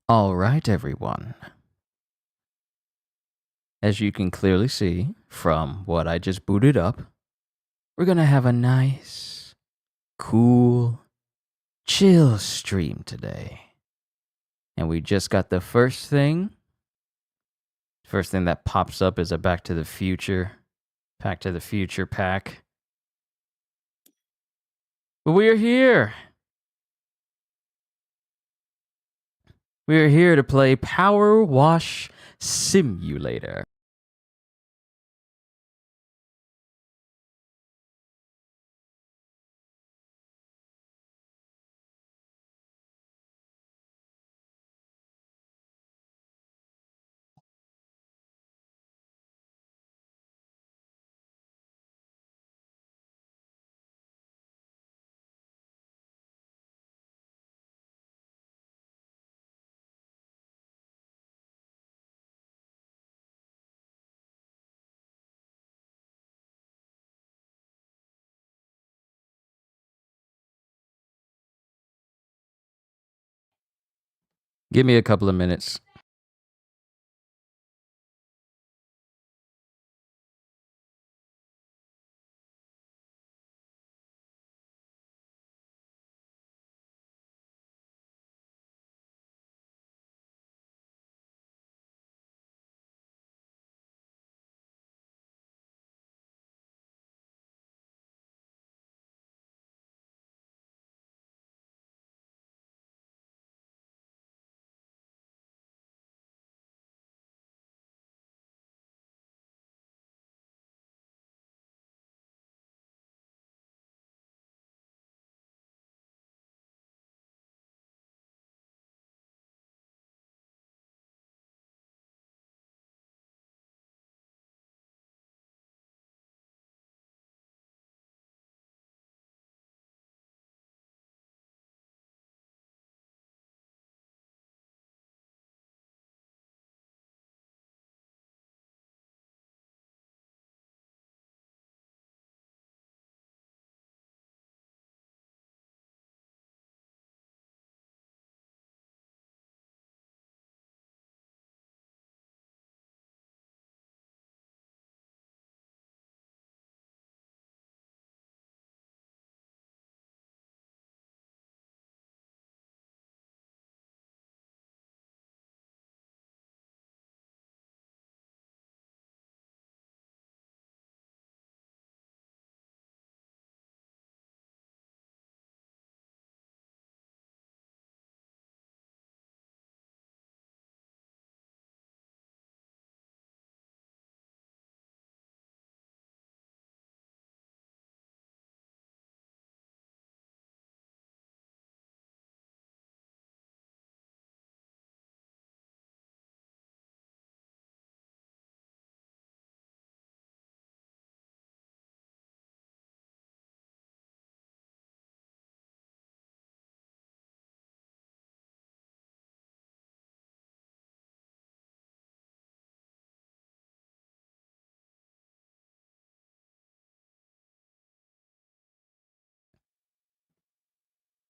All right, everyone. As you can clearly see from what I just booted up, we're going to have a nice, cool, chill stream today. And we just got the first thing. First thing that pops up is a Back to the Future pack. But we're here. We're here to play Power Wash Simulator. Give me a couple of minutes.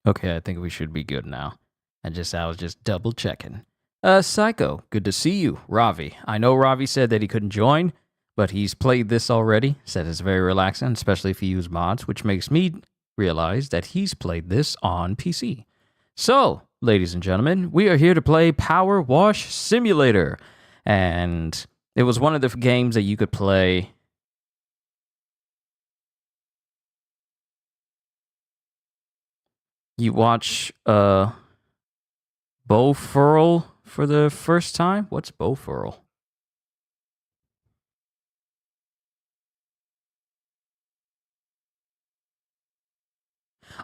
Okay, I think we should be good now. I was just double checking. Psycho, good to see you. Ravi. I know Ravi said that he couldn't join, but he's played this already. Said it's very relaxing, especially if you use mods, which makes me realize that he's played this on PC. So, ladies and gentlemen, we are here to play Power Wash Simulator. And it was one of the games that you could play. You watch Bow Furl for the first time? What's Bow Furl?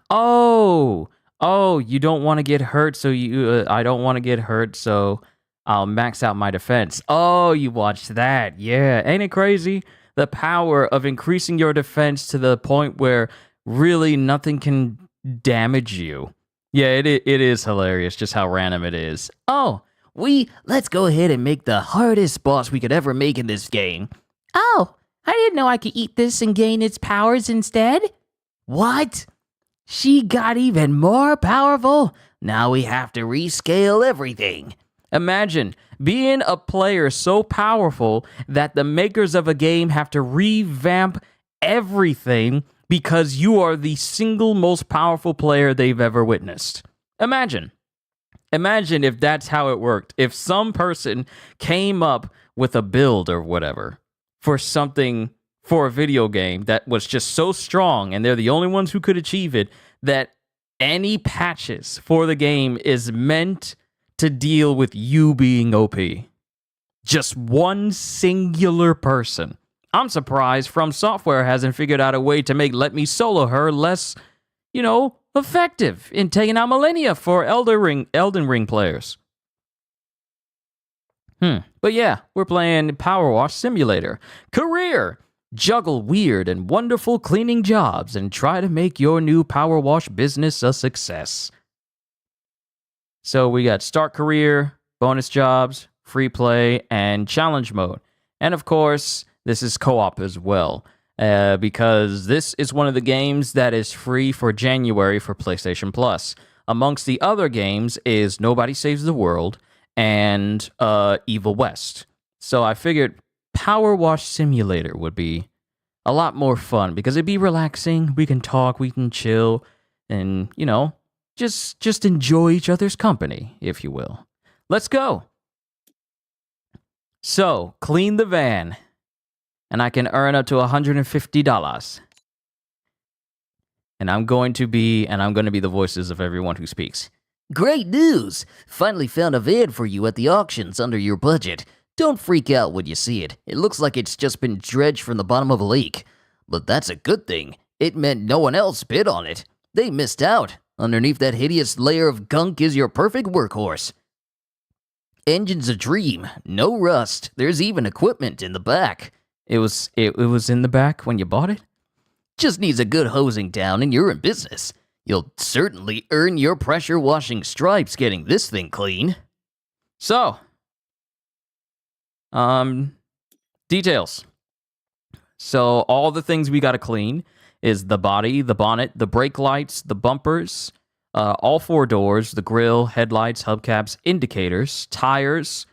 Oh, you don't want to get hurt, so I don't want to get hurt, so I'll max out my defense. Oh, you watched that. Yeah, ain't it crazy? The power of increasing your defense to the point where really nothing can damage you. Yeah, it is hilarious just how random it is. Oh, let's go ahead and make the hardest boss we could ever make in this game. Oh, I didn't know I could eat this and gain its powers instead. What? She got even more powerful. Now we have to rescale everything. Imagine being a player so powerful that the makers of a game have to revamp everything because you are the single most powerful player they've ever witnessed. Imagine. Imagine if that's how it worked. If some person came up with a build or whatever for something, for a video game that was just so strong and they're the only ones who could achieve it, that any patches for the game is meant to deal with you being OP. Just one singular person. I'm surprised From Software hasn't figured out a way to make Let Me Solo Her less, effective in taking out Millennia for Elden Ring players. But yeah, we're playing Power Wash Simulator. Career! Juggle weird and wonderful cleaning jobs and try to make your new Power Wash business a success. So we got Start Career, Bonus Jobs, Free Play, and Challenge Mode. And of course, this is co-op as well, because this is one of the games that is free for January for PlayStation Plus. Amongst the other games is Nobody Saves the World and Evil West. So I figured Power Wash Simulator would be a lot more fun because it'd be relaxing. We can talk, we can chill, and, just enjoy each other's company, if you will. Let's go. So, clean the van, and I can earn up to $150. And I'm going to be the voices of everyone who speaks. Great news! Finally found a van for you at the auctions under your budget. Don't freak out when you see it. It looks like it's just been dredged from the bottom of a lake. But that's a good thing. It meant no one else bid on it. They missed out. Underneath that hideous layer of gunk is your perfect workhorse. Engine's a dream. No rust. There's even equipment in the back. It was in the back when you bought it? Just needs a good hosing down and you're in business. You'll certainly earn your pressure washing stripes getting this thing clean. So, details. So all the things we got to clean is the body, the bonnet, the brake lights, the bumpers, all four doors, the grille, headlights, hubcaps, indicators, tires.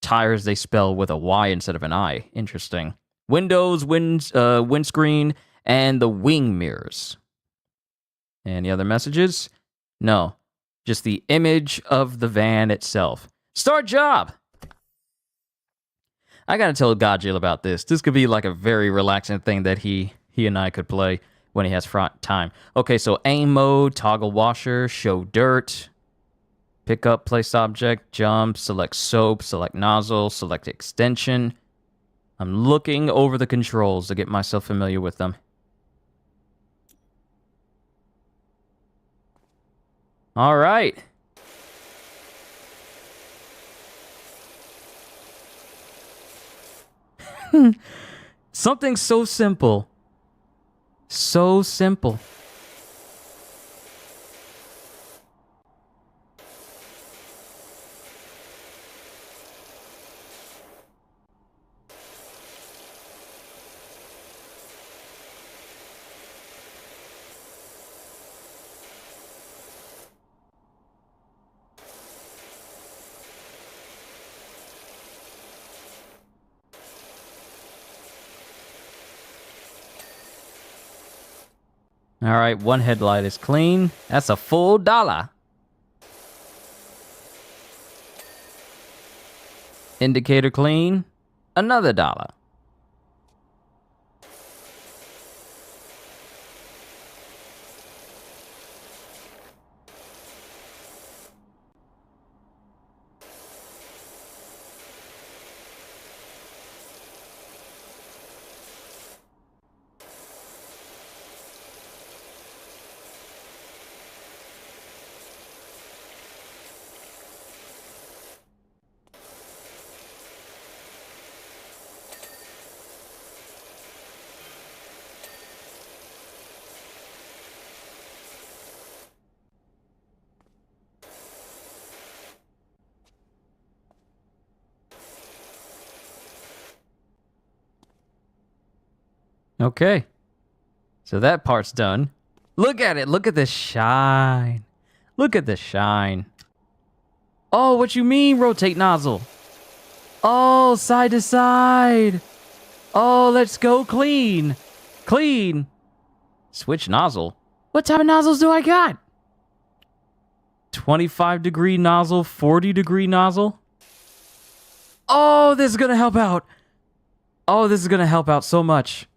Tires they spell with a Y instead of an I. Interesting. Windows, windscreen, and the wing mirrors. Any other messages? No. Just the image of the van itself. Start job! I gotta tell Godzilla about this. This could be like a very relaxing thing that he and I could play when he has time. Okay, so aim mode, toggle washer, show dirt, pick up, place object, jump, select soap, select nozzle, select extension. I'm looking over the controls to get myself familiar with them. All right. Something so simple. So simple. All right, one headlight is clean. That's a full $1. Indicator clean. Another $1. Okay. So that part's done. Look at it. Look at the shine. Look at the shine. Oh, what you mean rotate nozzle? Oh, side to side. Oh, let's go clean. Clean. Switch nozzle. What type of nozzles do I got? 25-degree nozzle, 40-degree nozzle. Oh, this is going to help out. Oh, this is going to help out so much.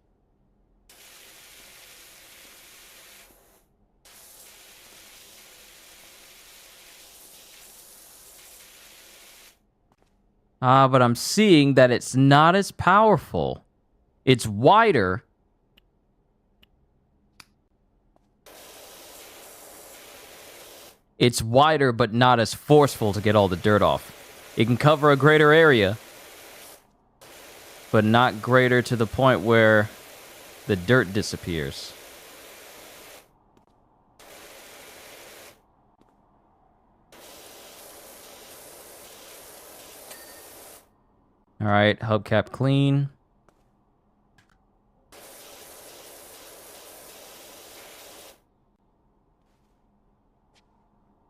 But I'm seeing that it's not as powerful. It's wider. It's wider, but not as forceful to get all the dirt off. It can cover a greater area, but not greater to the point where the dirt disappears. All right, hubcap clean.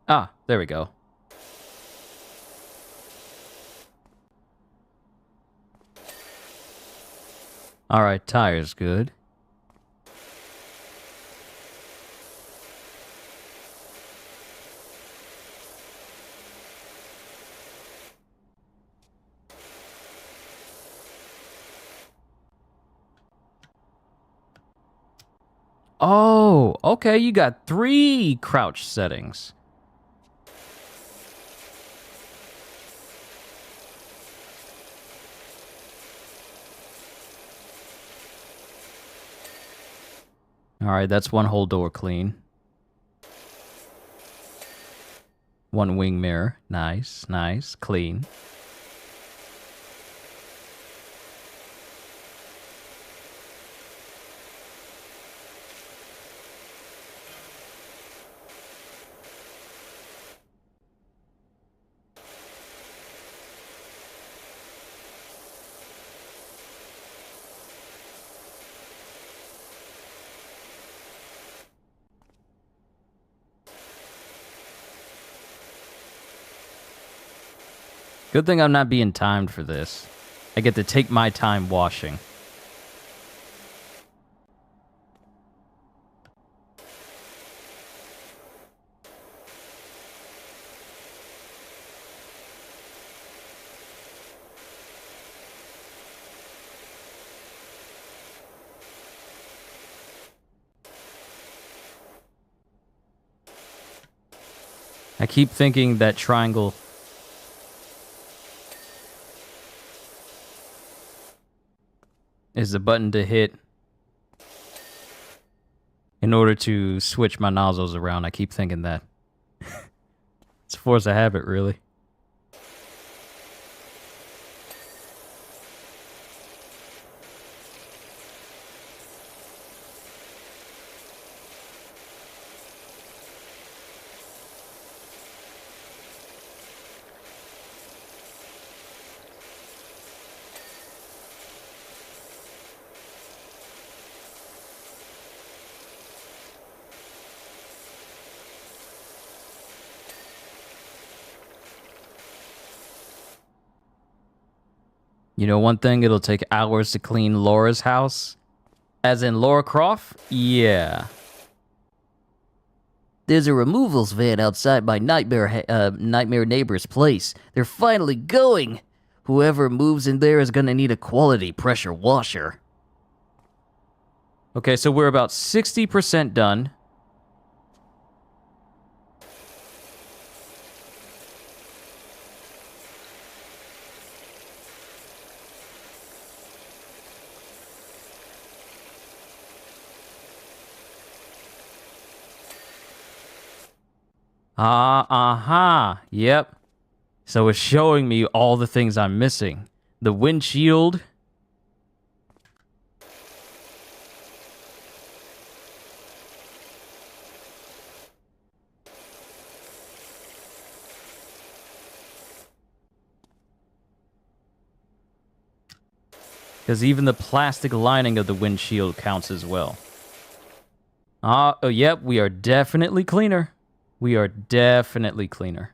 Ah, there we go. All right, tires good. Oh, okay, you got 3 crouch settings. All right, that's one whole door clean. One wing mirror. Nice, nice, clean. Good thing I'm not being timed for this. I get to take my time washing. I keep thinking that triangle is the button to hit in order to switch my nozzles around. I keep thinking that. It's a force of habit, really. You know one thing, it'll take hours to clean Laura's house? As in Laura Croft? Yeah. There's a removals van outside my nightmare neighbor's place. They're finally going. Whoever moves in there is gonna need a quality pressure washer. Okay, so we're about 60% done. Yep. So it's showing me all the things I'm missing. The windshield. Because even the plastic lining of the windshield counts as well. Oh, yep, we are definitely cleaner. We are definitely cleaner.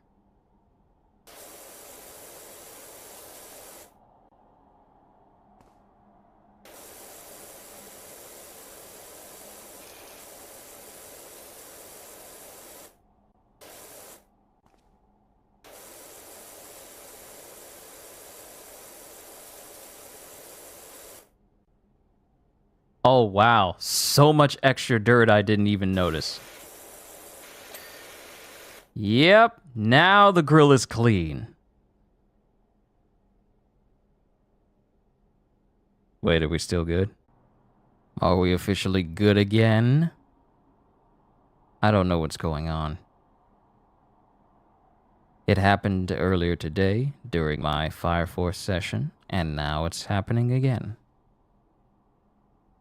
Oh, wow. So much extra dirt I didn't even notice. Yep, now the grill is clean. Wait, are we still good? Are we officially good again? I don't know what's going on. It happened earlier today during my Fire Force session, and now it's happening again.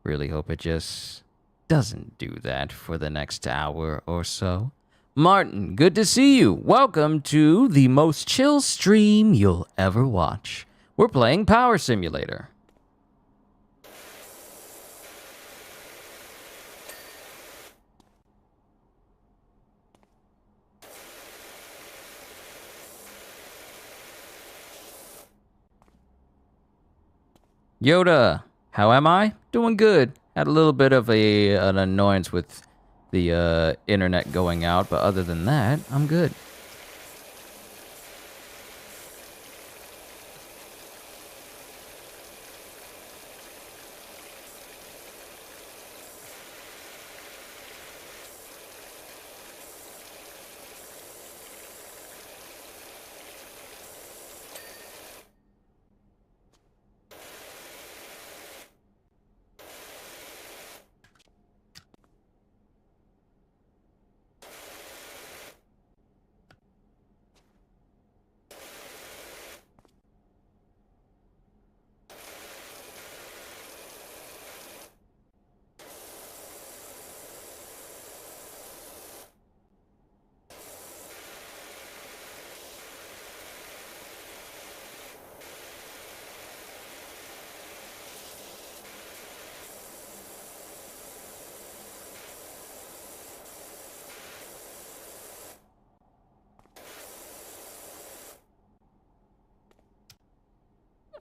Really hope it just doesn't do that for the next hour or so. Martin, good to see you. Welcome to the most chill stream you'll ever watch. We're playing Power Simulator. Yoda, how am I? Doing good. Had a little bit of an annoyance with the internet going out, but other than that, I'm good.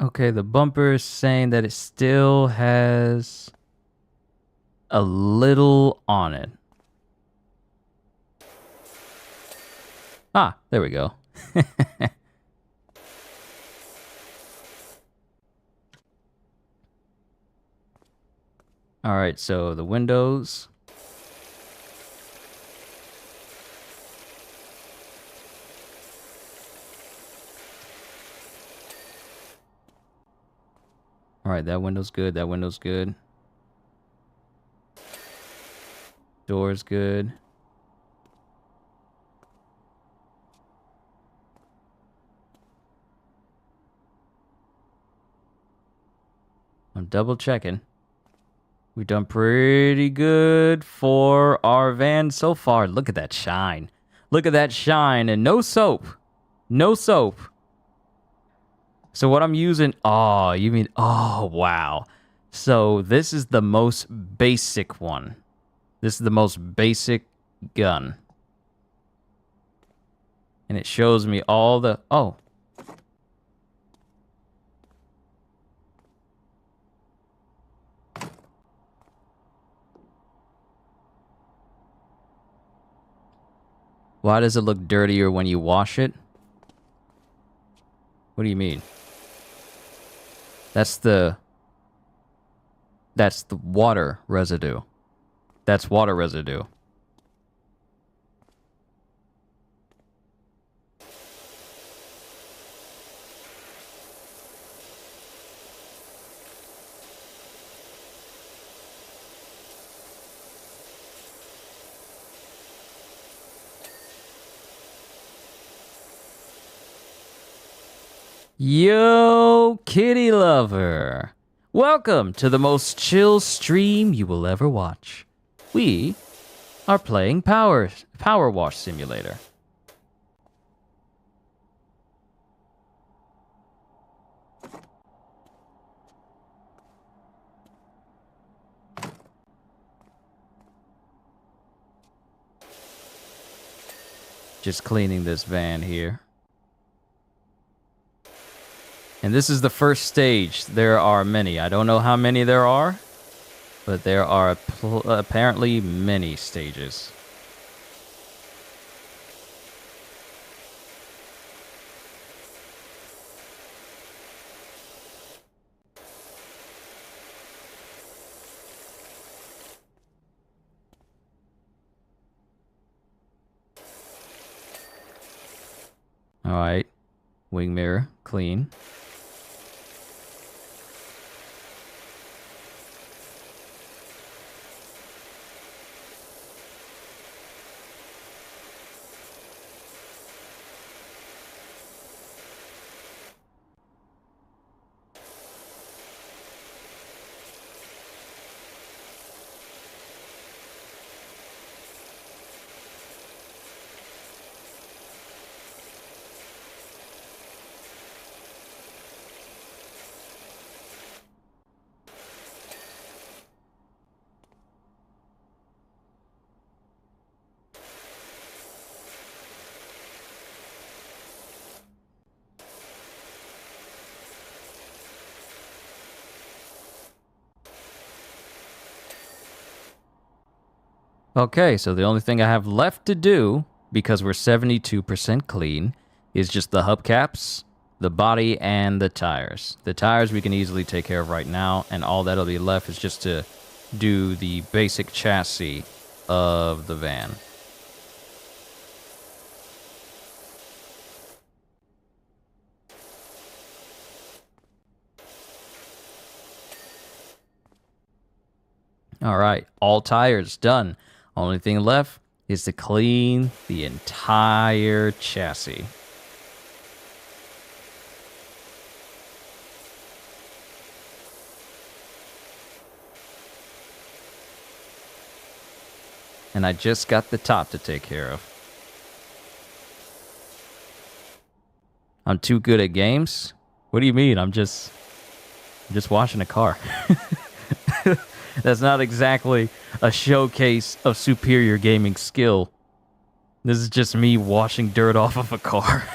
Okay, the bumper is saying that it still has a little on it. Ah, there we go. All right, so the windows. All right, that window's good. That window's good. Door's good. I'm double checking. We've done pretty good for our van so far. Look at that shine. Look at that shine and no soap. No soap. So what I'm using, oh, you mean, oh, wow. So this is the most basic one. This is the most basic gun. And it shows me all the, oh. Why does it look dirtier when you wash it? What do you mean? That's the water residue. That's water residue. Yo, kitty lover. Welcome to the most chill stream you will ever watch. We are playing Power Wash Simulator. Just cleaning this van here. And this is the first stage. There are many. I don't know how many there are, but there are apparently many stages. All right. Wing mirror, clean. Okay, so the only thing I have left to do, because we're 72% clean, is just the hubcaps, the body, and the tires. The tires we can easily take care of right now, and all that'll be left is just to do the basic chassis of the van. All right, all tires done. Only thing left is to clean the entire chassis. And I just got the top to take care of. I'm too good at games? What do you mean? I'm just washing a car. That's not exactly a showcase of superior gaming skill. This is just me washing dirt off of a car.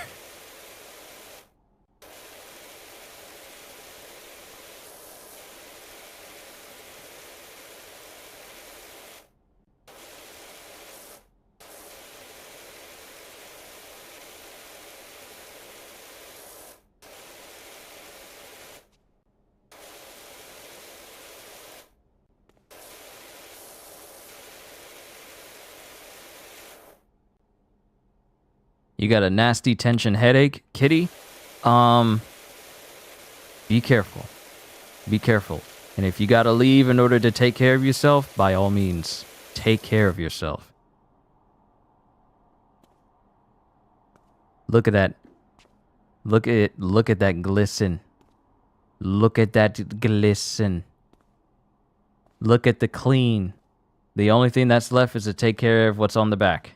You got a nasty tension headache, kitty? Be careful. Be careful. And if you gotta leave in order to take care of yourself, by all means, take care of yourself. Look at that. Look at that glisten. Look at that glisten. Look at the clean. The only thing that's left is to take care of what's on the back.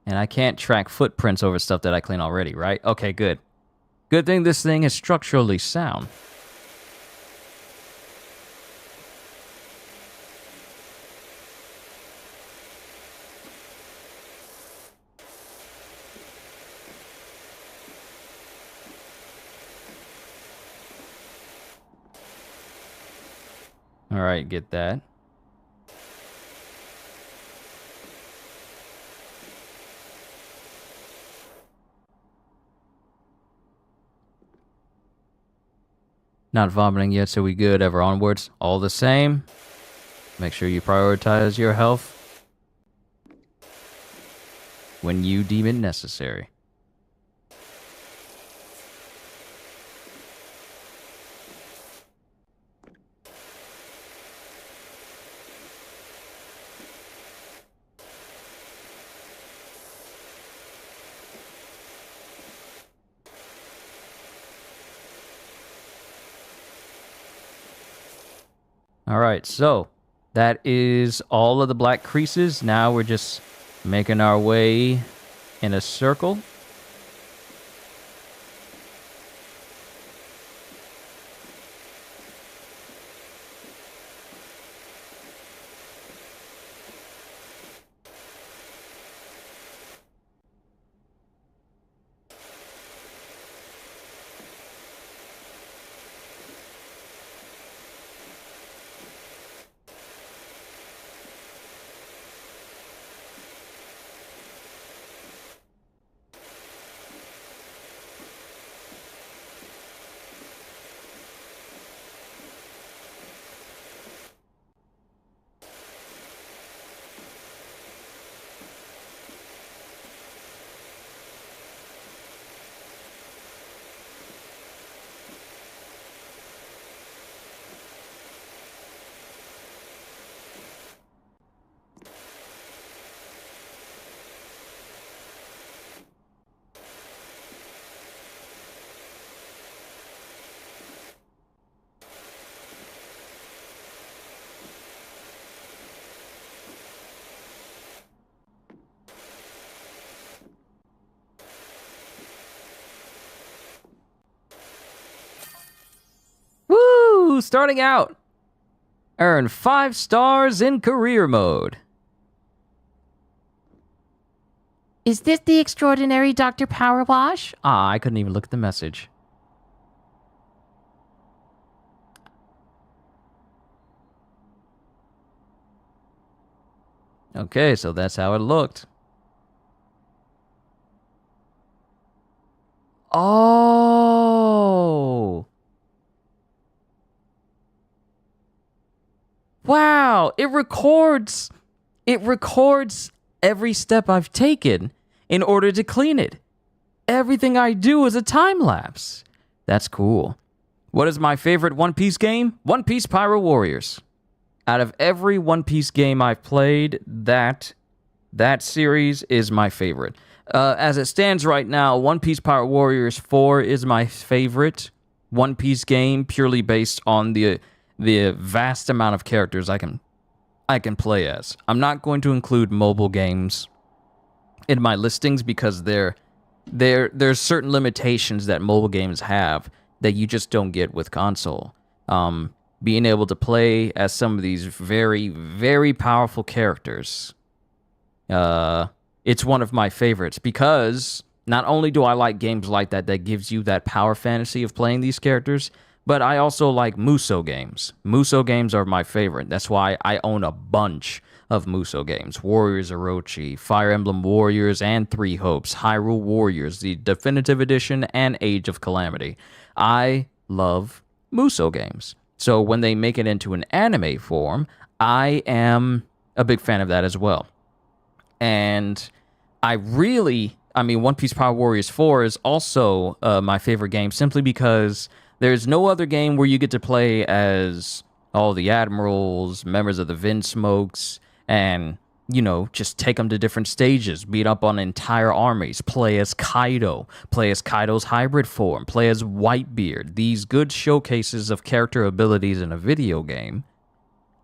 And I can't track footprints over stuff that I clean already, right? Okay, good. Good thing this thing is structurally sound. All right, get that. Not vomiting yet, so we good. Ever onwards. All the same. Make sure you prioritize your health when you deem it necessary. All right, so that is all of the black creases. Now we're just making our way in a circle. starting out. Earn 5 stars in career mode. Is this the extraordinary Dr. Powerwash? I couldn't even look at the message. Okay, so that's how it looked. Oh. Wow, it records every step I've taken in order to clean it. Everything I do is a time lapse. That's cool. What is my favorite One Piece game? One Piece Pyro Warriors. Out of every One Piece game I've played, that series is my favorite. As it stands right now, One Piece Pyro Warriors 4 is my favorite One Piece game, purely based on the vast amount of characters I can play as. I'm not going to include mobile games in my listings because there's certain limitations that mobile games have that you just don't get with console. Being able to play as some of these very, very powerful characters, it's one of my favorites because not only do I like games like that gives you that power fantasy of playing these characters, but I also like Musou games. Musou games are my favorite. That's why I own a bunch of Musou games. Warriors Orochi, Fire Emblem Warriors and Three Hopes, Hyrule Warriors, the Definitive Edition, and Age of Calamity. I love Musou games. So when they make it into an anime form, I am a big fan of that as well. And One Piece Power Warriors 4 is also my favorite game simply because there's no other game where you get to play as all the admirals, members of the Vinsmokes, and, just take them to different stages, beat up on entire armies, play as Kaido, play as Kaido's hybrid form, play as Whitebeard. These good showcases of character abilities in a video game,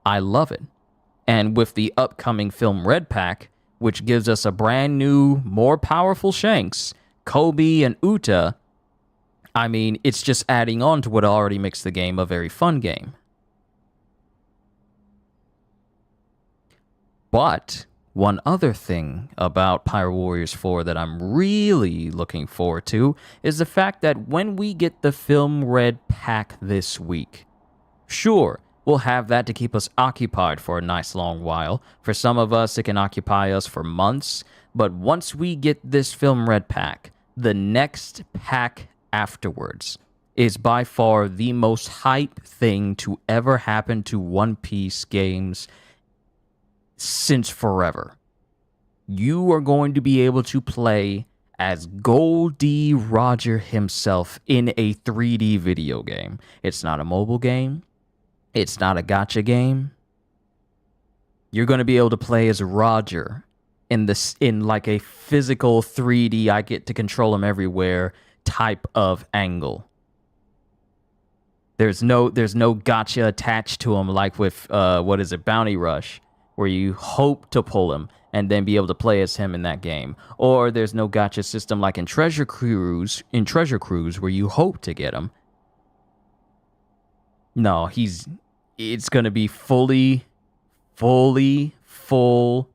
I love it. And with the upcoming film Red Pack, which gives us a brand new, more powerful Shanks, Kobe, and Uta, it's just adding on to what already makes the game a very fun game. But one other thing about Pyro Warriors 4 that I'm really looking forward to is the fact that when we get the film Red Pack this week, sure, we'll have that to keep us occupied for a nice long while. For some of us, it can occupy us for months. But once we get this film Red Pack, the next pack afterwards is by far the most hype thing to ever happen to One Piece games since forever. You are going to be able to play as Goldie Roger himself in a 3D video game. It's not a mobile game. It's not a gacha game. You're going to be able to play as Roger in like a physical 3D, I get to control him everywhere type of angle. There's no gacha attached to him like with Bounty Rush, where you hope to pull him and then be able to play as him in that game. Or there's no gacha system like in Treasure Cruise, where you hope to get him. No, it's going to be full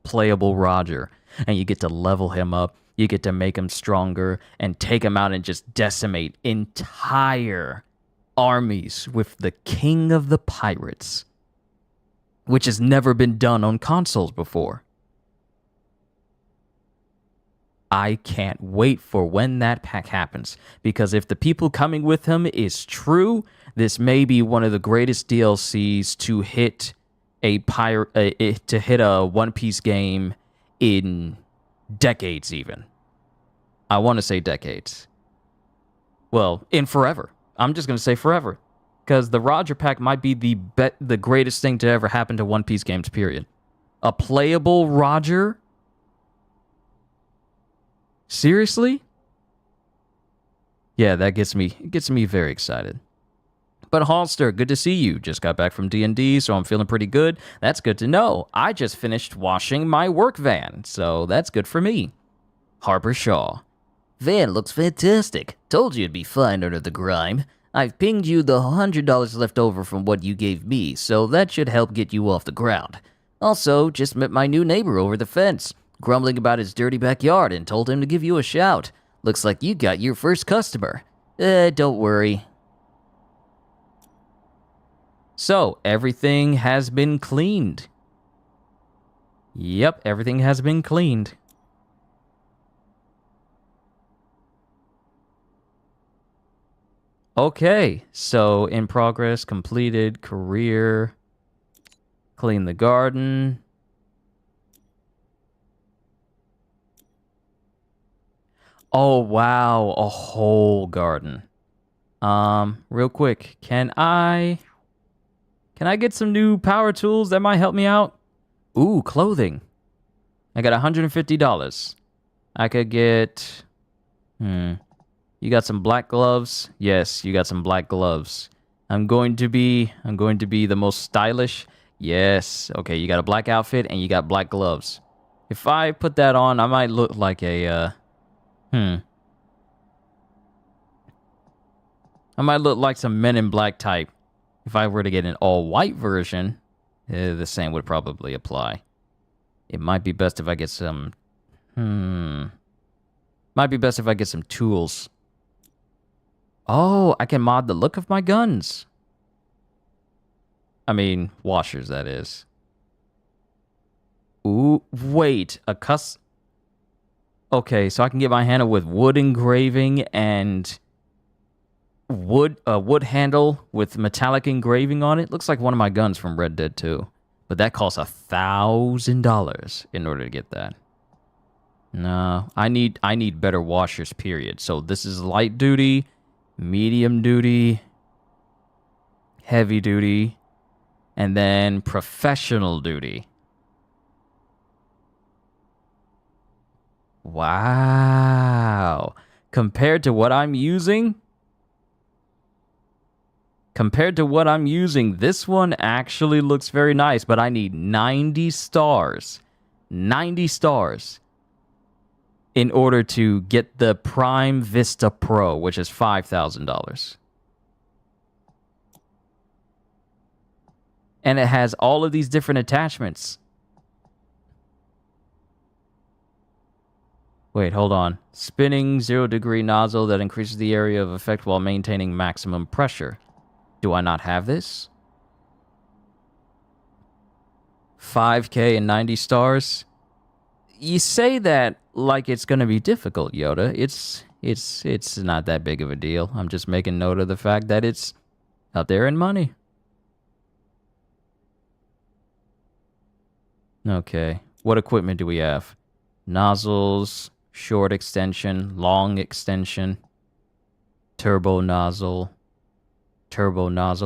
playable Roger. And you get to level him up. You get to make him stronger and take him out and just decimate entire armies with the King of the Pirates, which has never been done on consoles before. I can't wait for when that pack happens, because if the people coming with him is true, this may be one of the greatest DLCs to hit a One Piece game in decades even. I want to say decades. Well, in forever. I'm just going to say forever. Because the Roger Pack might be the greatest thing to ever happen to One Piece games, period. A playable Roger? Seriously? Yeah, that gets me very excited. But Halster, good to see you. Just got back from D&D, so I'm feeling pretty good. That's good to know. I just finished washing my work van, so that's good for me. Harper Shaw. Van looks fantastic. Told you it'd be fine under the grime. I've pinged you the $100 left over from what you gave me, so that should help get you off the ground. Also, just met my new neighbor over the fence, grumbling about his dirty backyard and told him to give you a shout. Looks like you got your first customer. Don't worry. So, everything has been cleaned. Yep, everything has been cleaned. Okay, so in progress, completed, career, clean the garden. Oh, wow, a whole garden. Real quick, can I get some new power tools that might help me out? Ooh, clothing. I got $150. I could get, you got some black gloves? Yes, you got some black gloves. I'm going to be the most stylish. Yes. Okay, you got a black outfit and you got black gloves. If I put that on, I might look like a I might look like some Men in Black type. If I were to get an all-white version, the same would probably apply. It might be best if I get some might be best if I get some tools. Oh, I can mod the look of my guns. I mean, washers, that is. Ooh, wait, okay, so I can get my handle with wood engraving and wood handle with metallic engraving on it. Looks like one of my guns from Red Dead 2. But that costs $1,000 in order to get that. No, I need better washers, period. So this is light duty, medium duty, heavy duty, and then professional duty. Wow. Compared to what I'm using, this one actually looks very nice, but I need 90 stars. 90 stars in order to get the Prime Vista Pro, which is $5,000. And it has all of these different attachments. Wait, hold on. Spinning 0-degree nozzle that increases the area of effect while maintaining maximum pressure. Do I not have this? 5K and 90 stars? You say that like it's going to be difficult, Yoda. It's not that big of a deal. I'm just making note of the fact that it's out there in money. Okay. What equipment do we have? Nozzles, short extension, long extension, turbo nozzle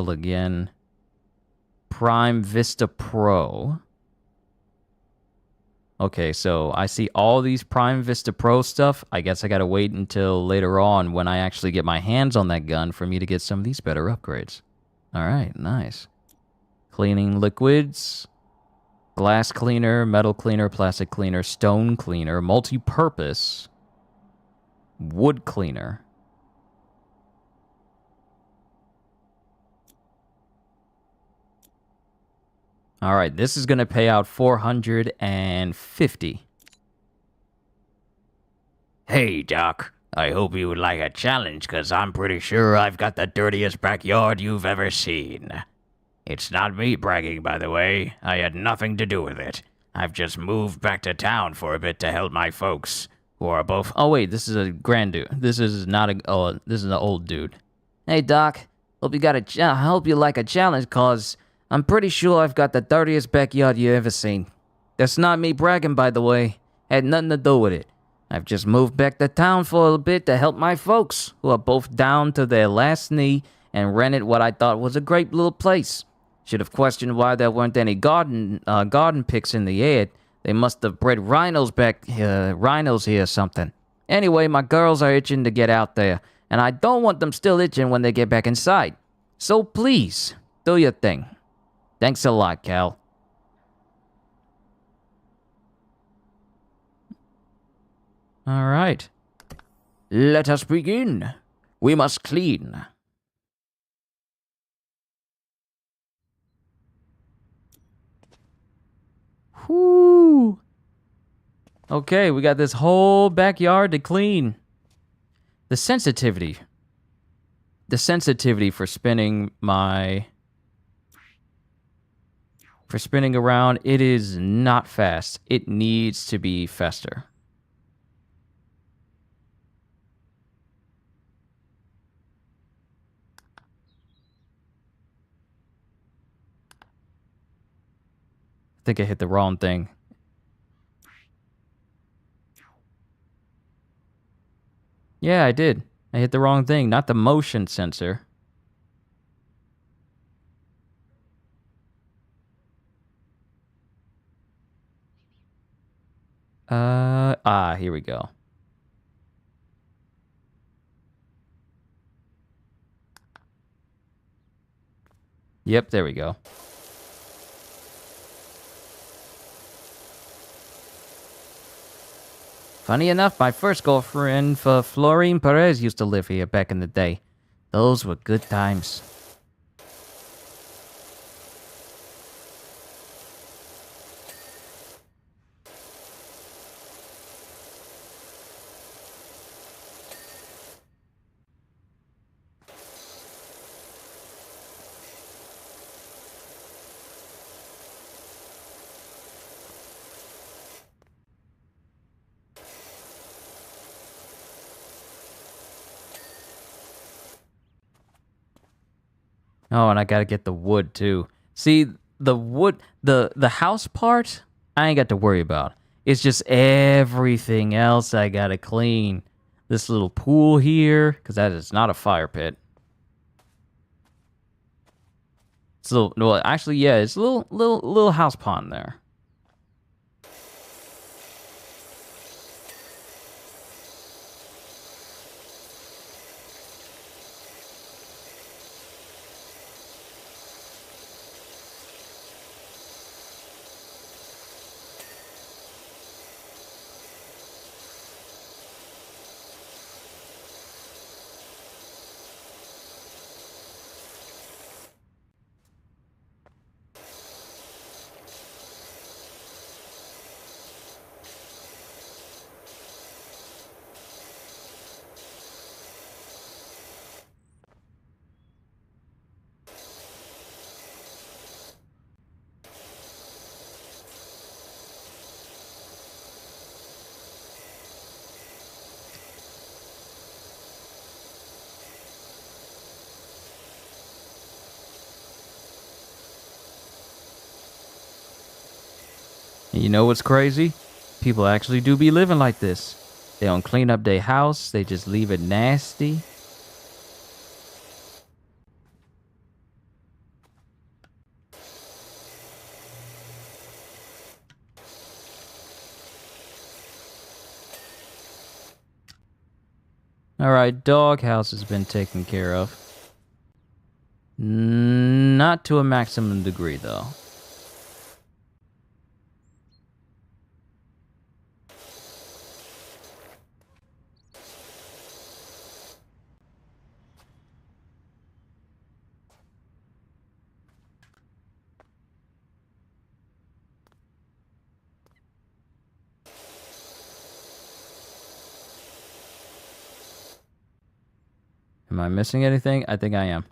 again, Prime Vista Pro. Okay, so I see all these Prime Vista Pro stuff. I guess I gotta wait until later on when I actually get my hands on that gun for me to get some of these better upgrades. Alright, nice. Cleaning liquids, glass cleaner, metal cleaner, plastic cleaner, stone cleaner, multi-purpose, wood cleaner. All right, this is going to pay out $450. Hey, Doc. I hope you would like a challenge, because I'm pretty sure I've got the dirtiest backyard you've ever seen. It's not me bragging, by the way. I had nothing to do with it. I've just moved back to town for a bit to help my folks, who are both... Oh, wait, this is a grand dude. This is not a... Oh, this is an old dude. Hey, Doc. Hope you like a challenge, cause I'm pretty sure I've got the dirtiest backyard you ever seen. That's not me bragging, by the way. Had nothing to do with it. I've just moved back to town for a bit to help my folks, who are both down to their last knee, and rented what I thought was a great little place. Should have questioned why there weren't any garden picks in the air. They must have bred rhinos here or something. Anyway, my girls are itching to get out there, and I don't want them still itching when they get back inside. So please, do your thing. Thanks a lot, Cal. All right. Let us begin. We must clean. Whoo! Okay, we got this whole backyard to clean. The sensitivity for spinning around, it is not fast. It needs to be faster. I think I hit the wrong thing. Yeah, I did. I hit the wrong thing, not the motion sensor. Here we go. Yep, there we go. Funny enough, my first girlfriend, Florine Perez, used to live here back in the day. Those were good times. Oh, and I gotta get the wood too. See, the wood, the house part, I ain't got to worry about. It's just everything else I gotta clean. This little pool here, because that is not a fire pit. It's a little, well, actually, yeah, it's a little house pond there. And you know what's crazy? People actually do be living like this. They don't clean up their house, they just leave it nasty. Alright, doghouse has been taken care of. Not to a maximum degree, though. Am I missing anything? I think I am.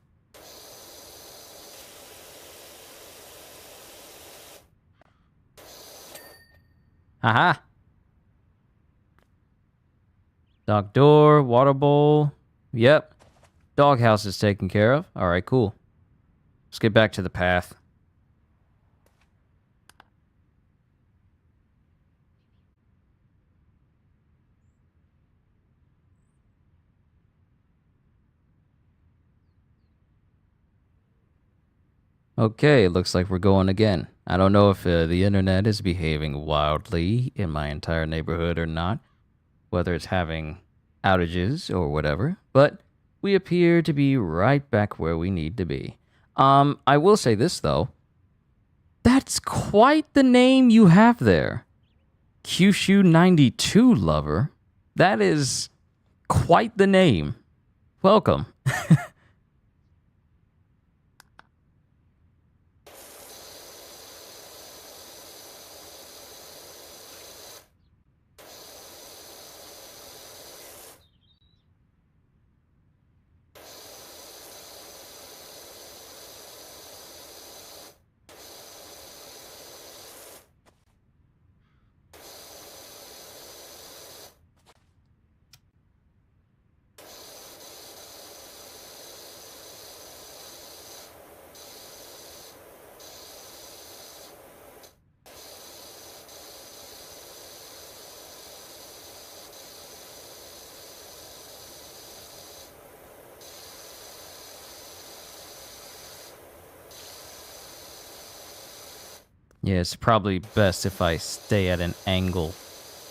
Haha! Dog door, water bowl. Yep. Doghouse is taken care of. Alright, cool. Let's get back to the path. Okay, looks like we're going again. I don't know if the internet is behaving wildly in my entire neighborhood or not, whether it's having outages or whatever, but we appear to be right back where we need to be. I will say this though. That's quite the name you have there. Kyushu 92 lover. That is quite the name. Welcome. Yeah, it's probably best if I stay at an angle,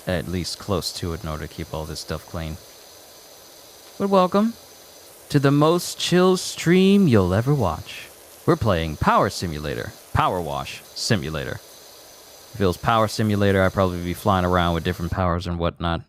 at least close to it, in order to keep all this stuff clean. But welcome to the most chill stream you'll ever watch. We're playing Power Simulator, Power Wash Simulator. If it was Power Simulator, I'd probably be flying around with different powers and whatnot.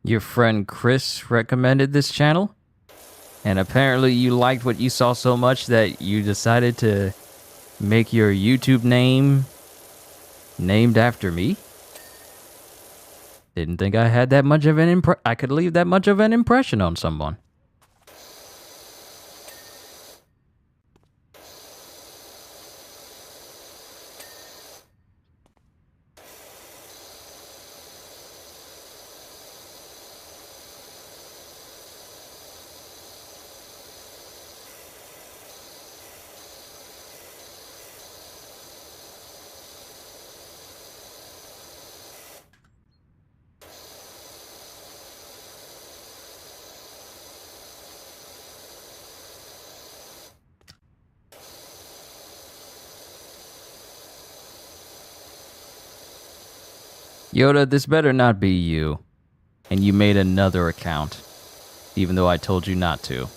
Your friend Chris recommended this channel? And apparently you liked what you saw so much that you decided to make your YouTube name named after me? Didn't think I had that much of an I could leave that much of an impression on someone. Yoda, this better not be you. And you made another account, even though I told you not to.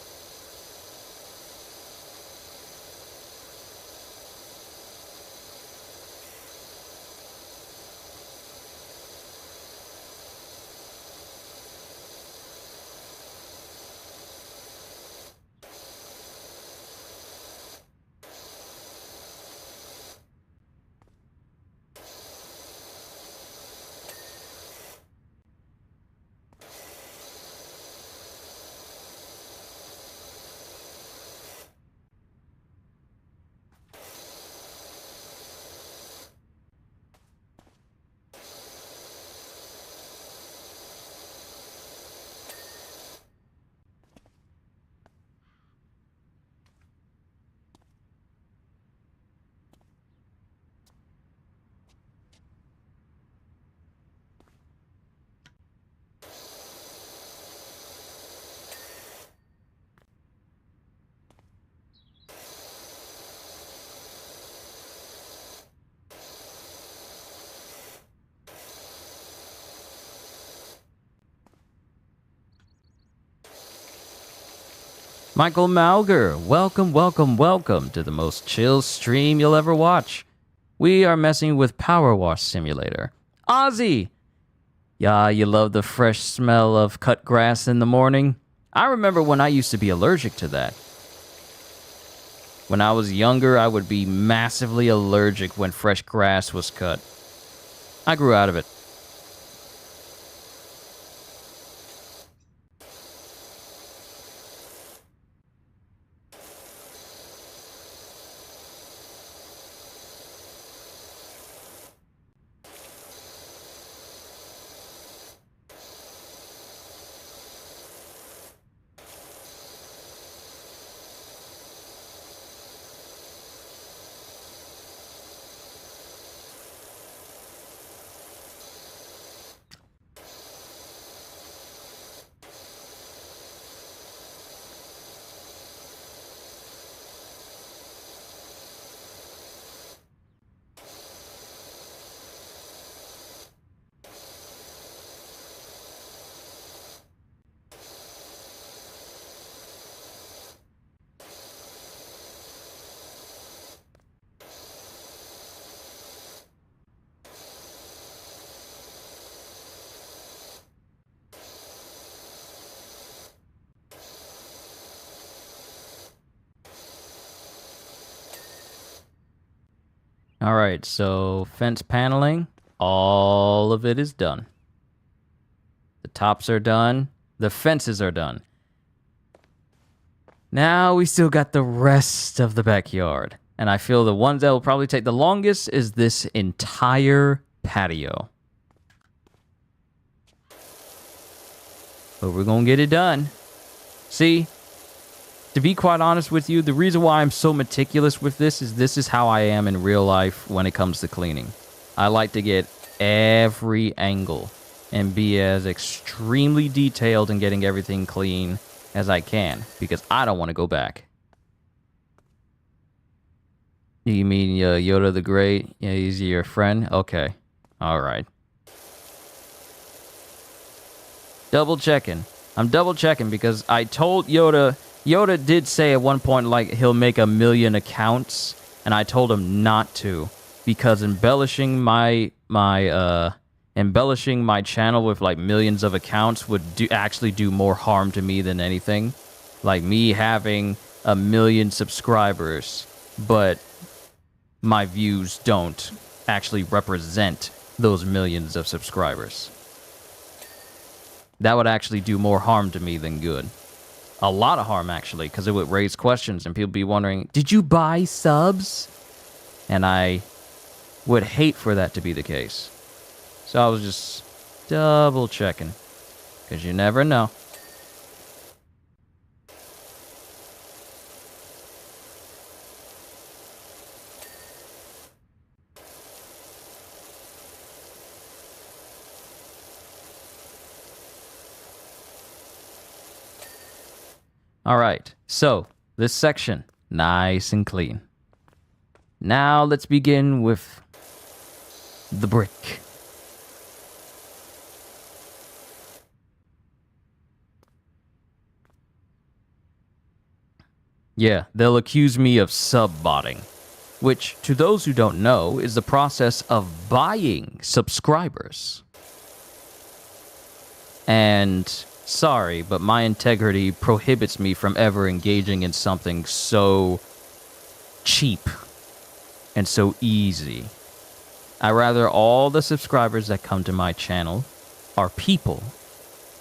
Michael Mauger, welcome, welcome, welcome to the most chill stream you'll ever watch. We are messing with Power Wash Simulator. Ozzy! Yeah, you love the fresh smell of cut grass in the morning? I remember when I used to be allergic to that. When I was younger, I would be massively allergic when fresh grass was cut. I grew out of it. All right, so fence paneling, all of it is done. The tops are done. The fences are done. Now we still got the rest of the backyard. And I feel the ones that will probably take the longest is this entire patio. But we're going to get it done. See, to be quite honest with you, the reason why I'm so meticulous with this is how I am in real life when it comes to cleaning. I like to get every angle and be as extremely detailed in getting everything clean as I can, because I don't want to go back. You mean Yoda the Great? Yeah, he's your friend? Okay. All right. Double checking. I'm double checking because I told Yoda... Yoda did say at one point, like, he'll make 1 million accounts, and I told him not to, because embellishing my channel with, like, millions of accounts would actually do more harm to me than anything. Like, me having 1 million subscribers, but my views don't actually represent those millions of subscribers. That would actually do more harm to me than good. A lot of harm, actually, because it would raise questions and people be wondering, did you buy subs? And I would hate for that to be the case. So I was just double checking, because you never know. All right, so this section, nice and clean. Now let's begin with the brick. Yeah, they'll accuse me of sub-botting, which, to those who don't know, is the process of buying subscribers. And sorry, but my integrity prohibits me from ever engaging in something so cheap and so easy. I rather all the subscribers that come to my channel are people,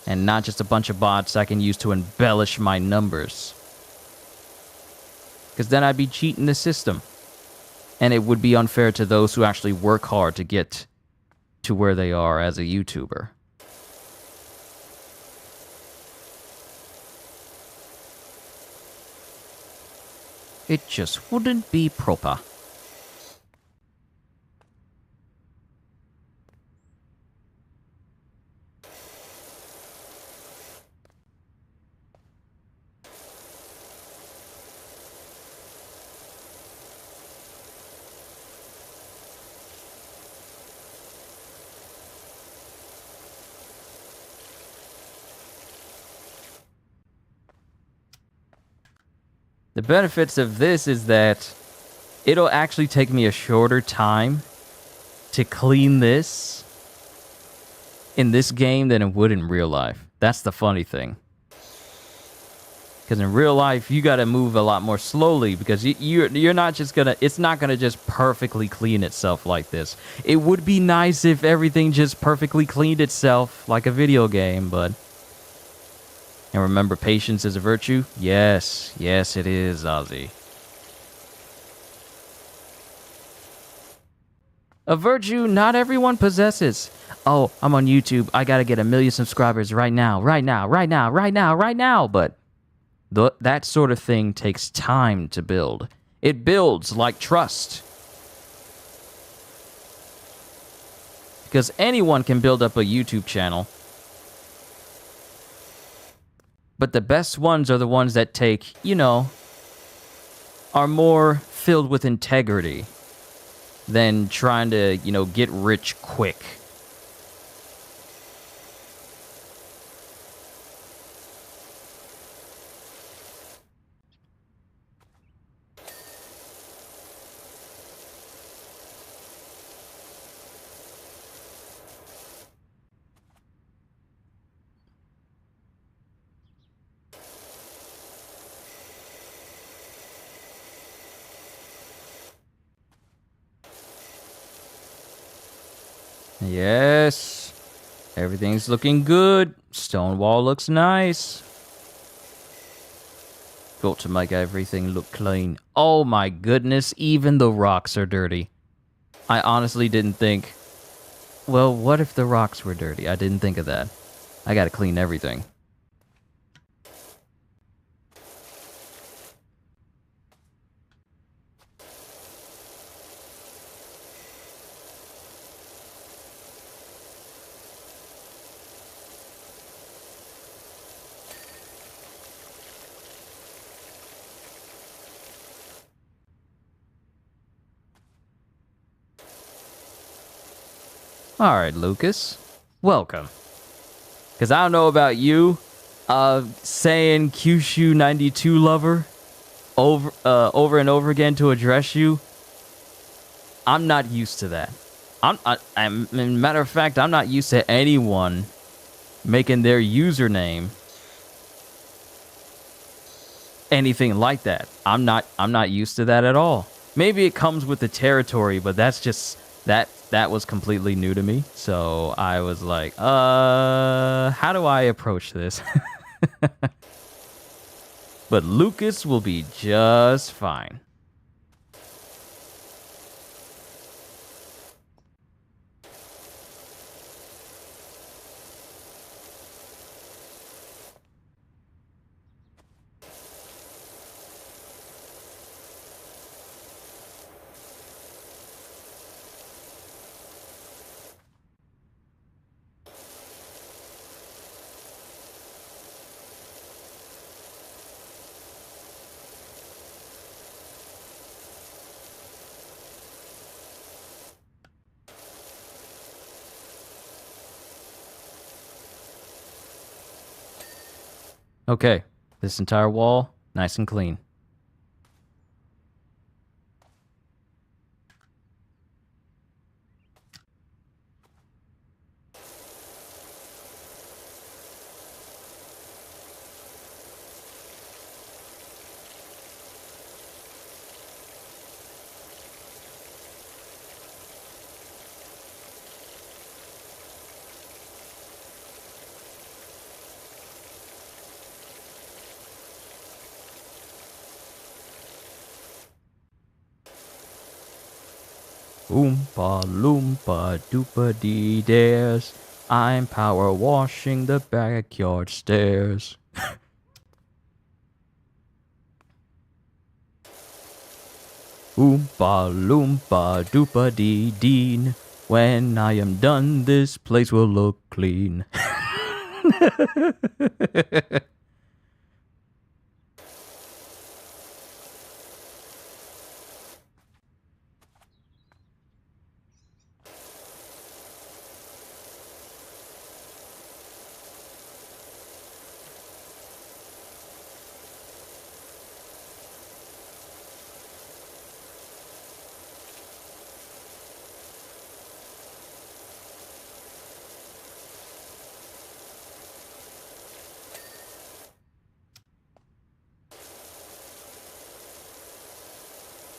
and not just a bunch of bots I can use to embellish my numbers. Because then I'd be cheating the system. And it would be unfair to those who actually work hard to get to where they are as a YouTuber. It just wouldn't be proper. The benefits of this is that it'll actually take me a shorter time to clean this in this game than it would in real life. That's the funny thing. Because in real life, you got to move a lot more slowly because you're not just going to... It's not going to just perfectly clean itself like this. It would be nice if everything just perfectly cleaned itself like a video game, but... And remember, patience is a virtue? Yes. Yes, it is, Ozzy. A virtue not everyone possesses. Oh, I'm on YouTube. I gotta get 1 million subscribers right now. But that sort of thing takes time to build. It builds like trust. Because anyone can build up a YouTube channel. But the best ones are the ones that take, are more filled with integrity than trying to, get rich quick. Yes. Everything's looking good. Stone wall looks nice. Got to make everything look clean. Oh my goodness, even the rocks are dirty. I honestly didn't think... Well, what if the rocks were dirty? I didn't think of that. I gotta clean everything. Alright, Lucas. Welcome. Because I don't know about you, saying Kyushu 92 lover over and over again to address you, I'm not used to that. Matter of fact, I'm not used to anyone making their username anything like that. I'm not used to that at all. Maybe it comes with the territory, but that's just that was completely new to me. So I was like, how do I approach this? But Lucas will be just fine. Okay, this entire wall, nice and clean. Oompa loompa doopa dee dares. I'm power washing the backyard stairs. Oompa loompa doopa dee deen. When I am done, this place will look clean.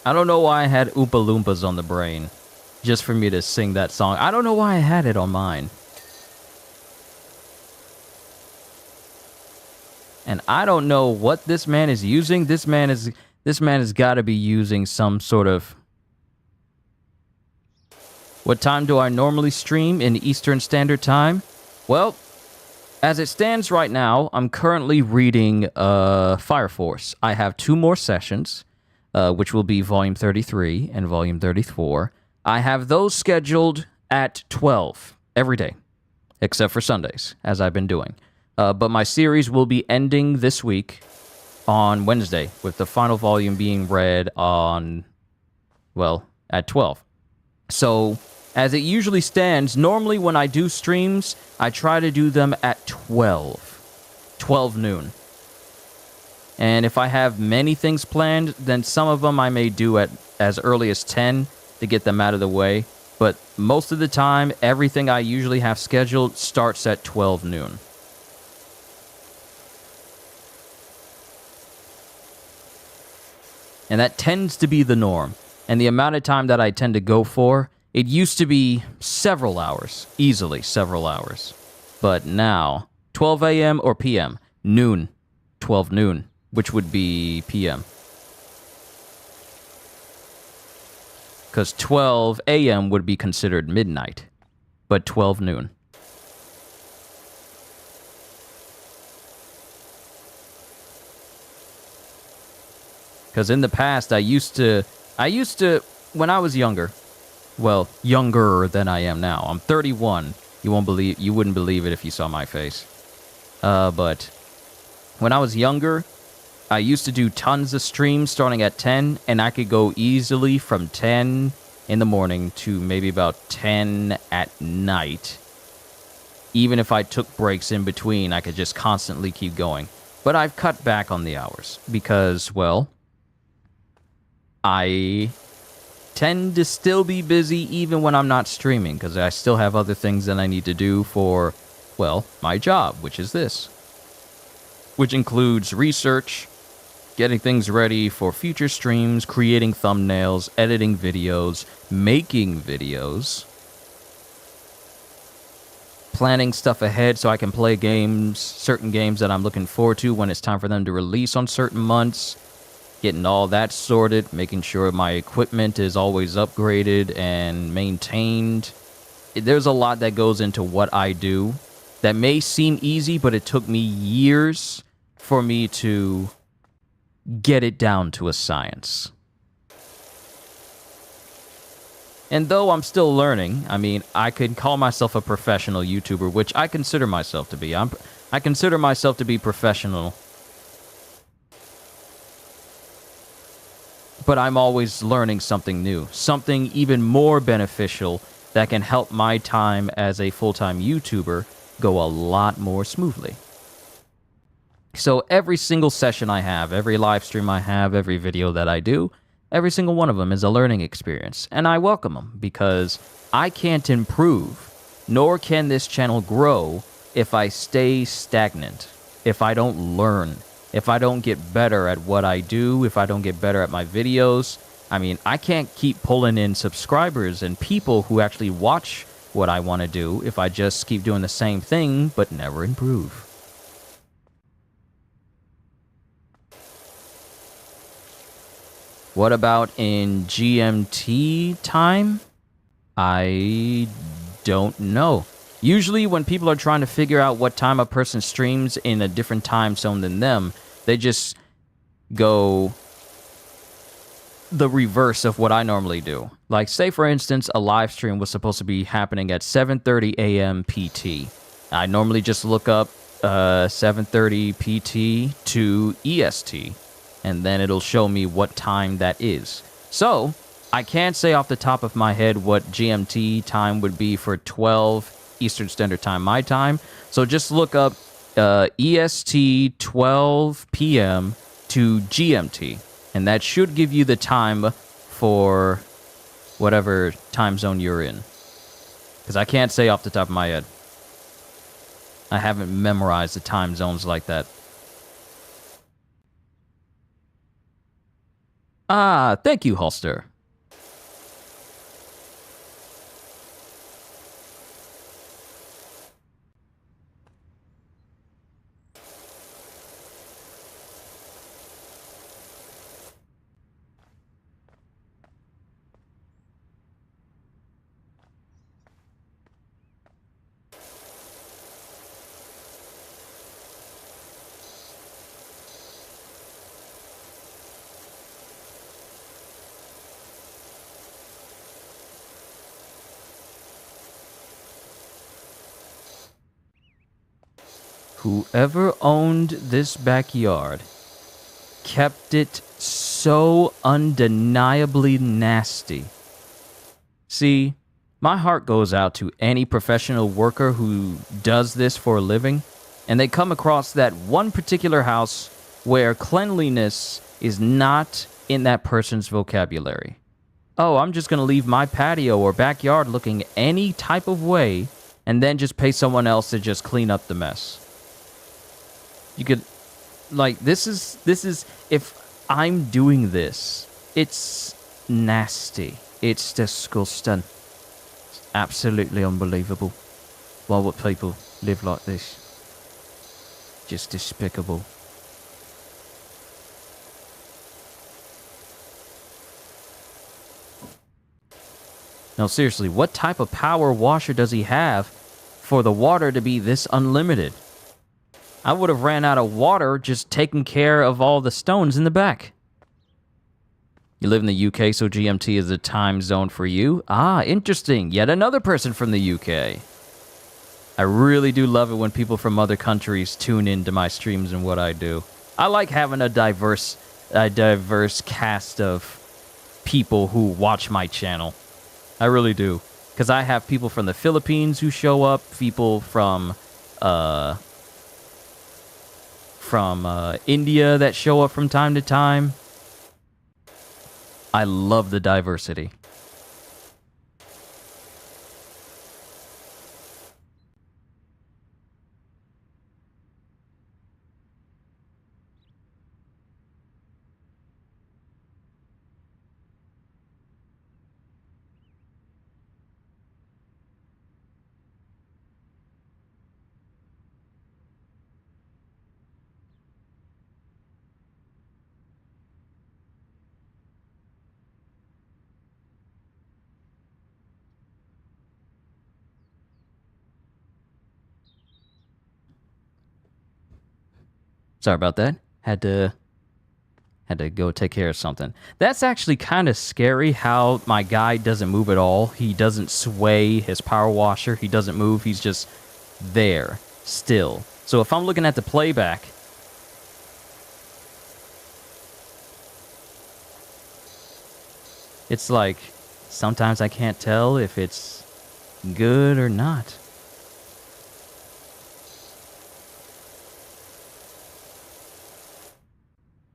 I don't know why I had Oompa Loompas on the brain, just for me to sing that song. I don't know why I had it on mine. And I don't know what this man is using. This man has got to be using some sort of... What time do I normally stream in Eastern Standard Time? Well, as it stands right now, I'm currently reading Fire Force. I have 2 more sessions, which will be Volume 33 and Volume 34. I have those scheduled at 12 every day, except for Sundays, as I've been doing. But my series will be ending this week on Wednesday, with the final volume being read on, well, at 12. So, as it usually stands, normally when I do streams, I try to do them at 12 noon. And if I have many things planned, then some of them I may do at as early as 10 to get them out of the way. But most of the time, everything I usually have scheduled starts at 12 noon. And that tends to be the norm. And the amount of time that I tend to go for It used to be several hours, easily several hours. But now, 12 a.m. or p.m., noon, 12 noon, which would be p.m. Because 12 a.m. would be considered midnight, but 12 noon. Because in the past, I used to, when I was younger, well, younger than I am now. I'm 31. You wouldn't believe it if you saw my face. But when I was younger, I used to do tons of streams starting at 10, and I could go easily from 10 in the morning to maybe about 10 at night. Even if I took breaks in between, I could just constantly keep going. But I've cut back on the hours because, well, I tend to still be busy even when I'm not streaming because I still have other things that I need to do for, well, my job, which is this. Which includes research, getting things ready for future streams, creating thumbnails, editing videos, making videos, planning stuff ahead so I can play games, certain games that I'm looking forward to when it's time for them to release on certain months, getting all that sorted, making sure my equipment is always upgraded and maintained. There's a lot that goes into what I do that may seem easy, but it took me years for me to get it down to a science. And though I'm still learning, I mean, I could call myself a professional YouTuber, which I consider myself to be. I consider myself to be professional. But I'm always learning something new, something even more beneficial that can help my time as a full-time YouTuber go a lot more smoothly. So every single session I have, every live stream I have, every video that I do, every single one of them is a learning experience. And I welcome them because I can't improve, nor can this channel grow if I stay stagnant, if I don't learn, if I don't get better at what I do, if I don't get better at my videos. I mean, I can't keep pulling in subscribers and people who actually watch what I want to do if I just keep doing the same thing but never improve. What about in GMT time? I don't know. Usually when people are trying to figure out what time a person streams in a different time zone than them, they just go the reverse of what I normally do. Like, say for instance, a live stream was supposed to be happening at 7:30 a.m. PT. I normally just look up 7:30 PT to EST, and then it'll show me what time that is. So, I can't say off the top of my head what GMT time would be for 12 Eastern Standard Time, my time. So just look up EST 12 p.m. to GMT, and that should give you the time for whatever time zone you're in. Because I can't say off the top of my head. I haven't memorized the time zones like that. Ah, thank you, Holster. Whoever owned this backyard kept it so undeniably nasty. See, my heart goes out to any professional worker who does this for a living, and they come across that one particular house where cleanliness is not in that person's vocabulary. Oh, I'm just going to leave my patio or backyard looking any type of way and then just pay someone else to just clean up the mess. You could, like, this is, if I'm doing this, it's nasty. It's disgusting. Absolutely unbelievable. Why would people live like this? Just despicable. No, seriously, what type of power washer does he have for the water to be this unlimited? I would have ran out of water just taking care of all the stones in the back. You live in the UK, so GMT is the time zone for you? Ah, interesting. Yet another person from the UK. I really do love it when people from other countries tune into my streams and what I do. I like having a diverse cast of people who watch my channel. I really do. Because I have people from the Philippines who show up, people from India that show up from time to time. I love the diversity. Sorry about that. Had to go take care of something. That's actually kind of scary how my guy doesn't move at all. He doesn't sway his power washer. He doesn't move. He's just there, still. So if I'm looking at the playback, it's like sometimes I can't tell if it's good or not.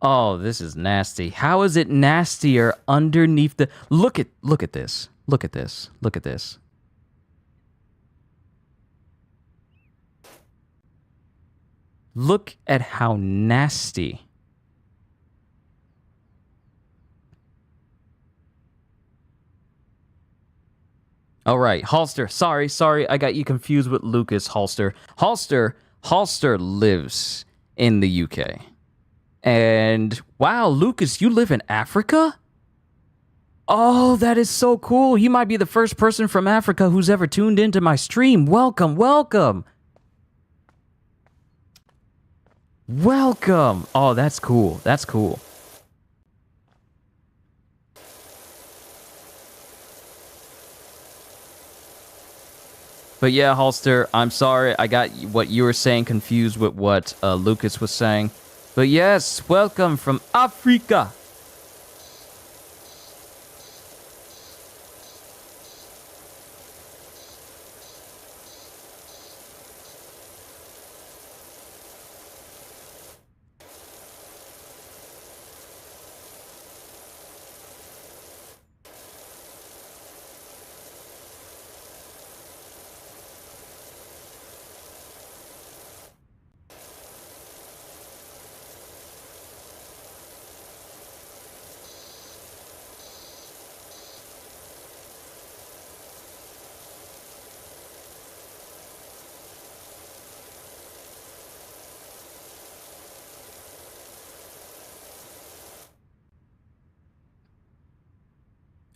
Oh, this is nasty. How is it nastier underneath the... Look at this. Look at this. Look at this. Look at how nasty. All right, Halster. Sorry, I got you confused with Lucas Halster. Halster lives in the UK. And wow, Lucas, you live in Africa? Oh, that is so cool. You might be the first person from Africa who's ever tuned into my stream. Welcome. Oh, that's cool. But yeah, Halster, I'm sorry. I got what you were saying confused with what Lucas was saying. But yes, welcome from Africa.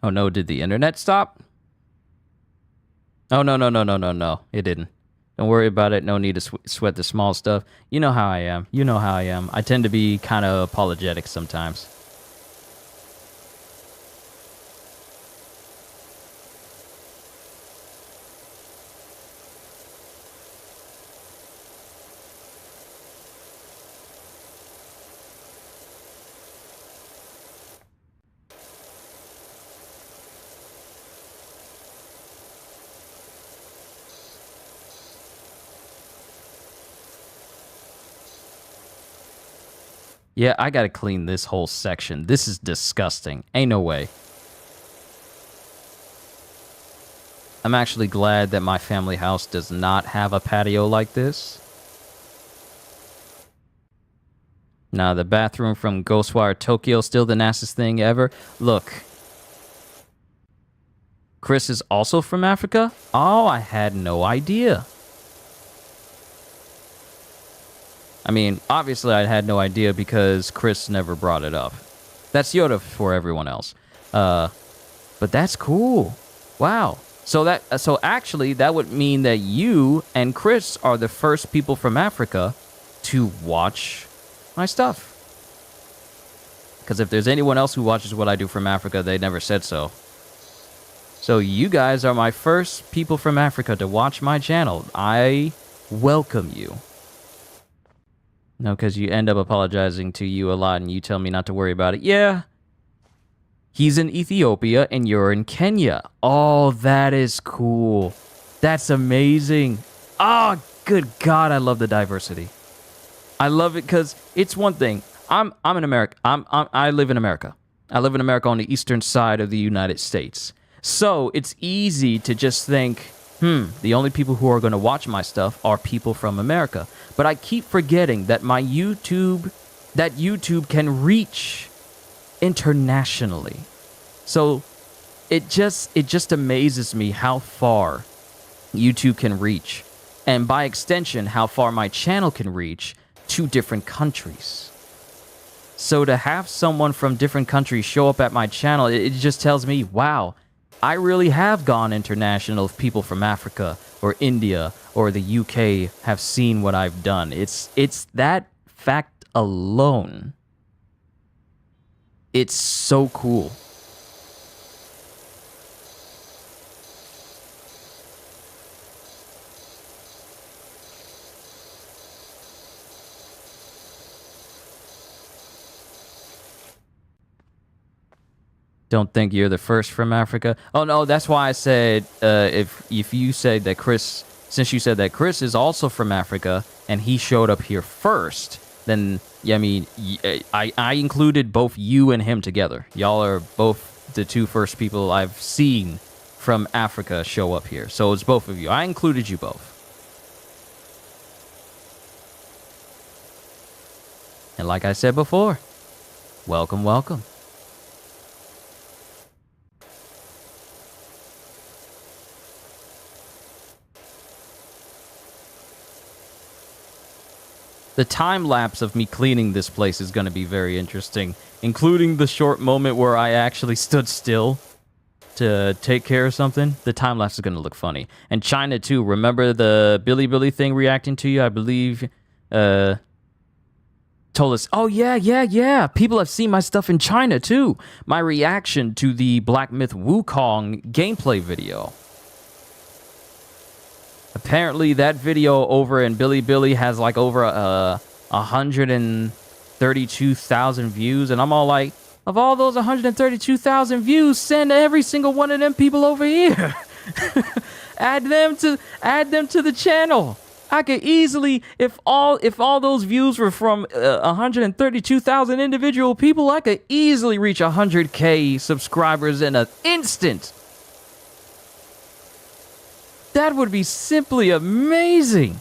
Oh no, did the internet stop? Oh, no. It didn't. Don't worry about it. No need to sweat the small stuff. You know how I am. I tend to be kind of apologetic sometimes. Yeah, I gotta clean this whole section. This is disgusting. Ain't no way. I'm actually glad that my family house does not have a patio like this. Nah, the bathroom from Ghostwire Tokyo still the nastiest thing ever. Look. Chris is also from Africa? Oh, I had no idea. I mean, obviously I had no idea because Chris never brought it up. That's Yoda for everyone else. But that's cool. Wow. So actually that would mean that you and Chris are the first people from Africa to watch my stuff. Because if there's anyone else who watches what I do from Africa, they never said so. So you guys are my first people from Africa to watch my channel. I welcome you. No, because you end up apologizing to you a lot and you tell me not to worry about it. Yeah. He's in Ethiopia and you're in Kenya. Oh, that is cool. That's amazing. Oh, good God, I love the diversity. I love it because it's one thing. I'm in America. I live in America. I live in America on the eastern side of the United States. So it's easy to just think, the only people who are going to watch my stuff are people from America. But I keep forgetting that YouTube can reach internationally. So it just amazes me how far YouTube can reach. And by extension, how far my channel can reach to different countries. So to have someone from different countries show up at my channel, it just tells me, wow, I really have gone international if people from Africa or India or the UK have seen what I've done. It's that fact alone. It's so cool. Don't think you're the first from Africa. Oh no, that's why I said if you said that Chris, since you said that Chris is also from Africa and he showed up here first, then yeah, I mean I included both you and him together. Y'all are both the two first people I've seen from Africa show up here. So it's both of you. I included you both. And like I said before, welcome, welcome. The time lapse of me cleaning this place is going to be very interesting, including the short moment where I actually stood still to take care of something. The time lapse is going to look funny. And China too. Remember the Billy thing reacting to you? I believe told us, oh yeah. People have seen my stuff in China too. My reaction to the Black Myth Wukong gameplay video. Apparently, that video over in Billy has like over 132,000 views, and I'm all like, of all those 132,000 views, send every single one of them people over here. add them to the channel. I could easily, if all those views were from 132,000 individual people, I could easily reach 100K subscribers in an instant. That would be simply amazing.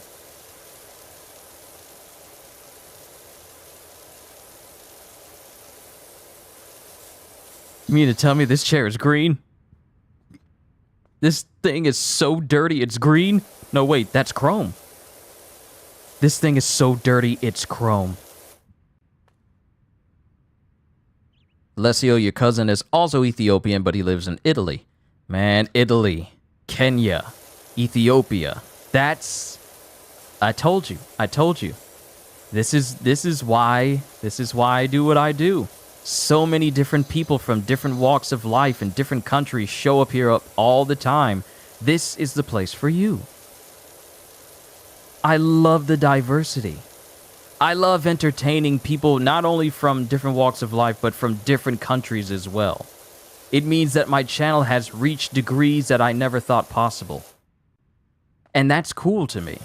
You mean to tell me this chair is green? This thing is so dirty it's green? No, wait, that's chrome. This thing is so dirty it's chrome. Alessio, your cousin, is also Ethiopian, but he lives in Italy. Man, Italy, Kenya, Ethiopia. I told you. This is why I do what I do. So many different people from different walks of life and different countries show up here all the time. This is the place for you. I love the diversity. I love entertaining people not only from different walks of life, but from different countries as well. It means that my channel has reached degrees that I never thought possible. And that's cool to me.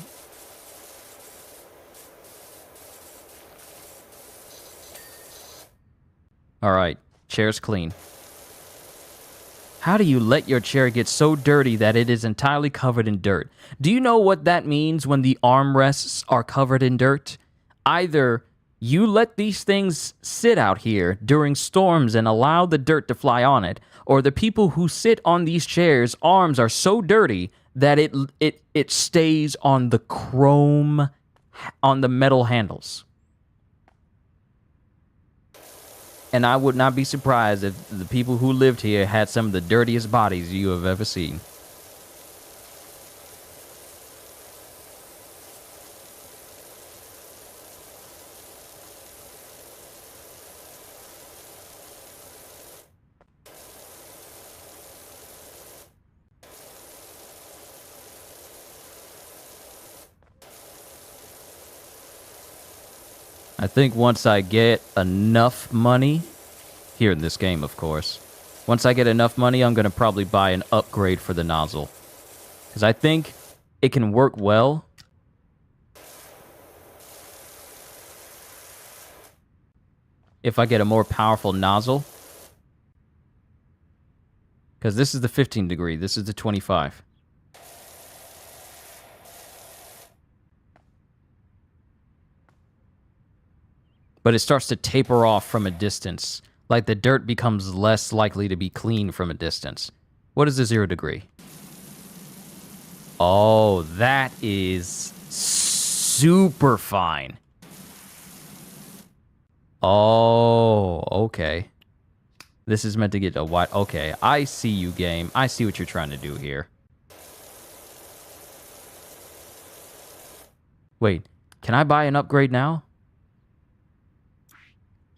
All right, chair's clean. How do you let your chair get so dirty that it is entirely covered in dirt? Do you know what that means when the armrests are covered in dirt? Either You let these things sit out here during storms and allow the dirt to fly on it, or the people who sit on these chairs' arms are so dirty that it stays on the chrome, on the metal handles. And I would not be surprised if the people who lived here had some of the dirtiest bodies you have ever seen. I think once I get enough money, here in this game, of course, once I get enough money, I'm going to probably buy an upgrade for the nozzle. Because I think it can work well. If I get a more powerful nozzle. Because this is the 15 degree, this is the 25. But it starts to taper off from a distance. Like the dirt becomes less likely to be clean from a distance. What is the 0 degree? Oh, that is super fine. Oh, okay. This is meant to get a wide... Okay, I see you, game. I see what you're trying to do here. Wait, can I buy an upgrade now?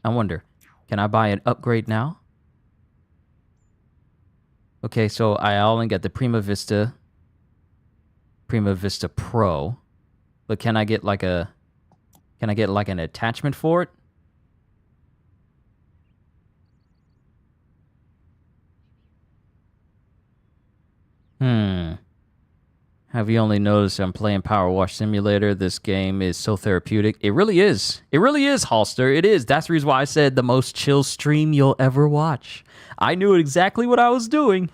I wonder, can I buy an upgrade now? Okay, so I only got the Prima Vista Pro, but can I get like an attachment for it? Have you only noticed I'm playing Power Wash Simulator? This game is so therapeutic. It really is. It really is, Halster. It is. That's the reason why I said the most chill stream you'll ever watch. I knew exactly what I was doing.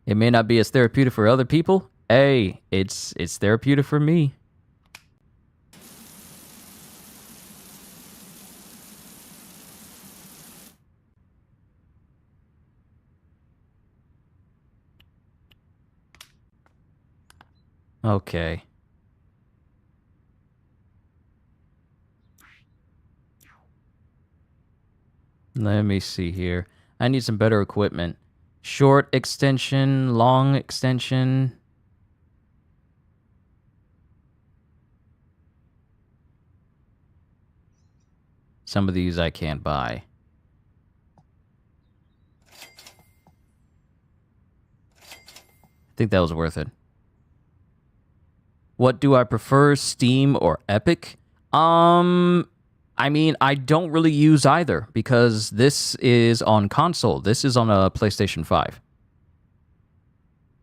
It may not be as therapeutic for other people. Hey, it's therapeutic for me. Okay. Let me see here. I need some better equipment. Short extension, long extension. Some of these I can't buy. I think that was worth it. What do I prefer, Steam or Epic? I mean, I don't really use either because this is on console. This is on a PlayStation 5.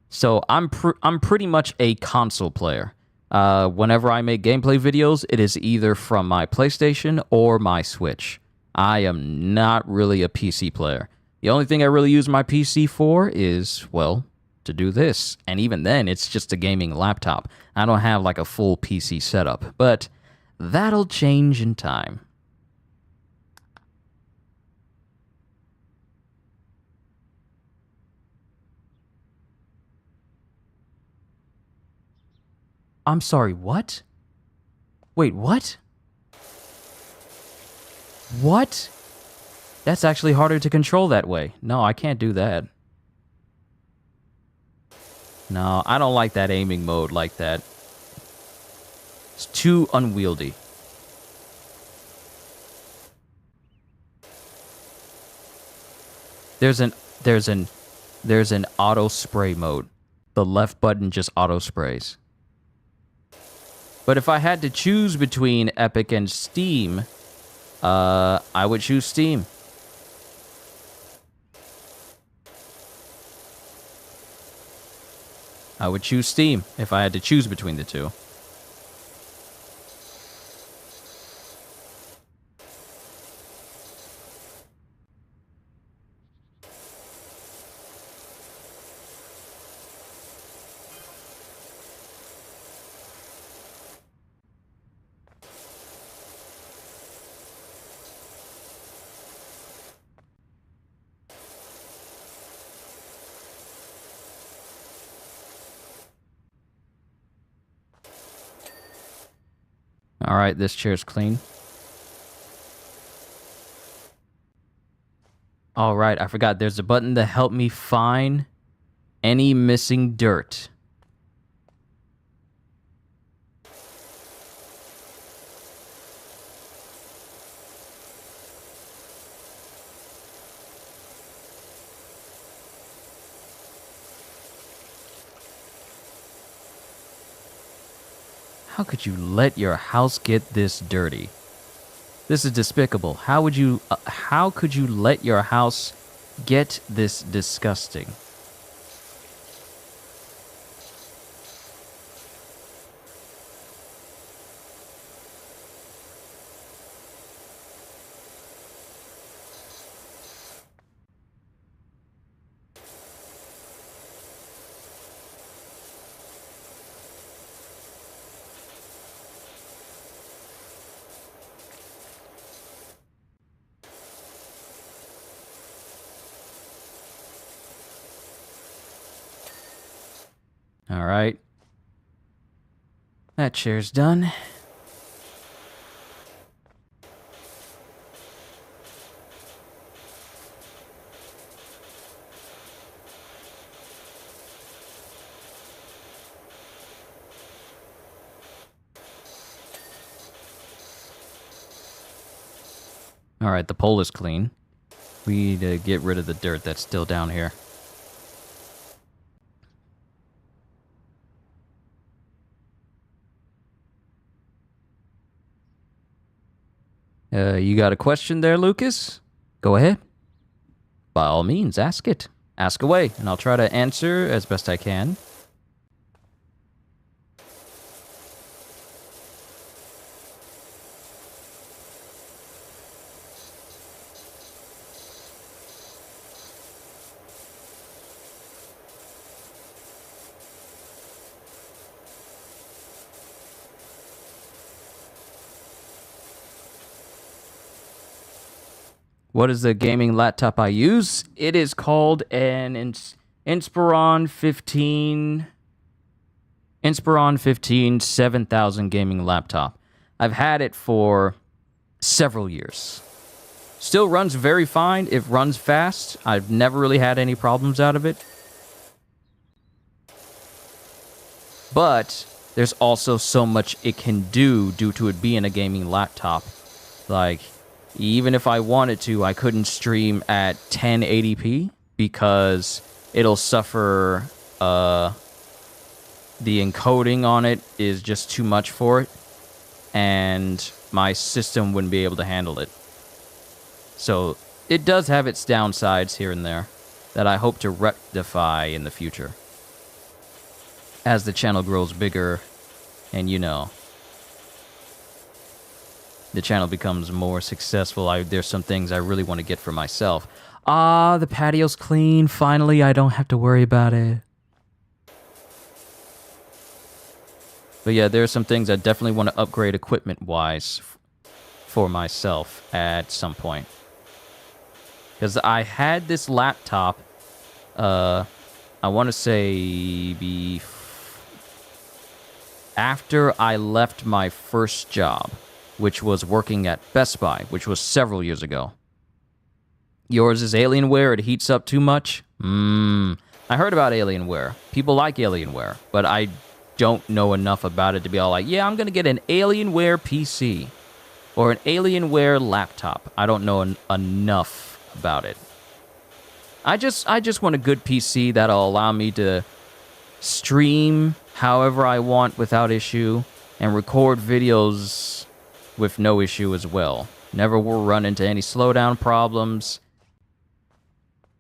So I'm pretty much a console player. Whenever I make gameplay videos, it is either from my PlayStation or my Switch. I am not really a PC player. The only thing I really use my PC for is, well, to do this. And even then, it's just a gaming laptop. I don't have like a full PC setup, but that'll change in time. I'm sorry, what? Wait, what? What? That's actually harder to control that way. No, I can't do that. No, I don't like that aiming mode like that. It's too unwieldy. There's an auto spray mode. The left button just auto sprays. But if I had to choose between Epic and Steam, I would choose Steam. I would choose Steam if I had to choose between the two. All right, this chair's clean. All right, I forgot. There's a button to help me find any missing dirt. How could you let your house get this dirty? This is despicable. How could you let your house get this disgusting? All right. That chair's done. All right, the pole is clean. We need to get rid of the dirt that's still down here. You got a question there, Lucas? Go ahead. By all means, ask it. Ask away, and I'll try to answer as best I can. What is the gaming laptop I use? It is called an Inspiron 15 7000 gaming laptop. I've had it for several years. Still runs very fine. It runs fast. I've never really had any problems out of it. But there's also so much it can do due to it being a gaming laptop. Like, even if I wanted to, I couldn't stream at 1080p because it'll suffer, the encoding on it is just too much for it, and my system wouldn't be able to handle it. So it does have its downsides here and there that I hope to rectify in the future. As the channel grows bigger and, you know, the channel becomes more successful, there's some things I really want to get for myself. The patio's clean. Finally, I don't have to worry about it. But yeah, there are some things I definitely want to upgrade equipment-wise for myself at some point. Because I had this laptop, I want to say after I left my first job, which was working at Best Buy, which was several years ago. Yours is Alienware, it heats up too much? I heard about Alienware. People like Alienware, but I don't know enough about it to be all like, yeah, I'm going to get an Alienware PC or an Alienware laptop. I don't know enough about it. I just want a good PC that'll allow me to stream however I want without issue and record videos with no issue as well. Never will run into any slowdown problems.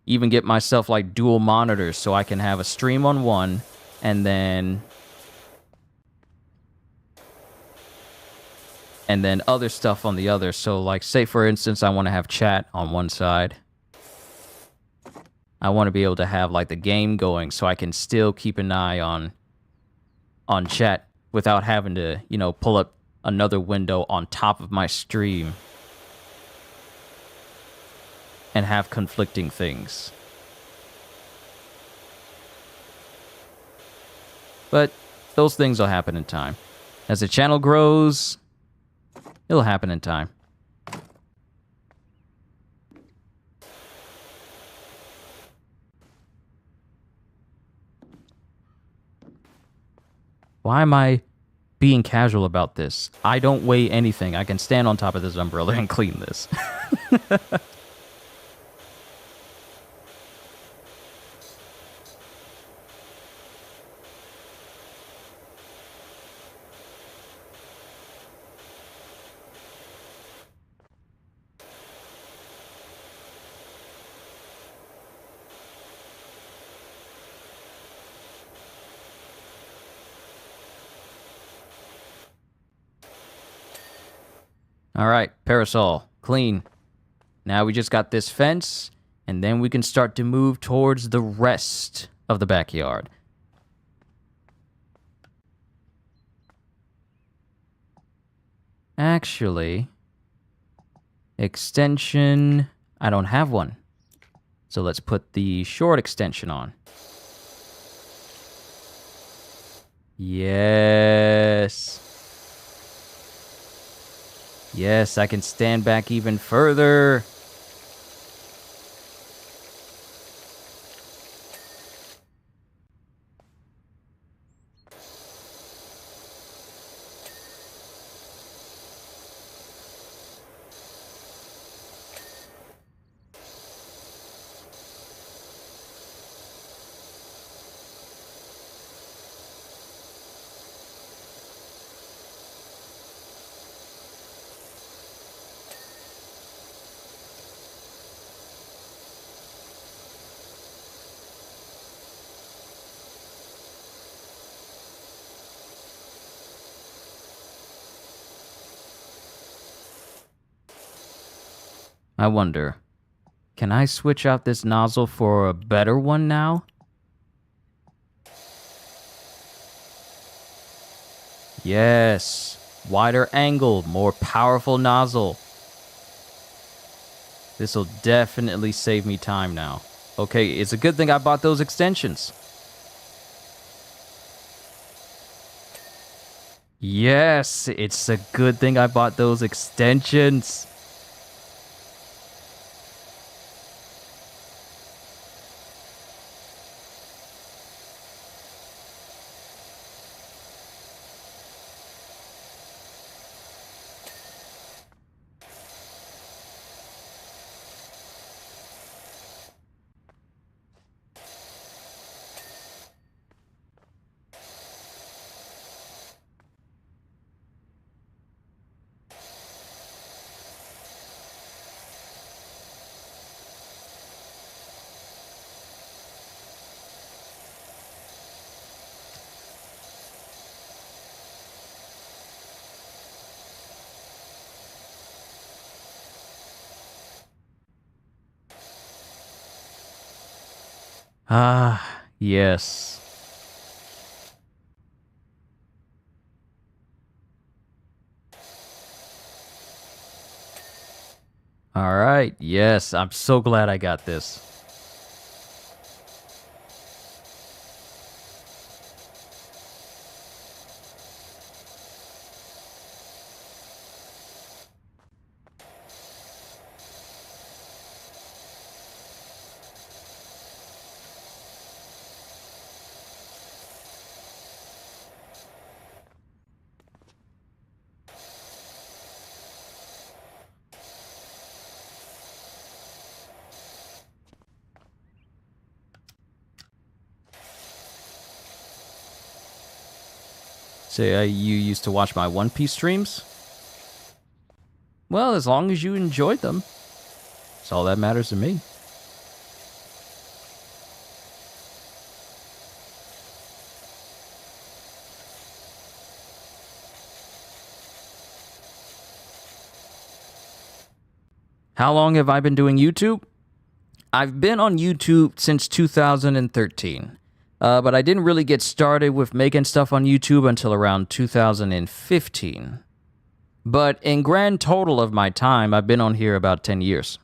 Even get myself like dual monitors so I can have a stream on one and then other stuff on the other. So like, say for instance, I want to have chat on one side. I want to be able to have like the game going so I can still keep an eye on chat without having to, you know, pull up another window on top of my stream and have conflicting things. But those things will happen in time. As the channel grows, It'll happen in time. Why am I being casual about this? I don't weigh anything. I can stand on top of this umbrella and clean this. All right, parasol, clean. Now we just got this fence, and then we can start to move towards the rest of the backyard. Actually, extension, I don't have one. So let's put the short extension on. Yes. Yes, I can stand back even further. I wonder, can I switch out this nozzle for a better one now? Yes, wider angle, more powerful nozzle. This'll definitely save me time now. Okay, it's a good thing I bought those extensions. Yes, it's a good thing I bought those extensions. Ah, yes. All right, yes, I'm so glad I got this. Say, you used to watch my One Piece streams? Well, as long as you enjoyed them, that's all that matters to me. How long have I been doing YouTube? I've been on YouTube since 2013. But I didn't really get started with making stuff on YouTube until around 2015. But in grand total of my time, I've been on here about 10 years.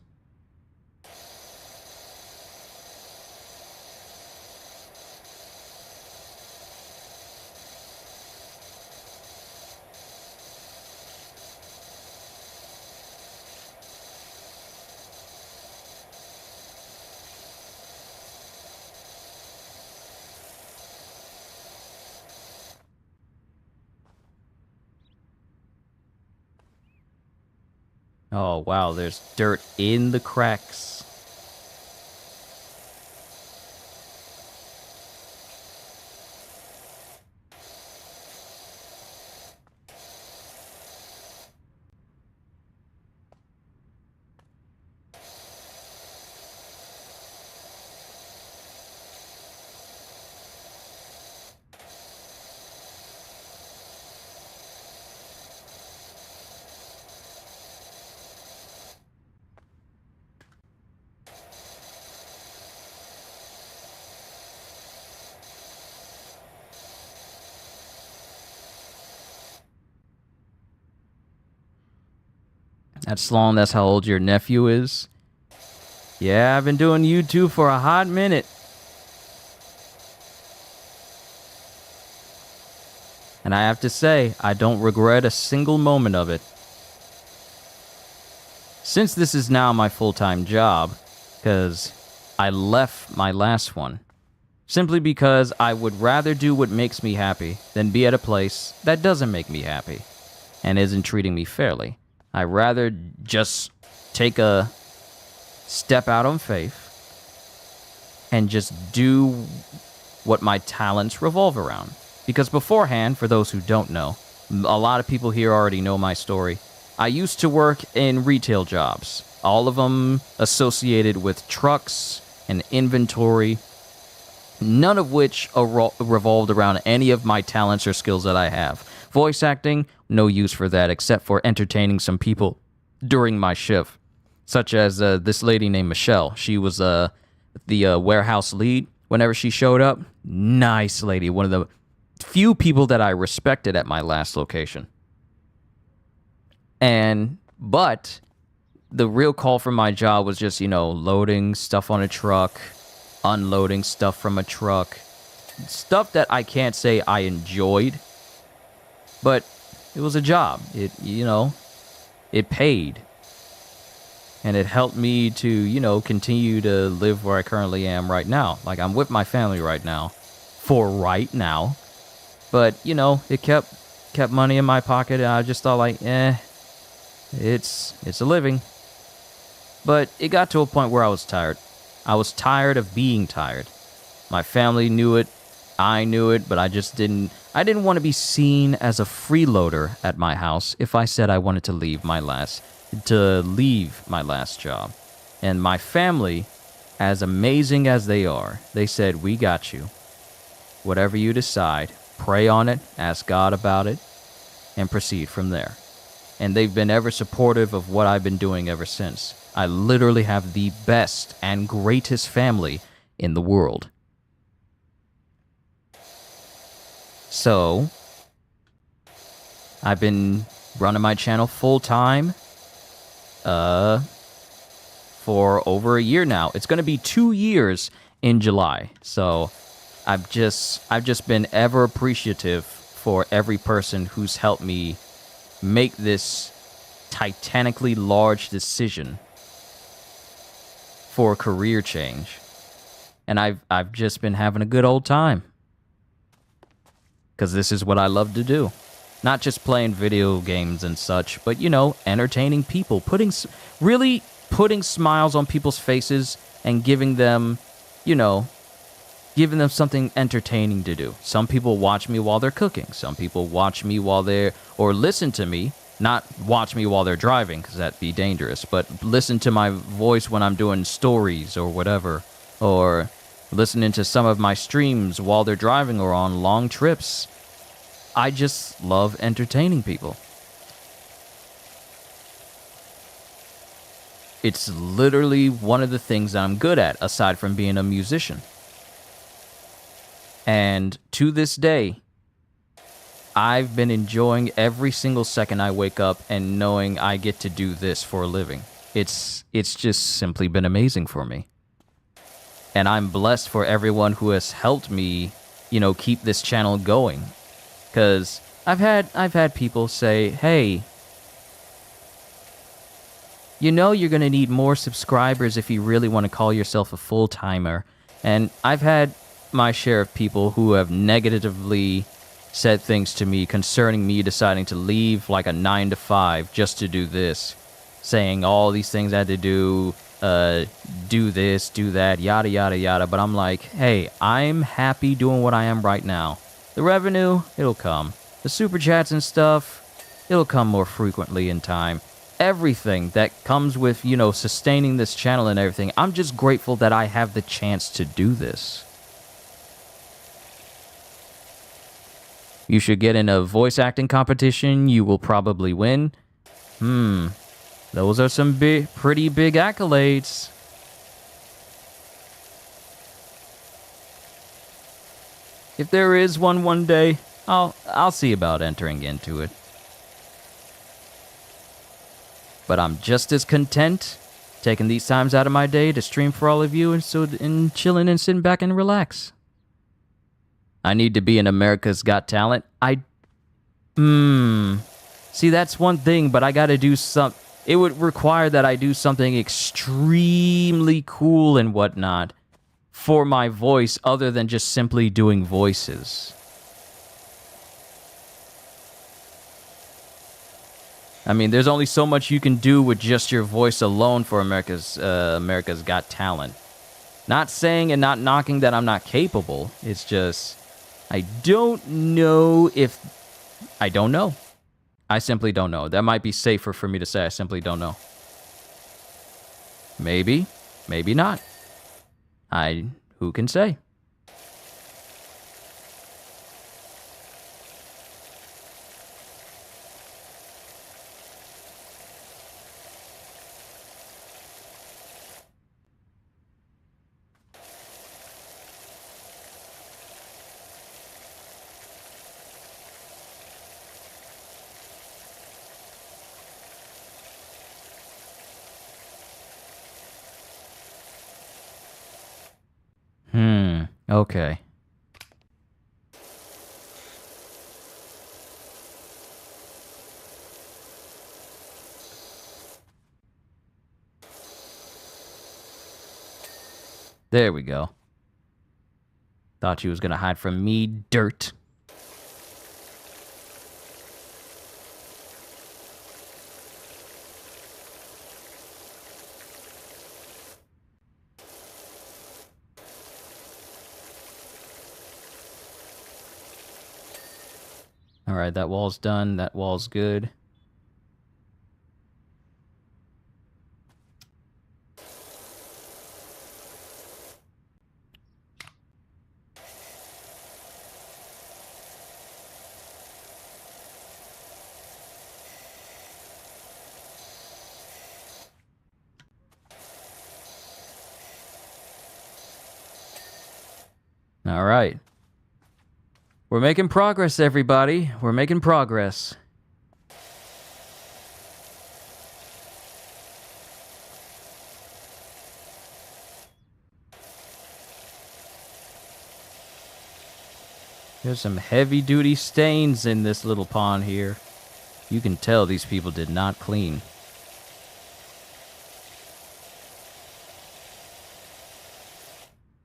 Oh, wow, there's dirt in the cracks. That's long, that's how old your nephew is? Yeah, I've been doing YouTube for a hot minute. And I have to say, I don't regret a single moment of it. Since this is now my full-time job, because I left my last one, simply because I would rather do what makes me happy than be at a place that doesn't make me happy and isn't treating me fairly. I'd rather just take a step out on faith and just do what my talents revolve around. Because beforehand, for those who don't know, a lot of people here already know my story. I used to work in retail jobs, all of them associated with trucks and inventory, none of which revolved around any of my talents or skills that I have. Voice acting, no use for that except for entertaining some people during my shift, such as this lady named Michelle. She was the warehouse lead whenever she showed up. Nice lady, one of the few people that I respected at my last location. But the real call for my job was just, loading stuff on a truck, unloading stuff from a truck, stuff that I can't say I enjoyed, but it was a job. It paid. And it helped me to, continue to live where I currently am right now. Like, I'm with my family right now, for right now. But, it kept money in my pocket, and I just thought, it's a living. But it got to a point where I was tired. I was tired of being tired. My family knew it, I knew it, but I didn't want to be seen as a freeloader at my house if I said I wanted to leave my last job. And my family, as amazing as they are, they said, "We got you. Whatever you decide, pray on it, ask God about it, and proceed from there." And they've been ever supportive of what I've been doing ever since. I literally have the best and greatest family in the world. So, I've been running my channel full time for over a year now. It's going to be 2 years in July. So, I've just been ever appreciative for every person who's helped me make this titanically large decision for a career change. And I've just been having a good old time. Because this is what I love to do. Not just playing video games and such, but, entertaining people. Really putting smiles on people's faces and giving them something entertaining to do. Some people watch me while they're cooking. Some people watch me or listen to me. Not watch me while they're driving, because that'd be dangerous, but listen to my voice when I'm doing stories or whatever. Or listening to some of my streams while they're driving or on long trips. I just love entertaining people. It's literally one of the things that I'm good at, aside from being a musician. And to this day, I've been enjoying every single second I wake up and knowing I get to do this for a living. It's just simply been amazing for me. And I'm blessed for everyone who has helped me, keep this channel going. Because I've had people say, "Hey, you're going to need more subscribers if you really want to call yourself a full-timer." And I've had my share of people who have negatively said things to me concerning me deciding to leave like a 9 to 5 just to do this. saying all these things I had to do this, do that, yada, yada, yada. But I'm like, hey, I'm happy doing what I am right now. The revenue, it'll come. The super chats and stuff, it'll come more frequently in time. Everything that comes with, sustaining this channel and everything, I'm just grateful that I have the chance to do this. You should get in a voice acting competition. You will probably win. Those are some pretty big accolades. If there is one day, I'll see about entering into it. But I'm just as content taking these times out of my day to stream for all of you and chilling and sitting back and relax. I need to be in America's Got Talent. See, that's one thing, but I gotta do some. It would require that I do something extremely cool and whatnot for my voice other than just simply doing voices. I mean, there's only so much you can do with just your voice alone for America's Got Talent. Not saying and not knocking that I'm not capable. It's just, I don't know if... I don't know. I simply don't know. That might be safer for me to say I simply don't know. Maybe. Maybe not. Who can say? Okay. There we go. Thought you was gonna hide from me, dirt. Alright, that wall's done. That wall's good. Alright. We're making progress, everybody. We're making progress. There's some heavy-duty stains in this little pond here. You can tell these people did not clean.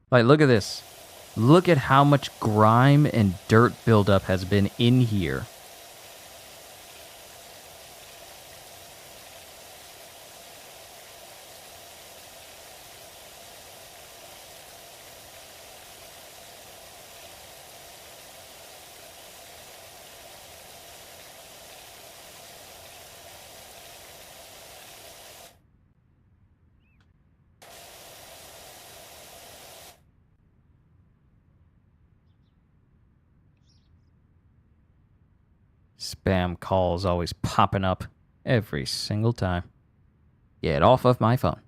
Like, look at this. Look at how much grime and dirt buildup has been in here. Spam calls always popping up every single time. Get off of my phone.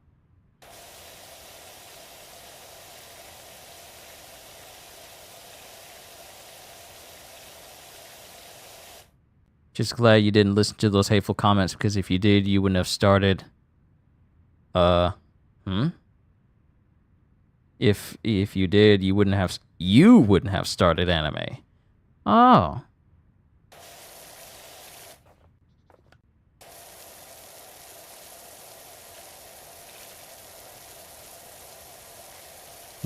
Just glad you didn't listen to those hateful comments, because if you did, you wouldn't have started. If you did, you wouldn't have started anime. Oh.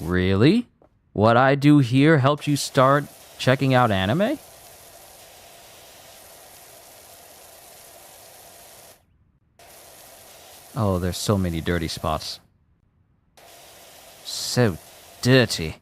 Really? What I do here helped you start checking out anime? Oh, there's so many dirty spots. So dirty.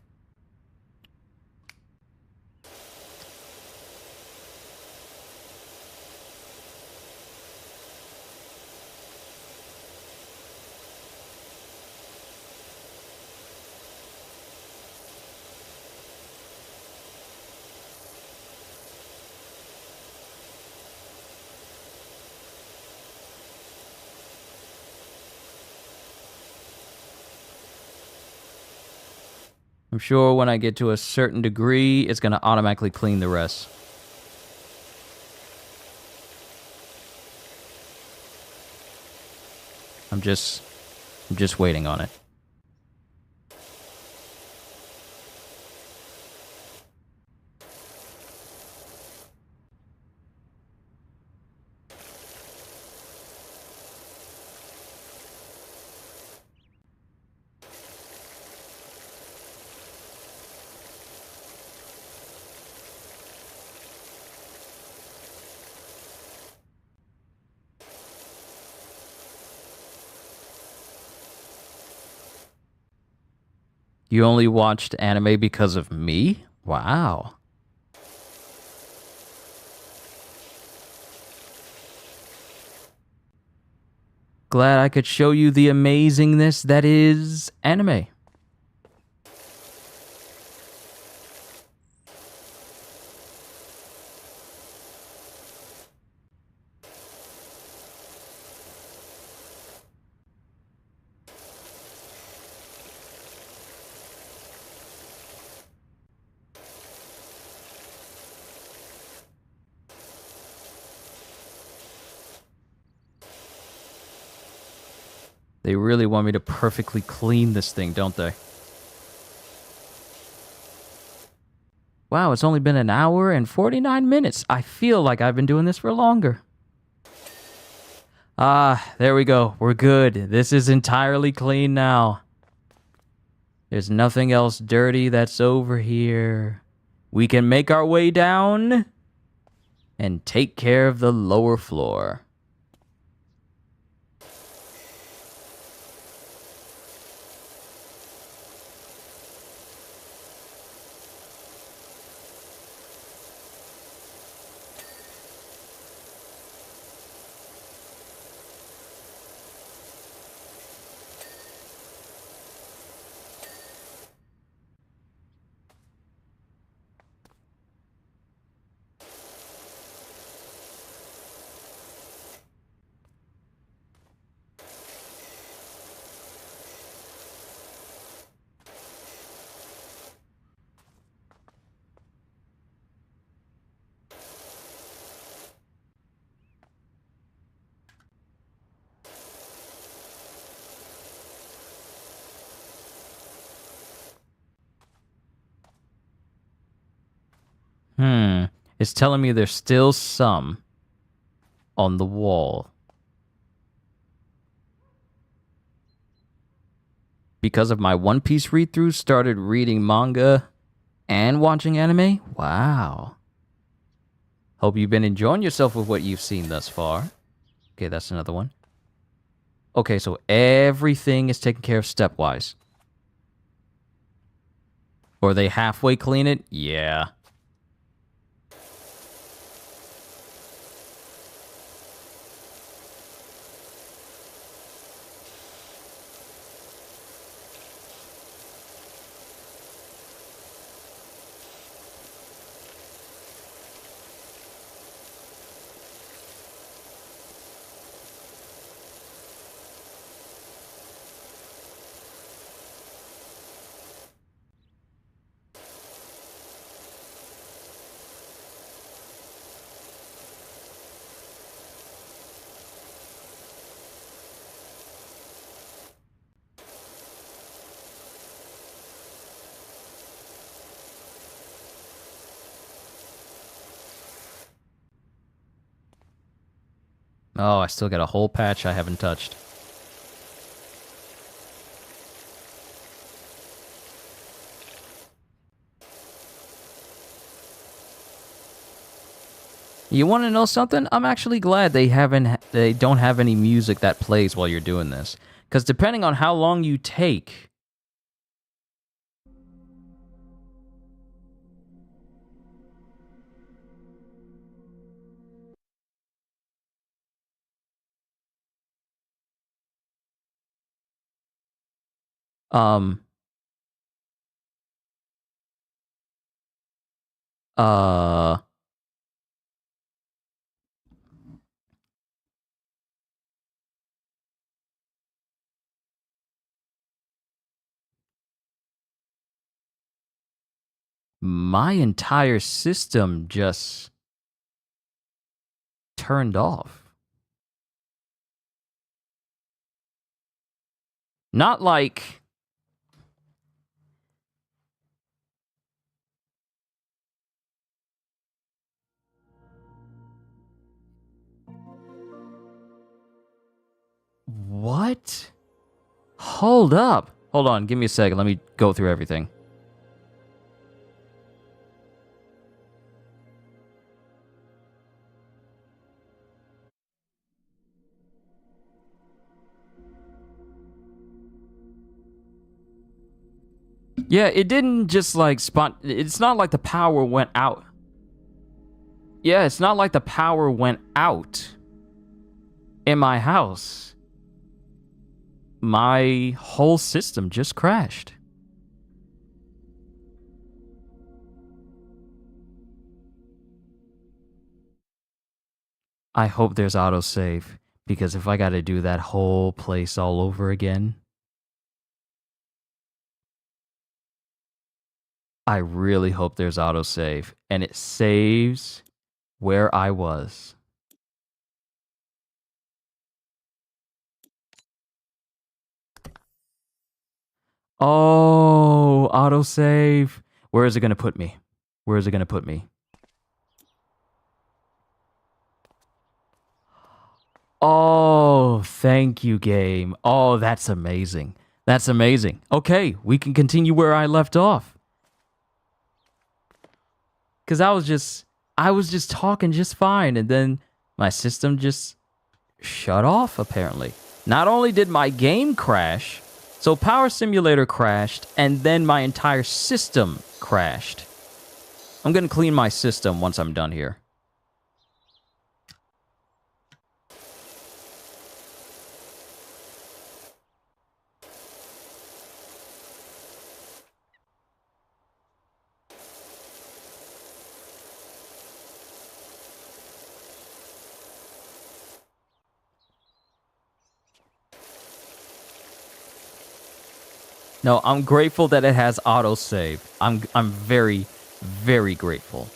I'm sure when I get to a certain degree, it's going to automatically clean the rest. I'm just waiting on it. You only watched anime because of me? Wow. Glad I could show you the amazingness that is anime. They really want me to perfectly clean this thing, don't they? Wow, it's only been an hour and 49 minutes. I feel like I've been doing this for longer. Ah, there we go. We're good. This is entirely clean now. There's nothing else dirty that's over here. We can make our way down and take care of the lower floor. It's telling me there's still some on the wall. Because of my One Piece read-through, started reading manga and watching anime? Wow. Hope you've been enjoying yourself with what you've seen thus far. Okay, that's another one. Okay, so everything is taken care of stepwise. Or they halfway clean it? Yeah. Oh, I still got a whole patch I haven't touched. You want to know something? I'm actually glad they don't have any music that plays while you're doing this. Because depending on how long you take... Um... Uh... My entire system just turned off. Not like... What? Hold up. Hold on, give me a second. Let me go through everything. Yeah, it didn't just like it's not like the power went out. Yeah, it's not like the power went out in my house. My whole system just crashed. I hope there's autosave, because if I gotta do that whole place all over again, I really hope there's autosave, and it saves where I was. Oh, autosave. Where is it gonna put me? Where is it gonna put me? Oh, thank you, game. Oh, that's amazing. That's amazing. Okay, we can continue where I left off. Cause I was just talking just fine, and then my system just shut off, apparently. Not only did my game crash, so Power Simulator crashed, and then my entire system crashed. I'm gonna clean my system once I'm done here. No, I'm grateful that it has autosave. I'm very, very grateful.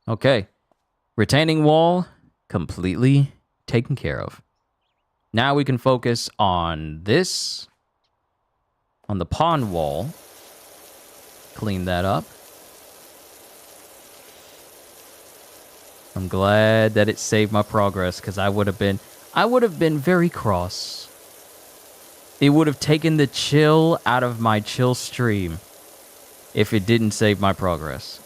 Okay. Retaining wall completely taken care of. Now we can focus on this, on the pond wall. Clean that up. I'm glad that it saved my progress, because I would have been very cross. It would have taken the chill out of my chill stream if it didn't save my progress.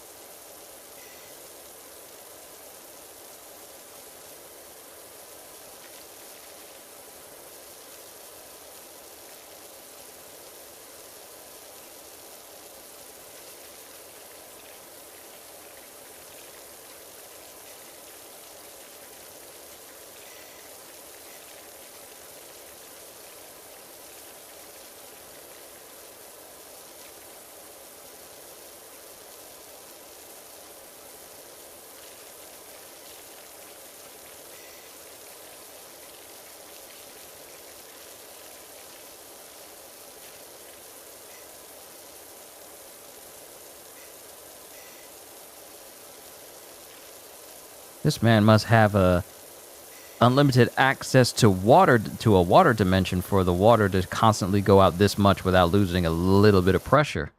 This man must have unlimited access to water, to a water dimension, for the water to constantly go out this much without losing a little bit of pressure.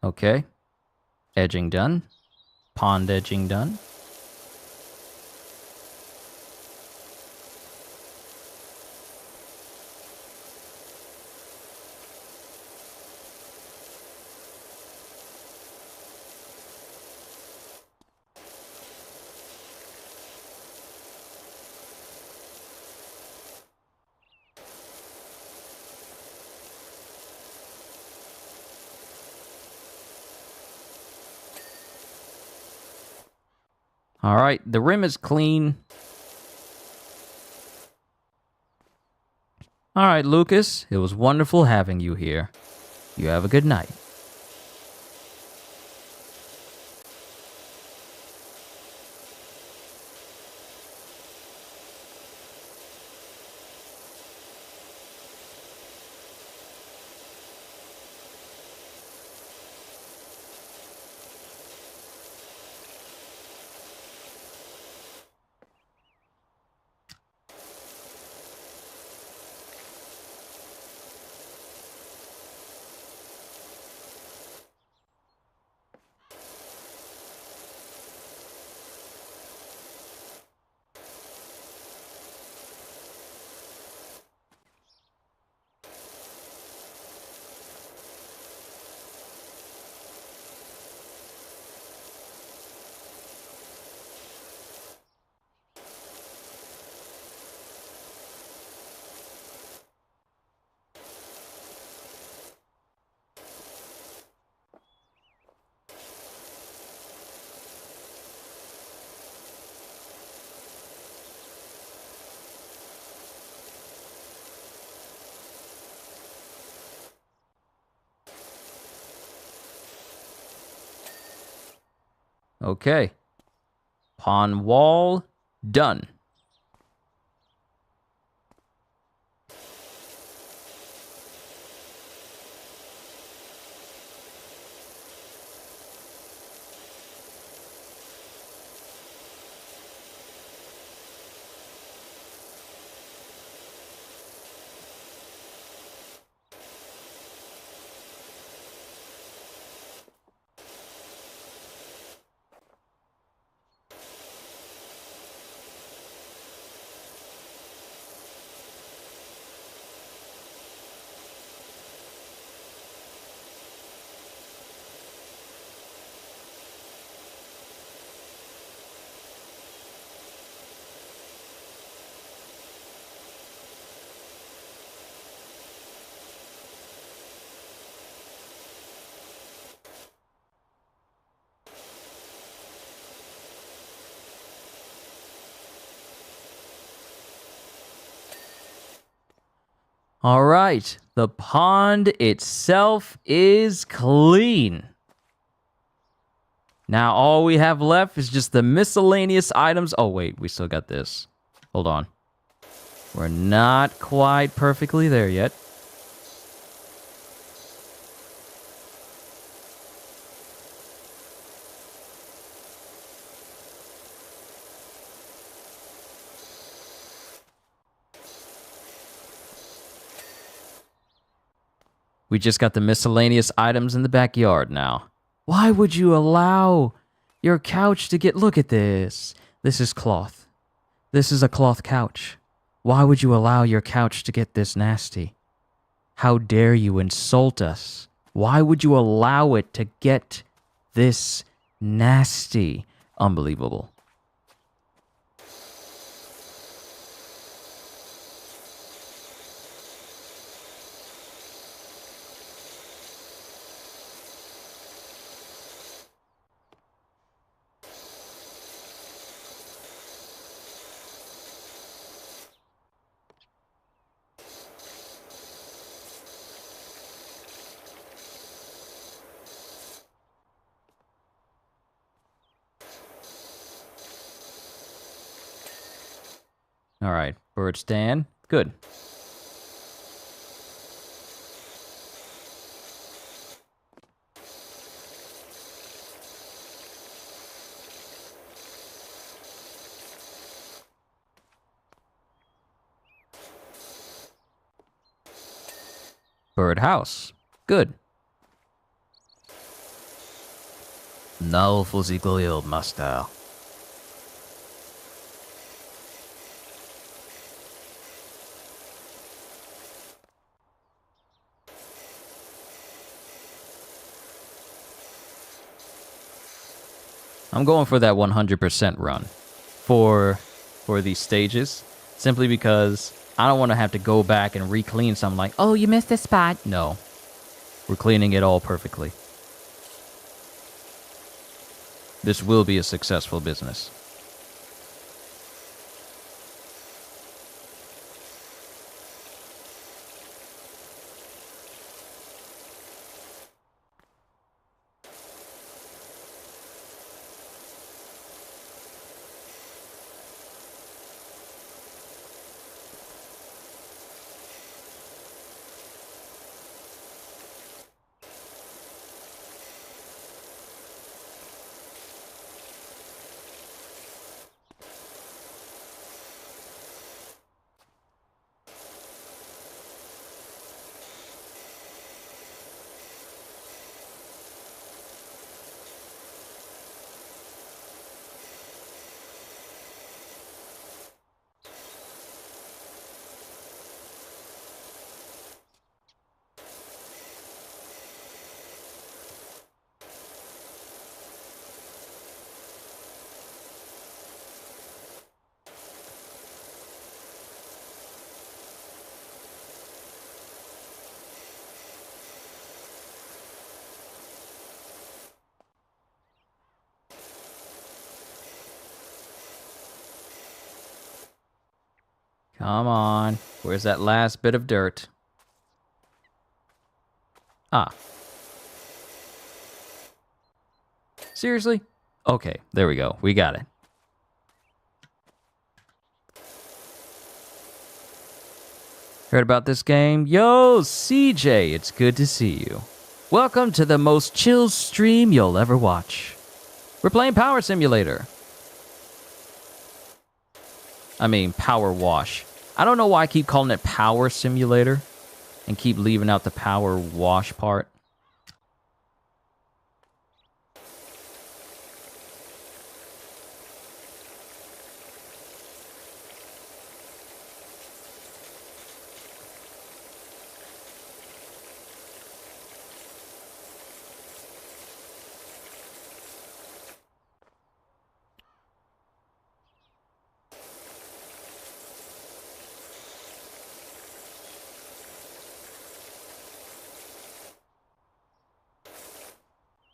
Okay. Edging done. Pond edging done. All right, the rim is clean. All right, Lucas, it was wonderful having you here. You have a good night. Okay. Pond wall done. All right, the pond itself is clean. Now all we have left is just the miscellaneous items. Oh wait, we still got this. Hold on. We're not quite perfectly there yet. We just got the miscellaneous items in the backyard now. Why would you allow your couch to get... Look at this. This is cloth. This is a cloth couch. Why would you allow your couch to get this nasty? How dare you insult us? Why would you allow it to get this nasty? Unbelievable. All right, bird stand. Good. Bird house. Good. Now for the Goyle Master. I'm going for that 100% run for these stages, simply because I don't want to have to go back and re-clean something like, oh, you missed this spot. No, we're cleaning it all perfectly. This will be a successful business. Come on. Where's that last bit of dirt? Ah. Seriously? Okay, there we go. We got it. Heard about this game? Yo, CJ, it's good to see you. Welcome to the most chill stream you'll ever watch. We're playing Power Simulator. I mean, Power Wash. I don't know why I keep calling it Power Simulator and keep leaving out the Power Wash part.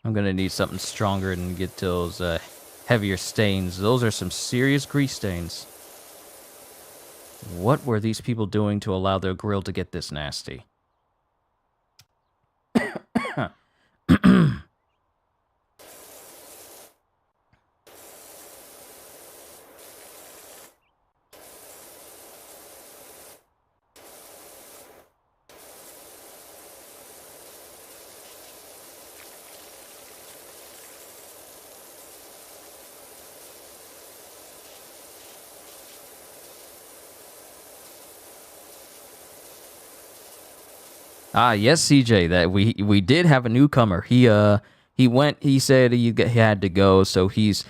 I'm gonna need something stronger and get those heavier stains. Those are some serious grease stains. What were these people doing to allow their grill to get this nasty? Ah, yes, CJ. That we did have a newcomer. He went. He said he had to go, so he's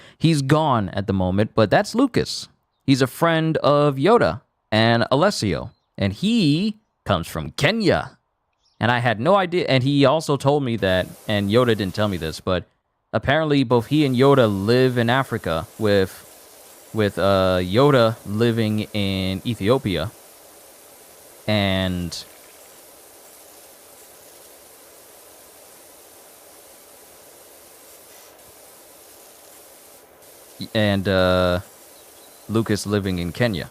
gone at the moment. But that's Lucas. He's a friend of Yoda and Alessio, and he comes from Kenya. And I had no idea. And he also told me that, and Yoda didn't tell me this, but apparently both he and Yoda live in Africa, with Yoda living in Ethiopia, and Lucas living in Kenya.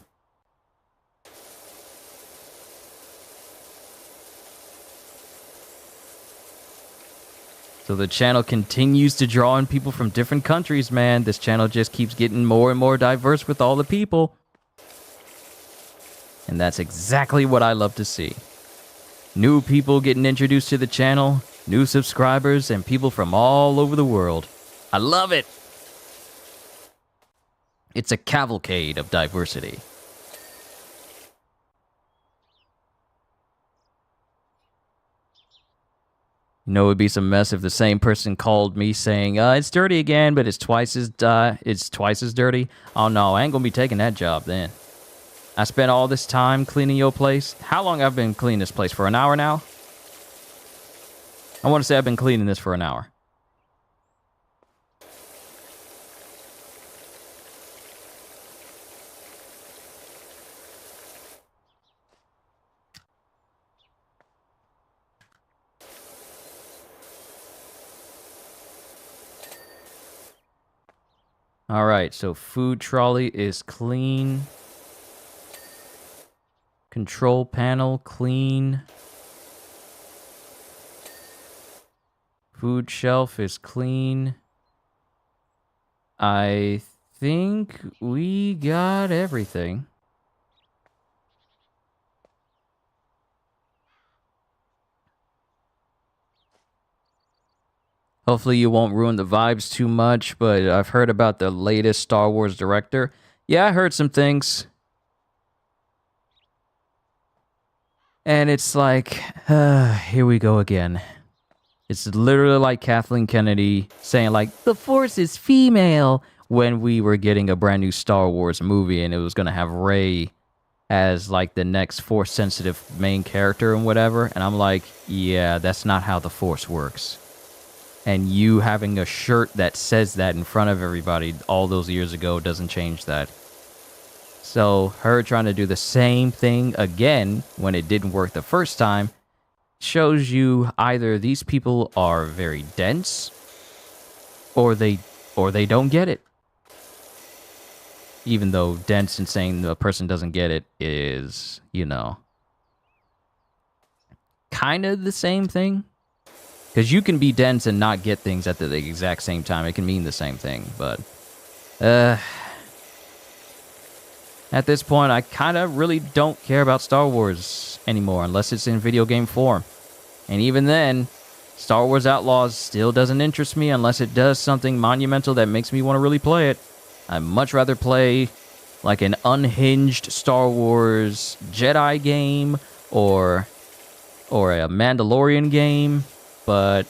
So the channel continues to draw in people from different countries, man. This channel just keeps getting more and more diverse with all the people. And that's exactly what I love to see. New people getting introduced to the channel, new subscribers, and people from all over the world. I love it! It's a cavalcade of diversity. You know, it would be some mess if the same person called me saying, it's dirty again, but it's twice as dirty. Oh no, I ain't gonna be taking that job then. I spent all this time cleaning your place. How long I've been cleaning this place? For an hour now? I want to say I've been cleaning this for an hour. All right, so food trolley is clean. Control panel clean. Food shelf is clean. I think we got everything. Hopefully you won't ruin the vibes too much, but I've heard about the latest Star Wars director. Yeah, I heard some things. And it's like, here we go again. It's literally like Kathleen Kennedy saying like, the Force is female, when we were getting a brand new Star Wars movie and it was going to have Rey as like the next Force sensitive main character and whatever. And I'm like, yeah, that's not how the Force works. And you having a shirt that says that in front of everybody all those years ago doesn't change that. So her trying to do the same thing again when it didn't work the first time shows you either these people are very dense or they don't get it. Even though dense and saying the person doesn't get it is, you know, kind of the same thing. Because you can be dense and not get things at the exact same time. It can mean the same thing, but at this point, I kind of really don't care about Star Wars anymore unless it's in video game form. And even then, Star Wars Outlaws still doesn't interest me unless it does something monumental that makes me want to really play it. I'd much rather play like an unhinged Star Wars Jedi game or a Mandalorian game, but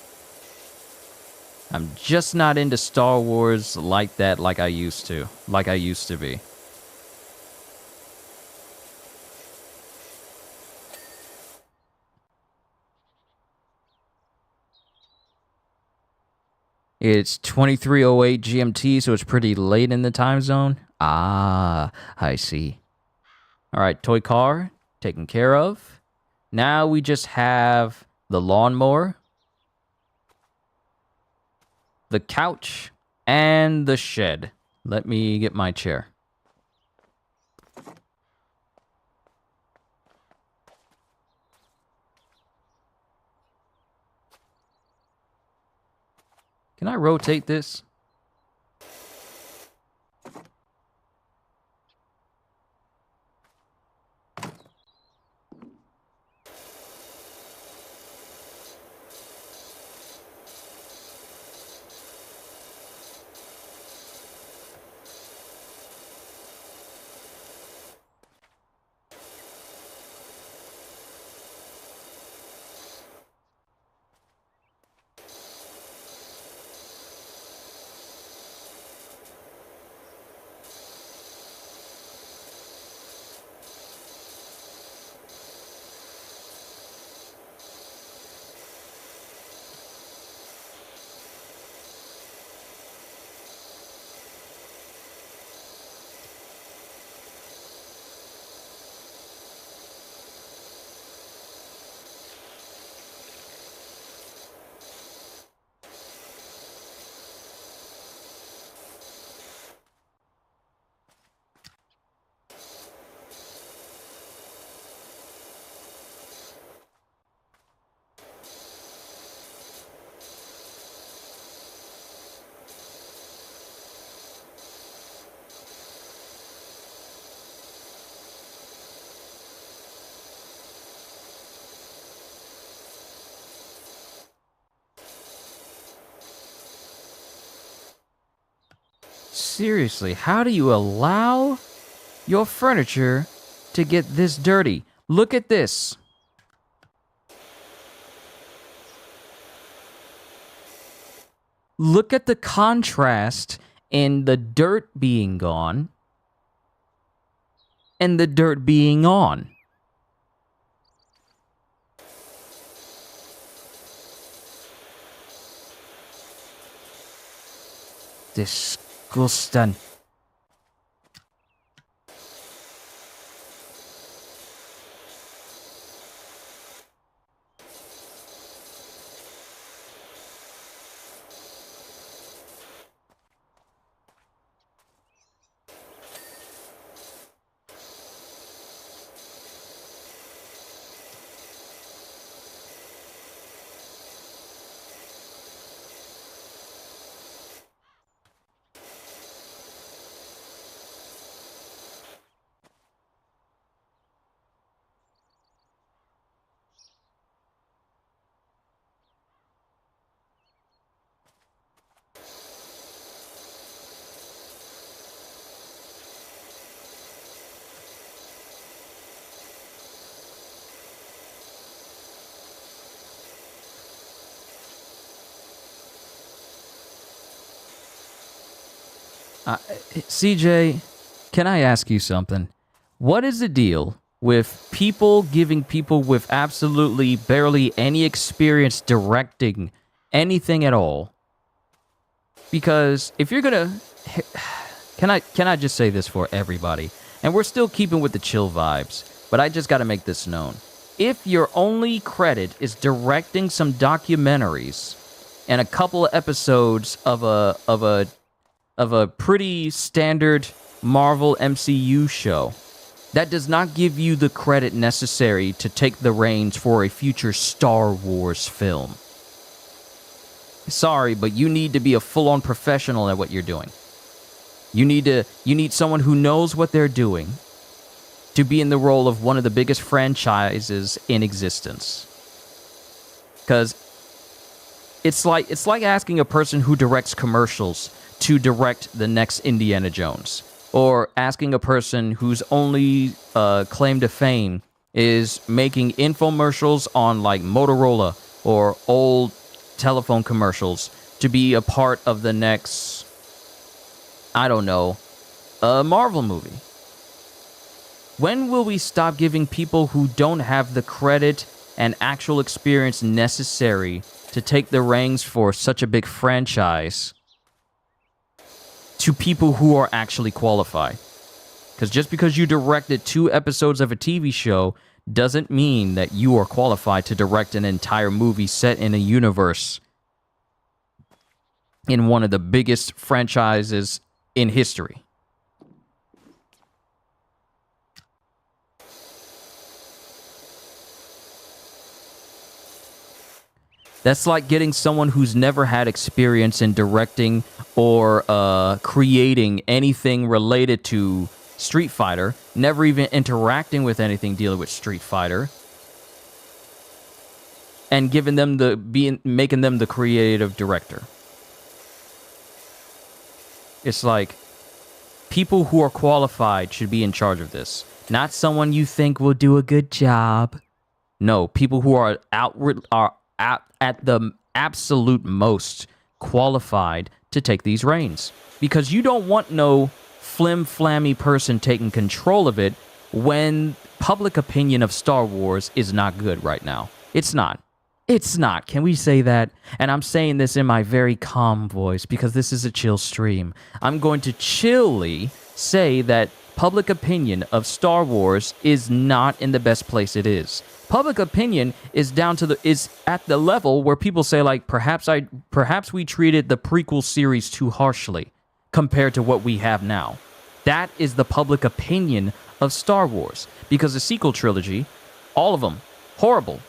I'm just not into Star Wars like that like I used to be. It's 23:08 GMT, so it's pretty late in the time zone. Ah, I see. All right, toy car taken care of. Now we just have the lawnmower, the couch, and the shed. Let me get my chair. Can I rotate this? Seriously, how do you allow your furniture to get this dirty? Look at this. look at the contrast in the dirt being gone and the dirt being on. Disgusting. CJ, can I ask you something? What is the deal with people giving people with absolutely barely any experience directing anything at all? Because if you're gonna, can I just say this for everybody? And we're still keeping with the chill vibes, but I just got to make this known. If your only credit is directing some documentaries and a couple of episodes of a pretty standard Marvel MCU show, that does not give you the credit necessary to take the reins for a future Star Wars film. Sorry, but you need to be a full-on professional at what you're doing. You need someone who knows what they're doing to be in the role of one of the biggest franchises in existence. Because it's like asking a person who directs commercials to direct the next Indiana Jones, or asking a person whose only claim to fame is making infomercials on like Motorola or old telephone commercials to be a part of the next, I don't know, a Marvel movie. When will we stop giving people who don't have the credit and actual experience necessary to take the reins for such a big franchise to people who are actually qualified? Because just because you directed 2 episodes of a TV show doesn't mean that you are qualified to direct an entire movie set in a universe in one of the biggest franchises in history. That's like getting someone who's never had experience in directing or creating anything related to Street Fighter, never even interacting with anything dealing with Street Fighter, and giving them making them the creative director. It's like people who are qualified should be in charge of this, not someone you think will do a good job. No, people who are at the absolute most qualified to take these reins, because you don't want no flim-flammy person taking control of it when public opinion of Star Wars is not good right now. It's not. It's not. Can we say that? And I'm saying this in my very calm voice because this is a chill stream. I'm going to chilly say that public opinion of Star Wars is not in the best place it is. Public opinion is at the level where people say, like, perhaps we treated the prequel series too harshly compared to what we have now. That is the public opinion of Star Wars, because the sequel trilogy, all of them horrible,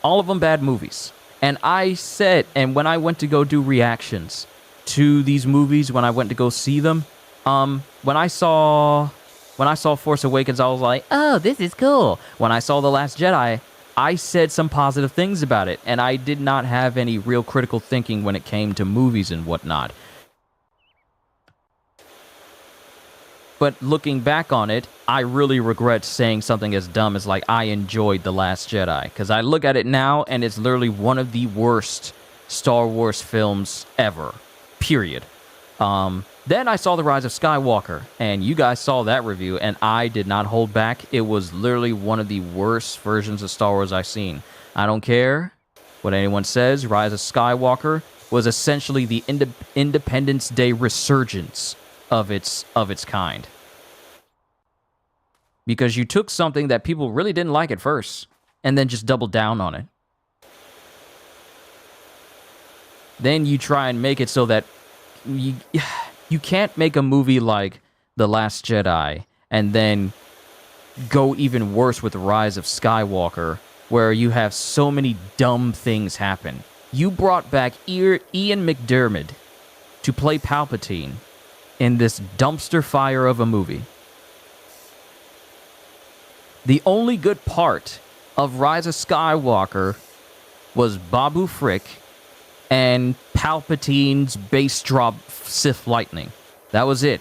all of them bad movies. And I said, and when I went to go do reactions to these movies, when I went to go see them, when I saw Force Awakens, I was like, oh, this is cool. When I saw The Last Jedi, I said some positive things about it, and I did not have any real critical thinking when it came to movies and whatnot. But looking back on it, I really regret saying something as dumb as, like, I enjoyed The Last Jedi. Because I look at it now, and it's literally one of the worst Star Wars films ever. Period. Then I saw The Rise of Skywalker, and you guys saw that review, and I did not hold back. It was literally one of the worst versions of Star Wars I've seen. I don't care what anyone says. Rise of Skywalker was essentially the Independence Day resurgence of its kind. Because you took something that people really didn't like at first, and then just doubled down on it. Then you try and make it so that you can't make a movie like The Last Jedi and then go even worse with The Rise of Skywalker, where you have so many dumb things happen. You brought back Ian McDiarmid to play Palpatine in this dumpster fire of a movie. The only good part of Rise of Skywalker was Babu Frick and Palpatine's bass drop Sith lightning. That was it.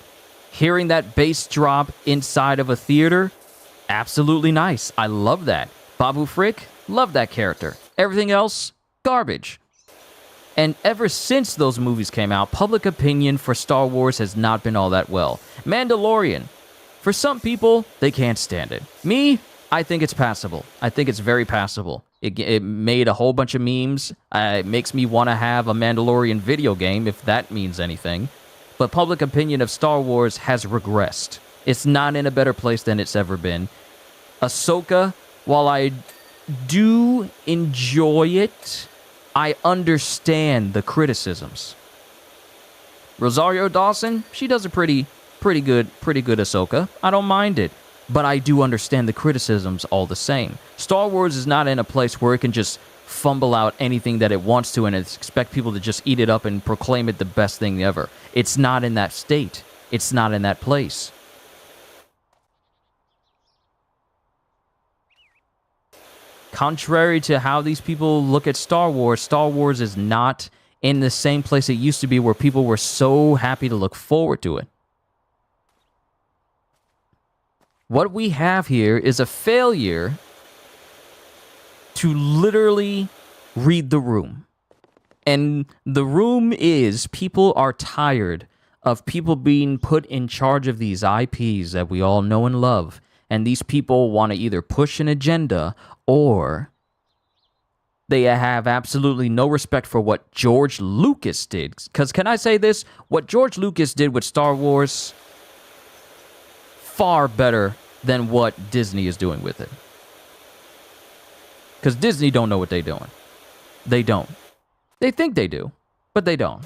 Hearing that bass drop inside of a theater, absolutely nice. I love that. Babu Frick, love that character. Everything else, garbage. And ever since those movies came out, public opinion for Star Wars has not been all that well. Mandalorian, for some people, they can't stand it. Me, I think it's passable. I think it's very passable. It made a whole bunch of memes. It makes me want to have a Mandalorian video game, if that means anything. But public opinion of Star Wars has regressed. It's not in a better place than it's ever been. Ahsoka, while I do enjoy it, I understand the criticisms. Rosario Dawson, she does a pretty good Ahsoka. I don't mind it. But I do understand the criticisms all the same. Star Wars is not in a place where it can just fumble out anything that it wants to and expect people to just eat it up and proclaim it the best thing ever. It's not in that state. It's not in that place. Contrary to how these people look at Star Wars is not in the same place it used to be, where people were so happy to look forward to it. What we have here is a failure to literally read the room. And the room is, people are tired of people being put in charge of these IPs that we all know and love. And these people want to either push an agenda or they have absolutely no respect for what George Lucas did. Because can I say this? What George Lucas did with Star Wars, far better than what Disney is doing with it. Because Disney don't know what they're doing. They don't. They think they do, but they don't.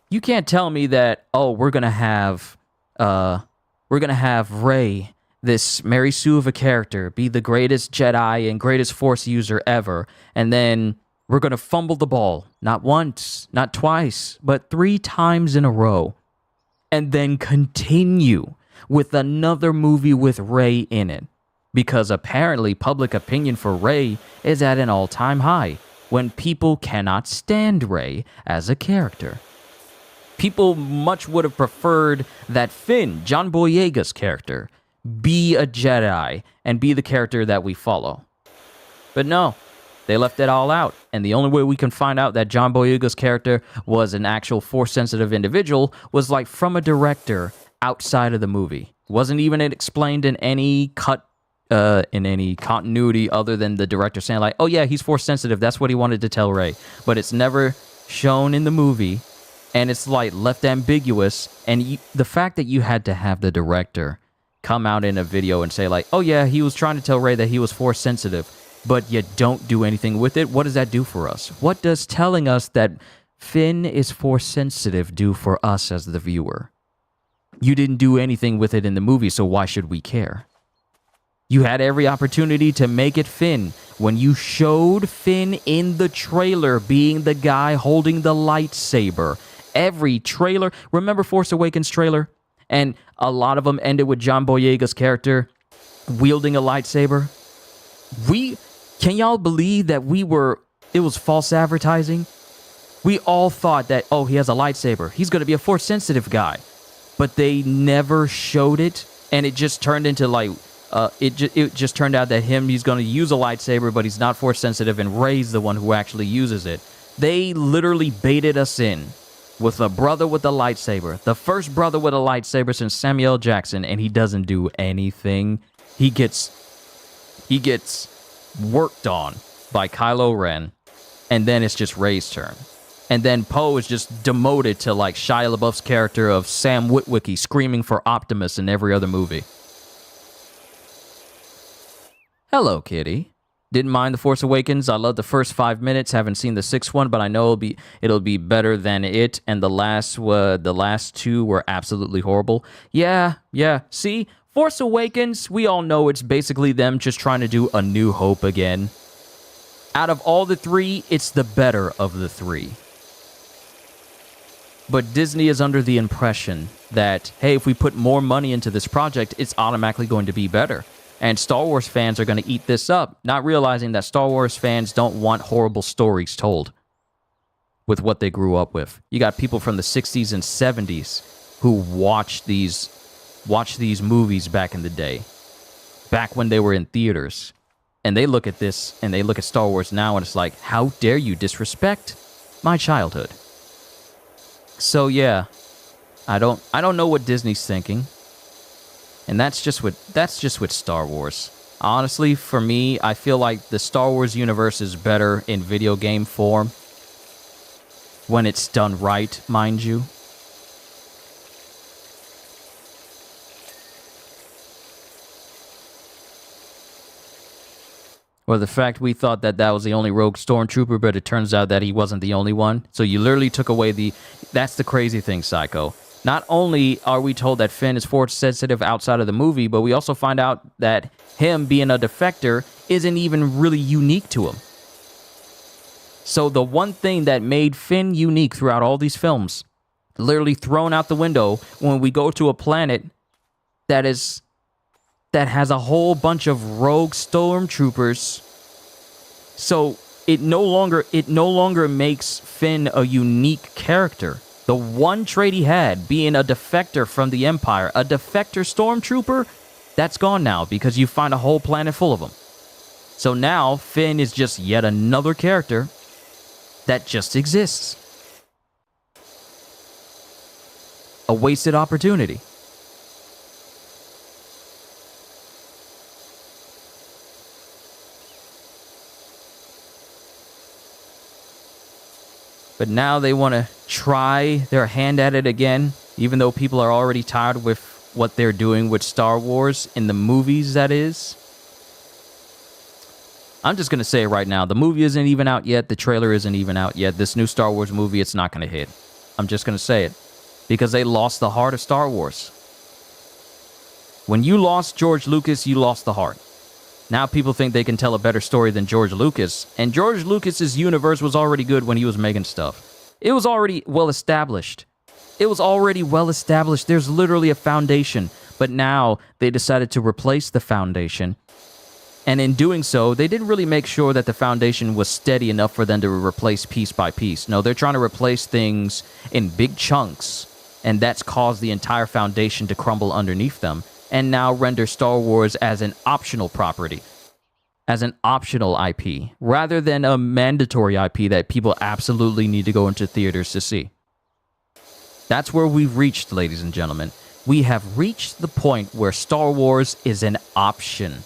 You can't tell me that, oh, we're gonna have Rey, this Mary Sue of a character, be the greatest Jedi and greatest Force user ever, and then we're gonna fumble the ball, not once, not twice, but 3 times in a row, and then continue with another movie with Rey in it. Because apparently public opinion for Rey is at an all-time high, when people cannot stand Rey as a character. People much would have preferred that Finn, John Boyega's character, be a Jedi and be the character that we follow. But no, they left it all out. And the only way we can find out that John Boyega's character was an actual Force-sensitive individual was like from a director outside of the movie. Wasn't even explained in any in any continuity other than the director saying like, oh yeah, he's Force sensitive, that's what he wanted to tell Rey. But it's never shown in the movie, and it's like left ambiguous. And the fact that you had to have the director come out in a video and say like, oh yeah, he was trying to tell Rey that he was Force sensitive, but you don't do anything with it, what does that do for us? What does telling us that Finn is Force sensitive do for us as the viewer? You didn't do anything with it in the movie, so why should we care? You had every opportunity to make it Finn. When you showed Finn in the trailer being the guy holding the lightsaber, every trailer, remember Force Awakens trailer? And a lot of them ended with John Boyega's character wielding a lightsaber. Can y'all believe that it was false advertising? We all thought that, oh, he has a lightsaber, he's going to be a Force sensitive guy. But they never showed it, and it just turned into like, it just turned out that he's going to use a lightsaber, but he's not Force sensitive, and Rey's the one who actually uses it. They literally baited us in with a brother with a lightsaber. The first brother with a lightsaber since Samuel L. Jackson, and he doesn't do anything. He gets worked on by Kylo Ren, and then it's just Rey's turn. And then Poe is just demoted to like Shia LaBeouf's character of Sam Witwicky screaming for Optimus in every other movie. Hello, kitty. Didn't mind The Force Awakens. I love the first 5 minutes. Haven't seen the sixth one, but I know it'll be better than it. And the last two were absolutely horrible. Yeah. See, Force Awakens, we all know it's basically them just trying to do A New Hope again. Out of all the three, it's the better of the three. But Disney is under the impression that, hey, if we put more money into this project, it's automatically going to be better. And Star Wars fans are going to eat this up, not realizing that Star Wars fans don't want horrible stories told with what they grew up with. You got people from the 60s and 70s who watched these movies back in the day, back when they were in theaters. And they look at this, and they look at Star Wars now, and it's like, how dare you disrespect my childhood? So yeah, I don't know what Disney's thinking. And that's just with Star Wars. Honestly, for me, I feel like the Star Wars universe is better in video game form when it's done right, mind you. Or the fact we thought that was the only rogue stormtrooper, but it turns out that he wasn't the only one. So you literally took away that's the crazy thing, Psycho. Not only are we told that Finn is force sensitive outside of the movie, but we also find out that him being a defector isn't even really unique to him. So the one thing that made Finn unique throughout all these films, literally thrown out the window when we go to a planet that has a whole bunch of rogue stormtroopers. So it no longer makes Finn a unique character. The one trait he had, being a defector from the Empire, a defector stormtrooper, that's gone now because you find a whole planet full of them. So now Finn is just yet another character that just exists. A wasted opportunity. But now they want to try their hand at it again, even though people are already tired with what they're doing with Star Wars in the movies, that is. I'm just going to say it right now. The movie isn't even out yet. The trailer isn't even out yet. This new Star Wars movie, it's not going to hit. I'm just going to say it. Because they lost the heart of Star Wars. When you lost George Lucas, you lost the heart. Now people think they can tell a better story than George Lucas. And George Lucas's universe was already good when he was making stuff. It was already well established. There's literally a foundation. But now they decided to replace the foundation. And in doing so, they didn't really make sure that the foundation was steady enough for them to replace piece by piece. No, they're trying to replace things in big chunks. And that's caused the entire foundation to crumble underneath them. And now render Star Wars as an optional property, as an optional IP, rather than a mandatory IP that people absolutely need to go into theaters to see. That's where we've reached, ladies and gentlemen. We have reached the point where Star Wars is an option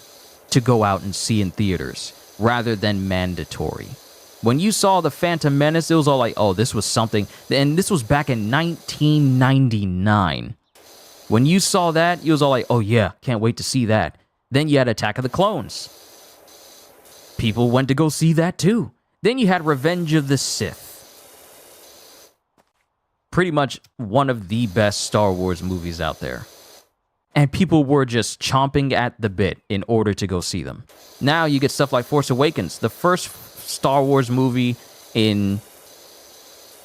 to go out and see in theaters, rather than mandatory. When you saw The Phantom Menace, it was all like, oh, this was something, and this was back in 1999. When you saw that, you was all like, oh yeah, can't wait to see that. Then you had Attack of the Clones. People went to go see that too. Then you had Revenge of the Sith. Pretty much one of the best Star Wars movies out there. And people were just chomping at the bit in order to go see them. Now you get stuff like Force Awakens, the first Star Wars movie in,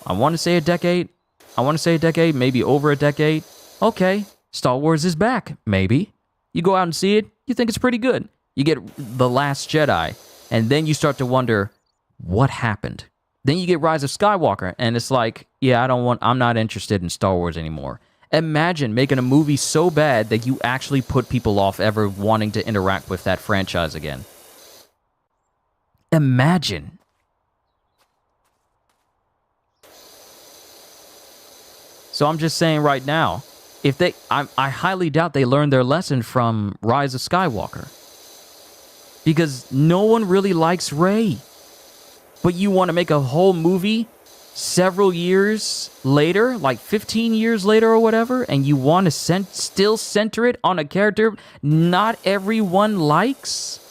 I want to say a decade, maybe over a decade. Okay, Star Wars is back, maybe. You go out and see it, you think it's pretty good. You get The Last Jedi, and then you start to wonder, what happened? Then you get Rise of Skywalker, and it's like, yeah, I'm not interested in Star Wars anymore. Imagine making a movie so bad that you actually put people off ever wanting to interact with that franchise again. Imagine. So I'm just saying right now, if I highly doubt they learned their lesson from Rise of Skywalker. Because no one really likes Rey. But you want to make a whole movie several years later, like 15 years later or whatever, and you want to still center it on a character not everyone likes?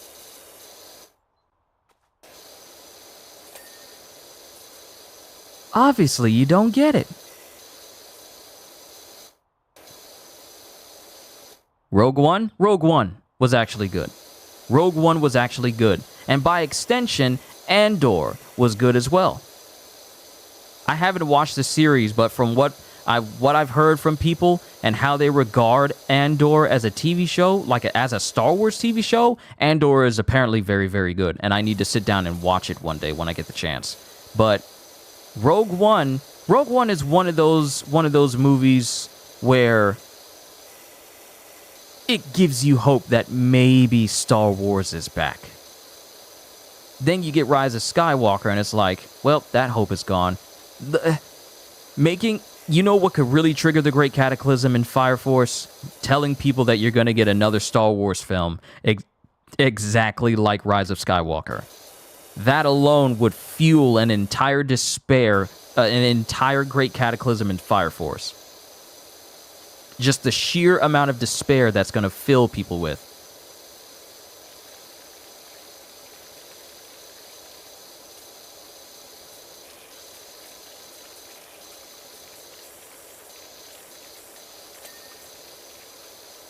Obviously, you don't get it. Rogue One? Rogue One was actually good. Rogue One was actually good. And by extension, Andor was good as well. I haven't watched the series, but from what I've heard from people and how they regard Andor as a TV show, like as a Star Wars TV show, Andor is apparently very, very good. And I need to sit down and watch it one day when I get the chance. But Rogue One is one of those movies where it gives you hope that maybe Star Wars is back. Then you get Rise of Skywalker, and it's like, well, that hope is gone. You know what could really trigger the Great Cataclysm in Fire Force? Telling people that you're going to get another Star Wars film exactly like Rise of Skywalker. That alone would fuel an entire despair, an entire Great Cataclysm in Fire Force. Just the sheer amount of despair that's going to fill people with.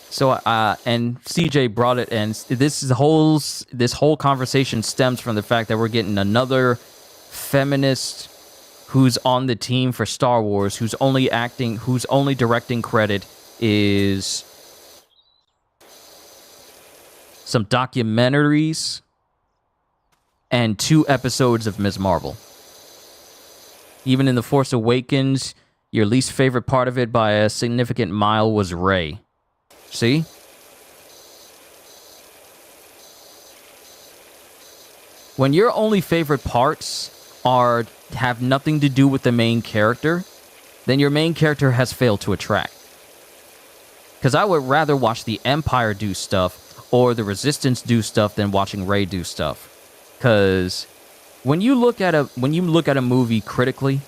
So, and CJ brought it, and this whole conversation stems from the fact that we're getting another feminist who's on the team for Star Wars, whose only directing credit is some documentaries and 2 episodes of Ms. Marvel. Even in The Force Awakens, your least favorite part of it by a significant mile was Rey. See? When your only favorite parts have nothing to do with the main character, then your main character has failed to attract. Because I would rather watch the Empire do stuff or the Resistance do stuff than watching Rey do stuff. Because when you look at a movie critically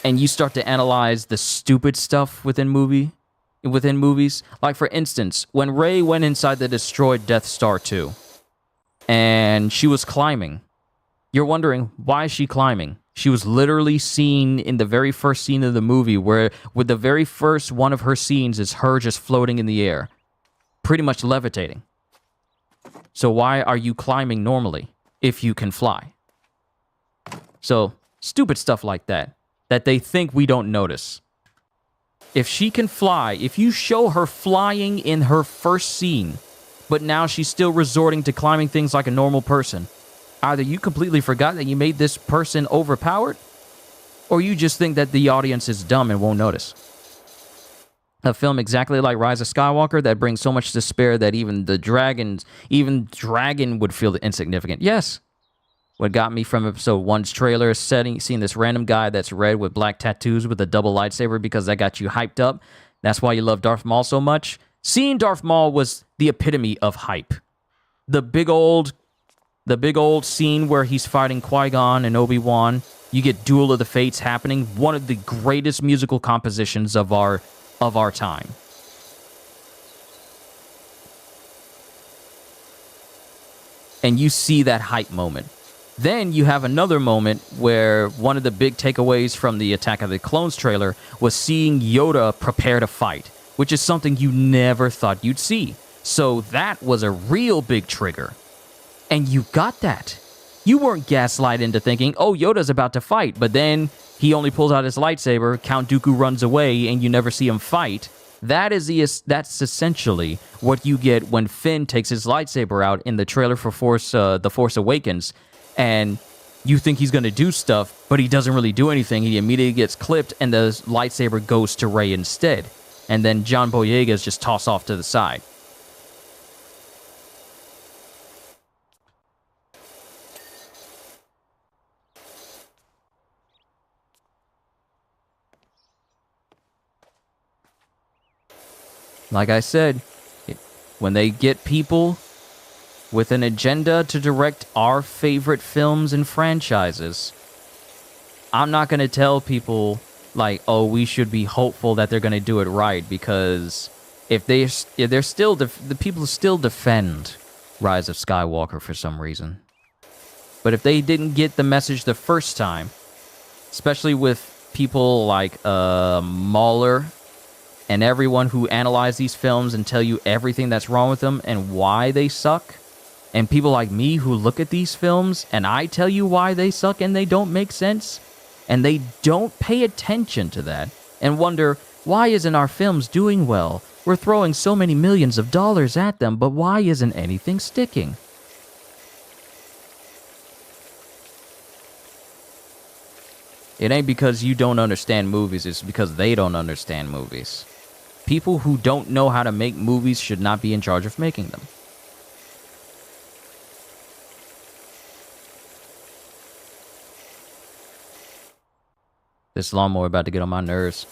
and you start to analyze the stupid stuff within movies, like for instance, when Rey went inside the destroyed Death Star 2 and she was climbing, you're wondering, why is she climbing? She was literally seen in the very first scene of the movie where with the very first one of her scenes is her just floating in the air, pretty much levitating. So why are you climbing normally if you can fly? So stupid stuff like that they think we don't notice. If she can fly, if you show her flying in her first scene, but now she's still resorting to climbing things like a normal person, either you completely forgot that you made this person overpowered, or you just think that the audience is dumb and won't notice. A film exactly like Rise of Skywalker that brings so much despair that even Dragon would feel insignificant. Yes. What got me from episode 1's trailer, seeing this random guy that's red with black tattoos with a double lightsaber because that got you hyped up. That's why you love Darth Maul so much. Seeing Darth Maul was the epitome of hype. The big old scene where he's fighting Qui-Gon and Obi-Wan. You get Duel of the Fates happening. One of the greatest musical compositions of our time. And you see that hype moment. Then you have another moment where one of the big takeaways from the Attack of the Clones trailer was seeing Yoda prepare to fight, which is something you never thought you'd see. So that was a real big trigger. And you got that. You weren't gaslighted into thinking, oh, Yoda's about to fight, but then he only pulls out his lightsaber, Count Dooku runs away, and you never see him fight. That's essentially what you get when Finn takes his lightsaber out in the trailer for The Force Awakens, and you think he's going to do stuff, but he doesn't really do anything. He immediately gets clipped, and the lightsaber goes to Rey instead. And then John Boyega is just tossed off to the side. Like I said, when they get people with an agenda to direct our favorite films and franchises, I'm not going to tell people, like, oh, we should be hopeful that they're going to do it right, because if they're still, the people still defend Rise of Skywalker for some reason. But if they didn't get the message the first time, especially with people like Mahler and everyone who analyze these films and tell you everything that's wrong with them and why they suck, and people like me who look at these films and I tell you why they suck and they don't make sense, and they don't pay attention to that and wonder, why isn't our films doing well? We're throwing so many millions of dollars at them, but why isn't anything sticking? It ain't because you don't understand movies, it's because they don't understand movies. People who don't know how to make movies should not be in charge of making them. This lawnmower about to get on my nerves.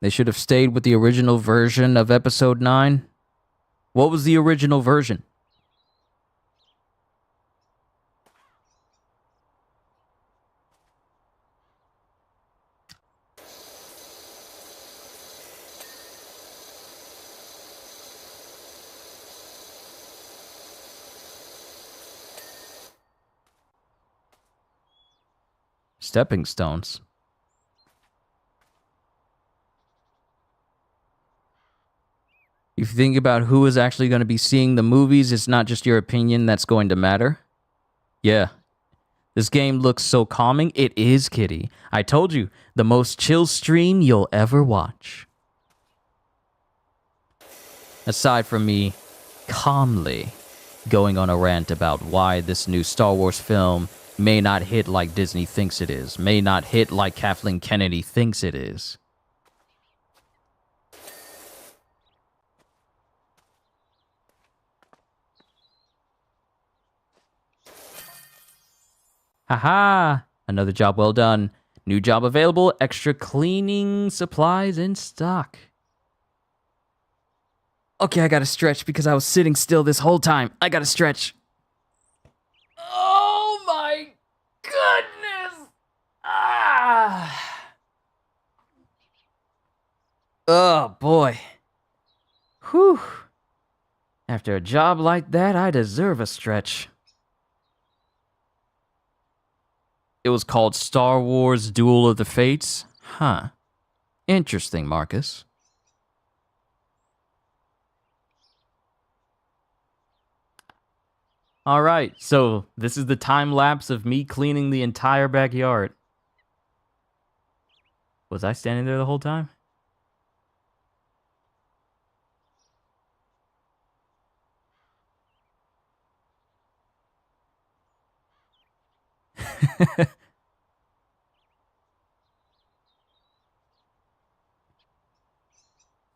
They should have stayed with the original version of episode 9. What was the original version? Stepping stones. If you think about who is actually going to be seeing the movies, it's not just your opinion that's going to matter. Yeah. This game looks so calming. It is, Kitty. I told you, the most chill stream you'll ever watch. Aside from me calmly going on a rant about why this new Star Wars film may not hit like Disney thinks it is, may not hit like Kathleen Kennedy thinks it is. Haha! Another job well done. New job available. Extra cleaning supplies in stock. Okay, I gotta stretch because I was sitting still this whole time. I gotta stretch. Oh my goodness! Ah! Oh boy. Whew. After a job like that, I deserve a stretch. It was called Star Wars Duel of the Fates? Huh. Interesting, Marcus. Alright, so this is the time lapse of me cleaning the entire backyard. Was I standing there the whole time?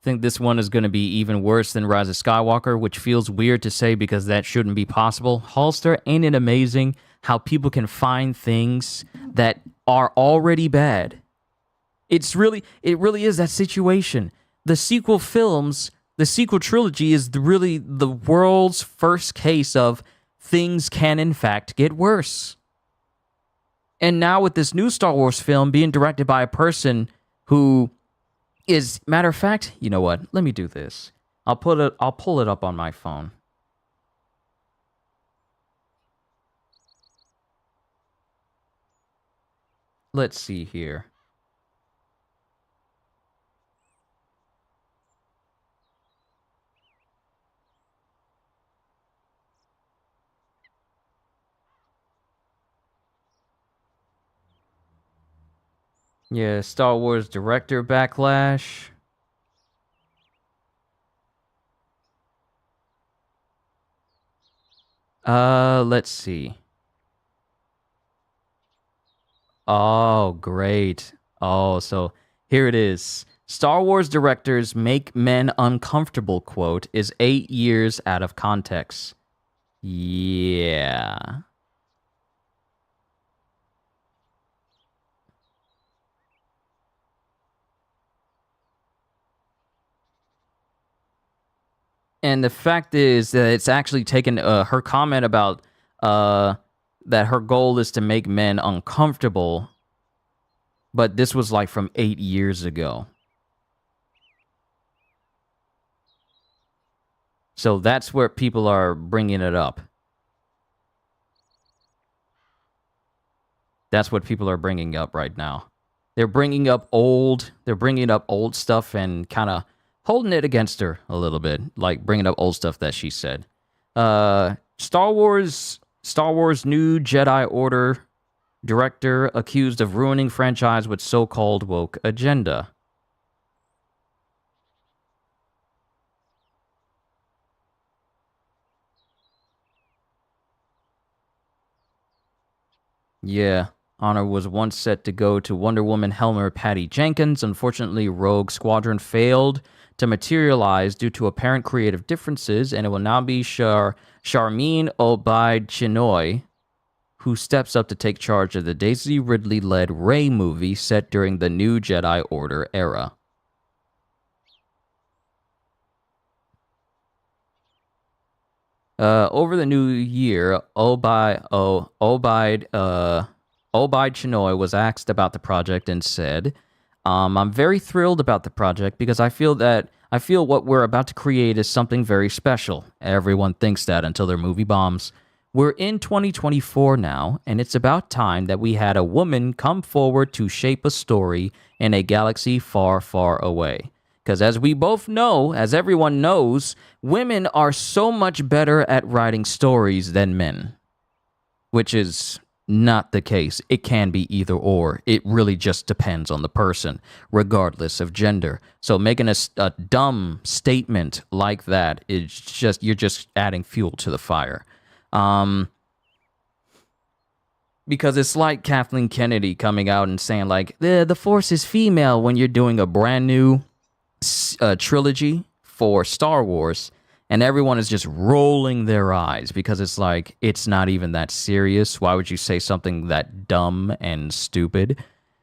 Think this one is going to be even worse than Rise of Skywalker, which feels weird to say because that shouldn't be possible. Halster, ain't it amazing how people can find things that are already bad? It really is that situation. The sequel films, the sequel trilogy is really the world's first case of things can in fact get worse. And now with this new Star Wars film being directed by a person who is, matter of fact, you know what? Let me do this. I'll pull it up on my phone. Let's see here. Yeah, Star Wars director backlash. Let's see. Oh, great. Oh, so here it is. Star Wars directors make men uncomfortable quote is 8 years out of context. Yeah. And the fact is that it's actually taken her comment about that her goal is to make men uncomfortable, but this was like from 8 years ago. So that's where people are bringing it up. That's what people are bringing up right now. They're bringing up old stuff and kind of holding it against her a little bit, like bringing up old stuff that she said. Star Wars new Jedi Order director accused of ruining franchise with so-called woke agenda. Yeah. Honor was once set to go to Wonder Woman helmer Patty Jenkins. Unfortunately, Rogue Squadron failed to materialize due to apparent creative differences, and it will now be Sharmeen Obaid Chinoy who steps up to take charge of the Daisy Ridley-led Rey movie set during the new Jedi Order era. Over the new year, Obaid Chinoy was asked about the project and said, I'm very thrilled about the project because I feel what we're about to create is something very special. Everyone thinks that until their movie bombs. We're in 2024 now, and it's about time that we had a woman come forward to shape a story in a galaxy far, far away. Because as we both know, as everyone knows, women are so much better at writing stories than men. Which is not the case. It can be either or. It really just depends on the person, regardless of gender. So making a dumb statement like that is just, you're just adding fuel to the fire. Because it's like Kathleen Kennedy coming out and saying like, the Force is female when you're doing a brand new trilogy for Star Wars, and everyone is just rolling their eyes because it's like, it's not even that serious. Why would you say something that dumb and stupid?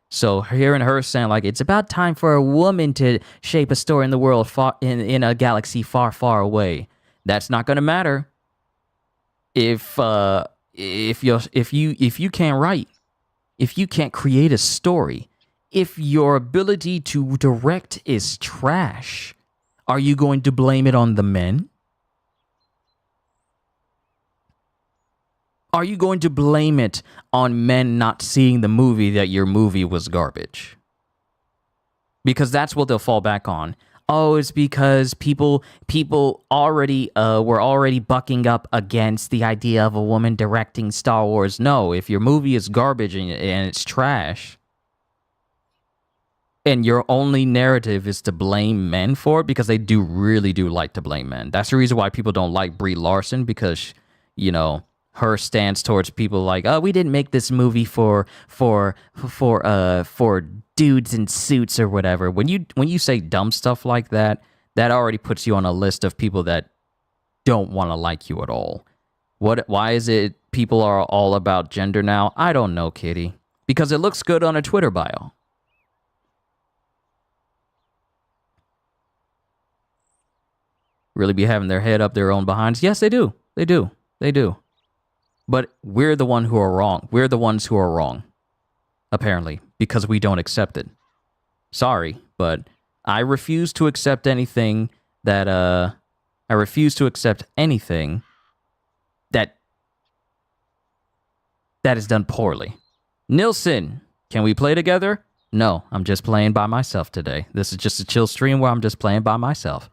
So hearing her saying like, it's about time for a woman to shape a story in the world in a galaxy far, far away. That's not going to matter if you can't write, if you can't create a story, if your ability to direct is trash. Are you going to blame it on the men? Are you going to blame it on men not seeing the movie that your movie was garbage? Because that's what they'll fall back on. Oh, it's because people already were already bucking up against the idea of a woman directing Star Wars. No, if your movie is garbage and it's trash, and your only narrative is to blame men for it, because they really do like to blame men. That's the reason why people don't like Brie Larson, because, you know, her stance towards people like, oh, we didn't make this movie for dudes in suits or whatever. When you say dumb stuff like that, that already puts you on a list of people that don't want to like you at all. Why is it people are all about gender now? I don't know, Kitty. Because it looks good on a Twitter bio. Really be having their head up their own behinds? Yes, they do. They do. But we're the one who are wrong. We're the ones who are wrong, apparently, because we don't accept it. Sorry, but I refuse to accept anything that that is done poorly. Nilsson, can we play together? No, I'm just playing by myself today. This is just a chill stream where I'm just playing by myself.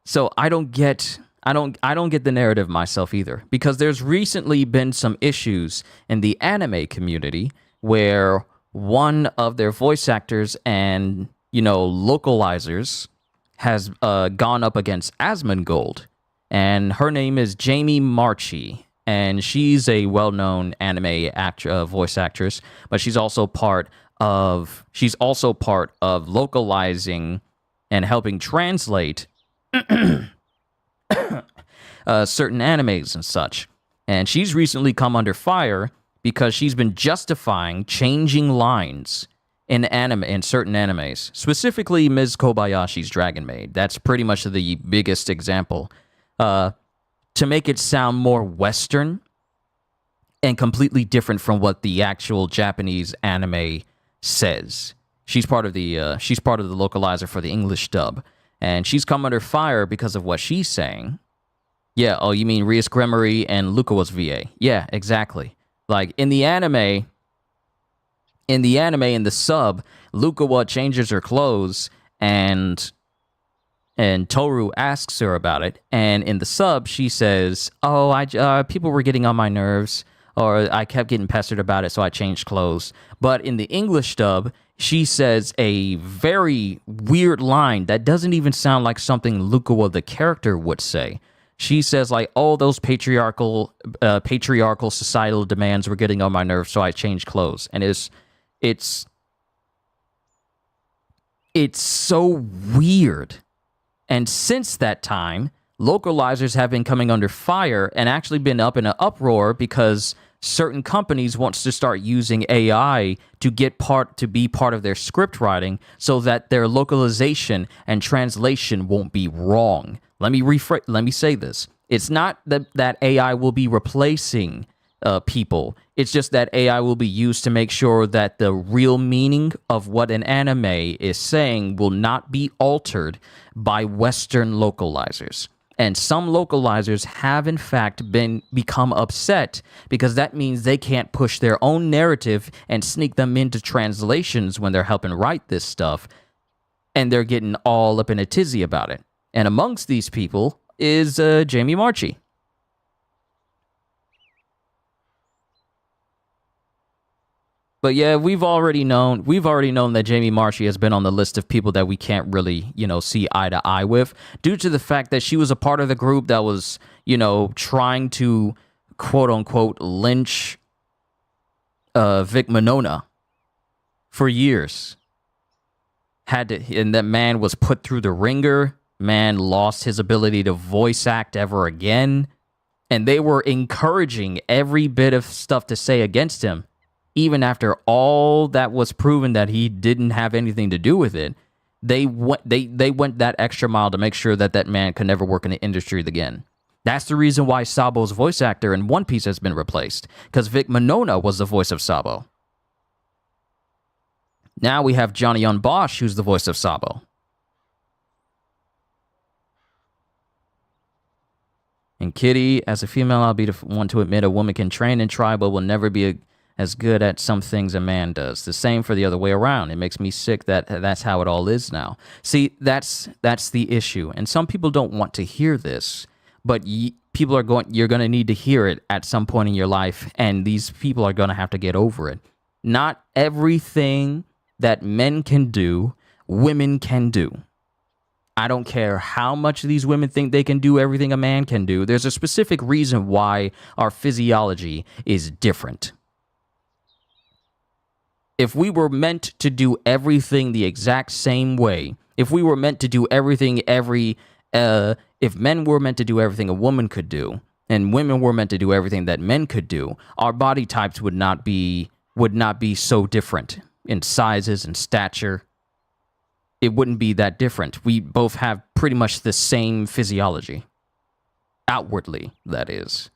So I don't get the narrative myself either, because there's recently been some issues in the anime community where one of their voice actors and, you know, localizers has gone up against Asmongold, and her name is Jamie Marchi, and she's a well-known anime voice actress, but she's also part of localizing and helping translate certain animes and such. And she's recently come under fire because she's been justifying changing lines in certain animes, specifically Ms. Kobayashi's Dragon Maid. That's pretty much the biggest example. To make it sound more Western and completely different from what the actual Japanese anime says. She's part of the localizer for the English dub, and she's come under fire because of what she's saying. Yeah, oh, you mean Rias Gremory and Lukawa's VA? Yeah, exactly. Like in the anime, in the sub, Lukawa changes her clothes and Toru asks her about it, and in the sub she says, "Oh, people were getting on my nerves, or I kept getting pestered about it, so I changed clothes." But in the English dub, she says a very weird line that doesn't even sound like something Lukawa the character would say. She says like, "Oh, those patriarchal societal demands were getting on my nerves, so I changed clothes." And it's so weird. And since that time, localizers have been coming under fire and actually been up in an uproar because certain companies wants to start using AI to be part of their script writing so that their localization and translation won't be wrong. Let me say this. It's not that AI will be replacing people. It's just that AI will be used to make sure that the real meaning of what an anime is saying will not be altered by Western localizers. And some localizers have in fact become upset because that means they can't push their own narrative and sneak them into translations when they're helping write this stuff, and they're getting all up in a tizzy about it. And amongst these people is Jamie Marchi. But yeah, we've already known that Jamie Marchi has been on the list of people that we can't really, see eye to eye with, due to the fact that she was a part of the group that was, trying to quote unquote lynch Vic Mignogna for years. And that man was put through the ringer. Man lost his ability to voice act ever again. And they were encouraging every bit of stuff to say against him. Even after all that was proven that he didn't have anything to do with it, they went that extra mile to make sure that man could never work in the industry again. That's the reason why Sabo's voice actor in One Piece has been replaced, because Vic Mignogna was the voice of Sabo. Now we have Johnny Yong Bosch, who's the voice of Sabo. And Kitty, as a female, I'll be the one to admit a woman can train and try, but will never be as good at some things a man does. The same for the other way around. It makes me sick that that's how it all is now. See, that's the issue. And some people don't want to hear this, but you're going to need to hear it at some point in your life, and these people are going to have to get over it. Not everything that men can do, women can do. I don't care how much these women think they can do everything a man can do. There's a specific reason why our physiology is different. If we were meant to do everything the exact same way, if we were meant to do everything if men were meant to do everything a woman could do, and women were meant to do everything that men could do, our body types would not be so different in sizes and stature. It wouldn't be that different. We both have pretty much the same physiology. Outwardly, that is.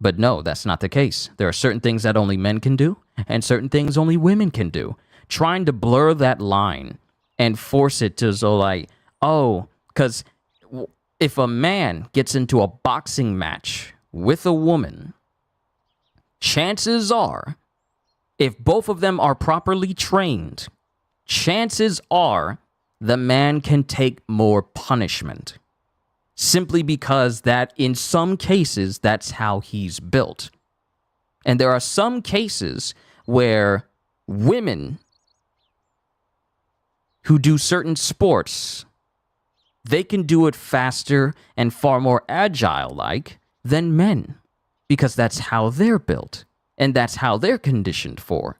But no, that's not the case. There are certain things that only men can do, and certain things only women can do. Trying to blur that line and force it to so like, oh, because if a man gets into a boxing match with a woman, chances are, if both of them are properly trained, chances are the man can take more punishment. Simply because that, in some cases, that's how he's built. And there are some cases where women who do certain sports, they can do it faster and far more agile-like than men, because that's how they're built, and that's how they're conditioned for.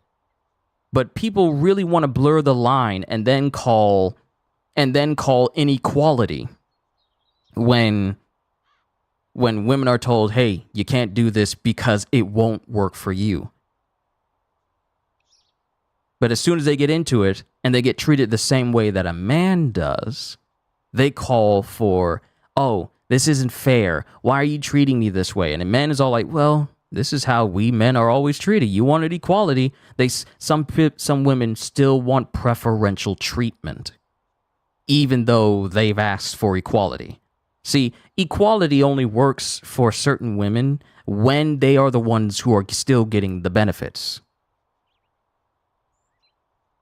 But people really want to blur the line and then call inequality when women are told, hey, you can't do this because it won't work for you. But as soon as they get into it and they get treated the same way that a man does, they call for, oh, this isn't fair. Why are you treating me this way? And a man is all like, well, this is how we men are always treated. You wanted equality. Some women still want preferential treatment, even though they've asked for equality. See, equality only works for certain women when they are the ones who are still getting the benefits.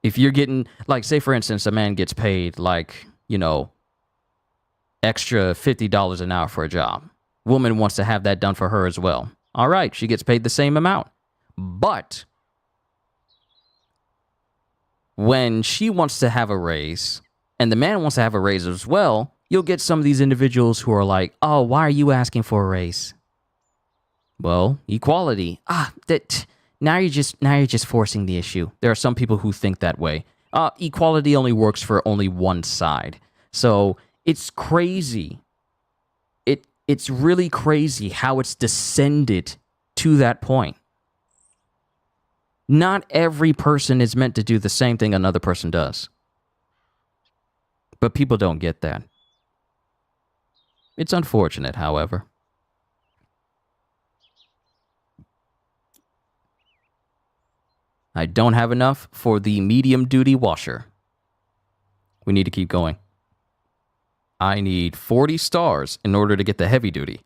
If you're getting, like, say for instance, a man gets paid like, extra $50 an hour for a job. Woman wants to have that done for her as well. All right, she gets paid the same amount. But when she wants to have a raise and the man wants to have a raise as well, you'll get some of these individuals who are like, oh, why are you asking for a raise? Well, equality. Now you're just forcing the issue. There are some people who think that way. Equality only works for only one side. So it's crazy. It's really crazy how it's descended to that point. Not every person is meant to do the same thing another person does. But people don't get that. It's unfortunate, however. I don't have enough for the medium-duty washer. We need to keep going. I need 40 stars in order to get the heavy duty,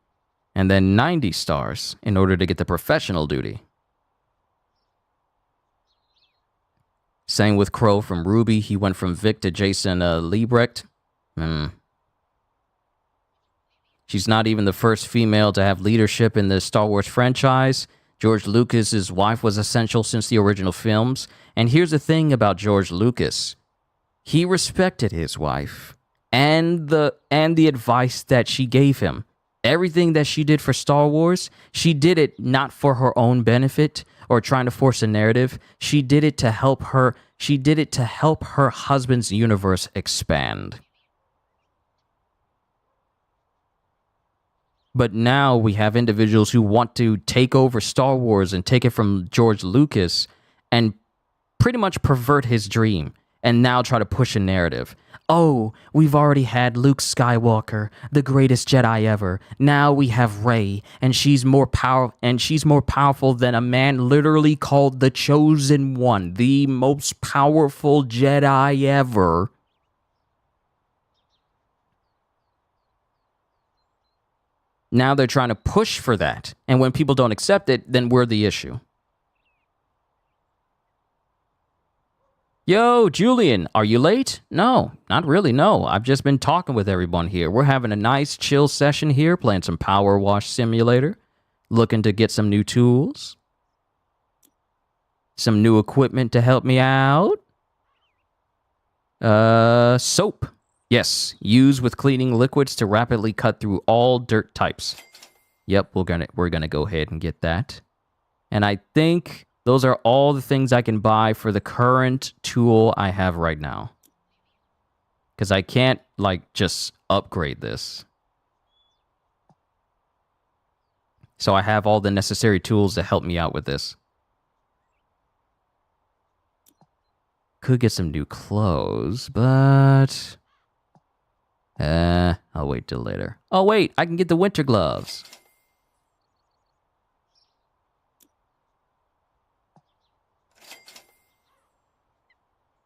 and then 90 stars in order to get the professional duty. Same with Crow from Ruby. He went from Vic to Jason Liebrecht. She's not even the first female to have leadership in the Star Wars franchise. George Lucas's wife was essential since the original films. And here's the thing about George Lucas. He respected his wife and the advice that she gave him. Everything that she did for Star Wars, she did it not for her own benefit or trying to force a narrative. She did it to help her. She did it to help her husband's universe expand. But now we have individuals who want to take over Star Wars and take it from George Lucas and pretty much pervert his dream and now try to push a narrative. Oh, we've already had Luke Skywalker, the greatest Jedi ever. Now we have Rey, and she's more powerful than a man literally called the Chosen One, the most powerful Jedi ever. Now they're trying to push for that. And when people don't accept it, then we're the issue. Yo, Julian, are you late? No, not really, no. I've just been talking with everyone here. We're having a nice chill session here, playing some Power Wash Simulator, looking to get some new tools, some new equipment to help me out. Soap. Yes, use with cleaning liquids to rapidly cut through all dirt types. Yep, we're gonna go ahead and get that. And I think those are all the things I can buy for the current tool I have right now. Because I can't, just upgrade this. So I have all the necessary tools to help me out with this. Could get some new clothes, but I'll wait till later. Oh, wait, I can get the winter gloves.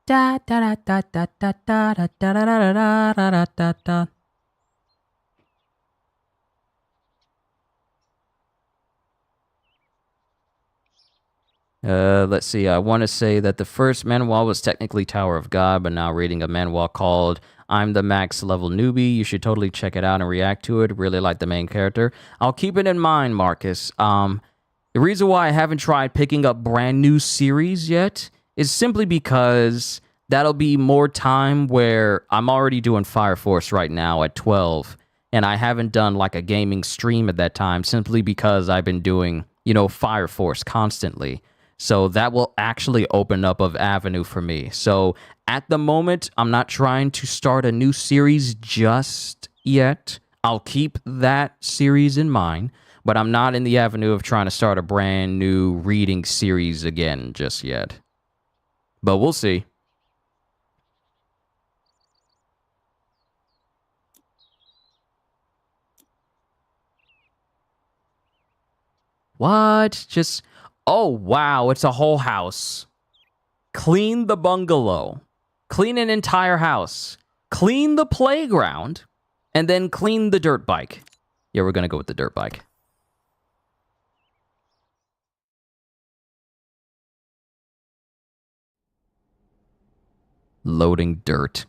Da da da da da da da da da da da da da. Let's see. I want to say that the first manual was technically Tower of God, but now reading a manual called I'm the Max Level Newbie. You should totally check it out and react to it. Really like the main character. I'll keep it in mind, Marcus. The reason why I haven't tried picking up brand new series yet is simply because that'll be more time where I'm already doing Fire Force right now at 12, and I haven't done a gaming stream at that time simply because I've been doing, Fire Force constantly. So that will actually open up an avenue for me. So at the moment, I'm not trying to start a new series just yet. I'll keep that series in mind, but I'm not in the avenue of trying to start a brand new reading series again just yet. But we'll see. What? Just, oh wow, it's a whole house. Clean the bungalow. Clean an entire house. Clean the playground. And then clean the dirt bike. Yeah, we're going to go with the dirt bike. Loading dirt.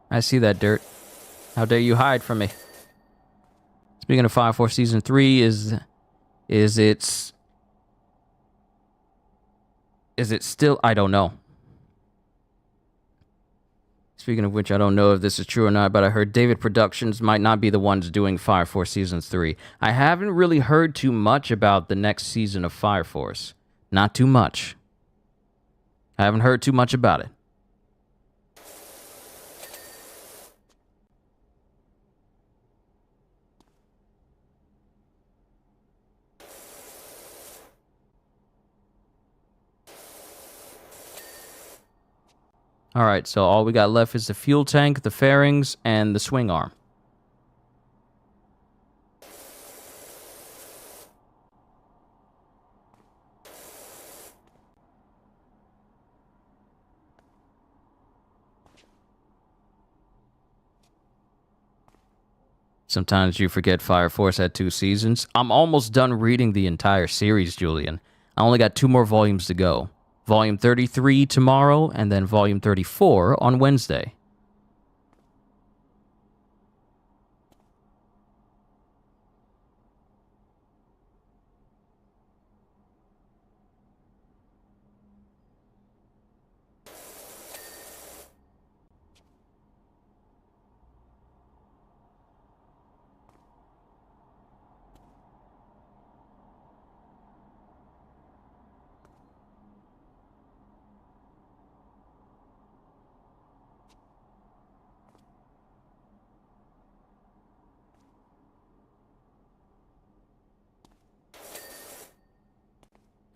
I see that dirt. How dare you hide from me? Speaking of Fire Force Season 3, is it still? I don't know. Speaking of which, I don't know if this is true or not, but I heard David Productions might not be the ones doing Fire Force Seasons 3. I haven't really heard too much about the next season of Fire Force. Not too much. I haven't heard too much about it. All right, so all we got left is the fuel tank, the fairings, and the swing arm. Sometimes you forget Fire Force had 2 seasons. I'm almost done reading the entire series, Julian. I only got 2 more volumes to go. Volume 33 tomorrow, and then Volume 34 on Wednesday.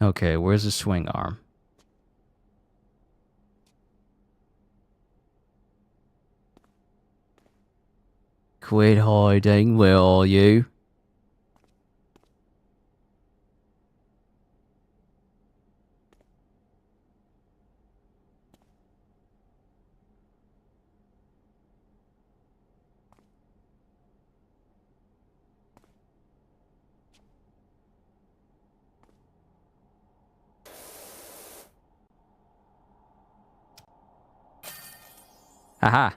Okay, where's the swing arm? Quit hiding, where are you? Aha.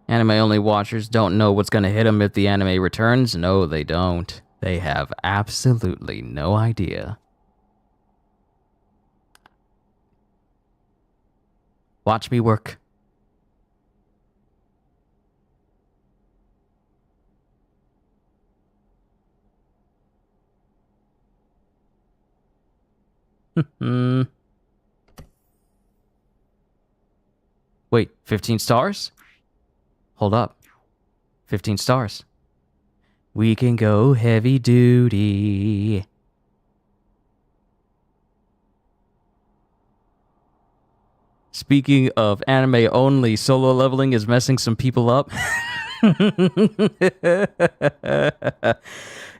Anime only watchers don't know what's going to hit them if the anime returns. No, they don't. They have absolutely no idea. Watch me work. Wait, 15 stars? Hold up. 15 stars. We can go heavy duty. Speaking of anime only, Solo Leveling is messing some people up.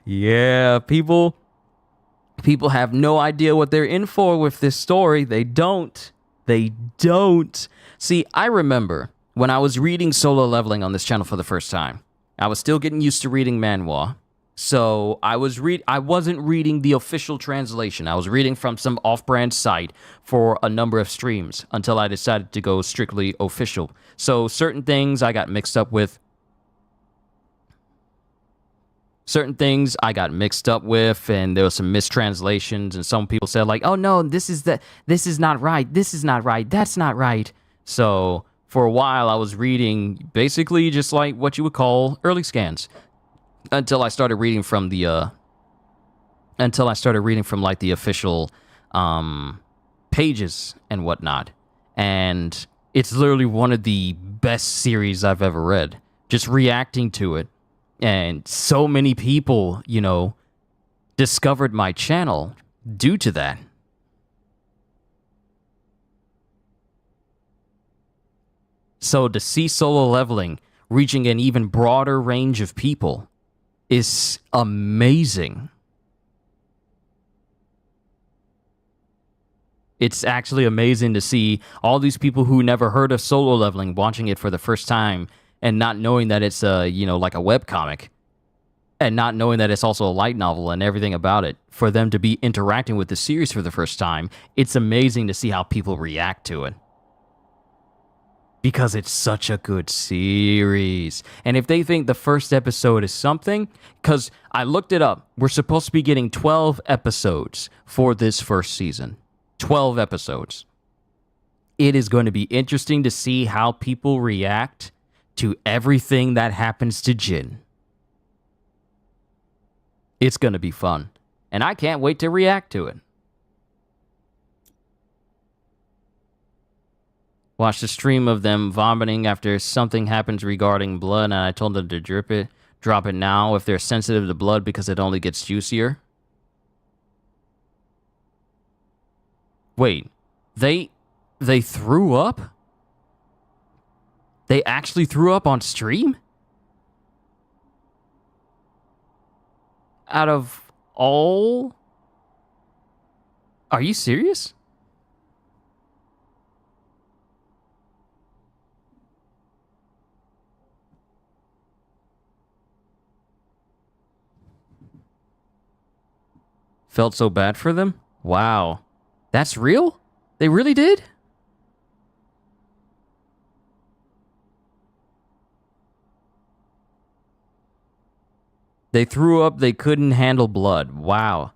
Yeah, people have no idea what they're in for with this story. They don't. See, I remember when I was reading Solo Leveling on this channel for the first time. I was still getting used to reading manhwa. So I wasn't reading the official translation. I was reading from some off-brand site for a number of streams until I decided to go strictly official. So certain things I got mixed up with. And there was some mistranslations, and some people said like, "Oh no, this is not right. This is not right. That's not right." So for a while, I was reading basically just like what you would call early scans, until I started reading from the like the official pages and whatnot. And it's literally one of the best series I've ever read. Just reacting to it. And so many people, discovered my channel due to that. So to see Solo Leveling reaching an even broader range of people is amazing. It's actually amazing to see all these people who never heard of Solo Leveling watching it for the first time and not knowing that it's like a webcomic, and not knowing that it's also a light novel and everything about it. For them to be interacting with the series for the first time, it's amazing to see how people react to it. Because it's such a good series. And if they think the first episode is something, because I looked it up, we're supposed to be getting 12 episodes for this first season. 12 episodes. It is going to be interesting to see how people react to everything that happens to Jin. It's going to be fun. And I can't wait to react to it. Watched a stream of them vomiting after something happens regarding blood, and I told them to drop it now if they're sensitive to blood because it only gets juicier. Wait, they threw up? They actually threw up on stream? Out of all? Are you serious? Felt so bad for them? Wow. That's real? They really did? They threw up, they couldn't handle blood. Wow.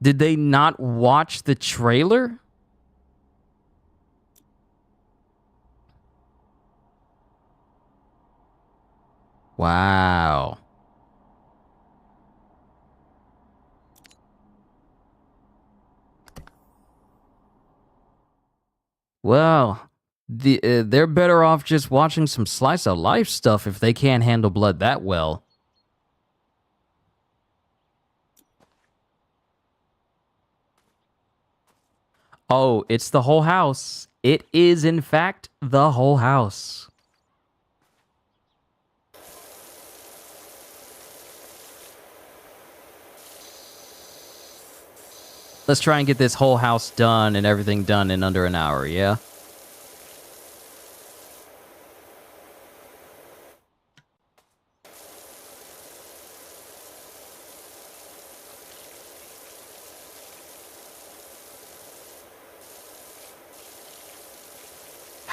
Did they not watch the trailer? Wow. Well, they're better off just watching some slice of life stuff if they can't handle blood that well. Oh, it's the whole house. It is, in fact, the whole house. Let's try and get this whole house done and everything done in under an hour, yeah?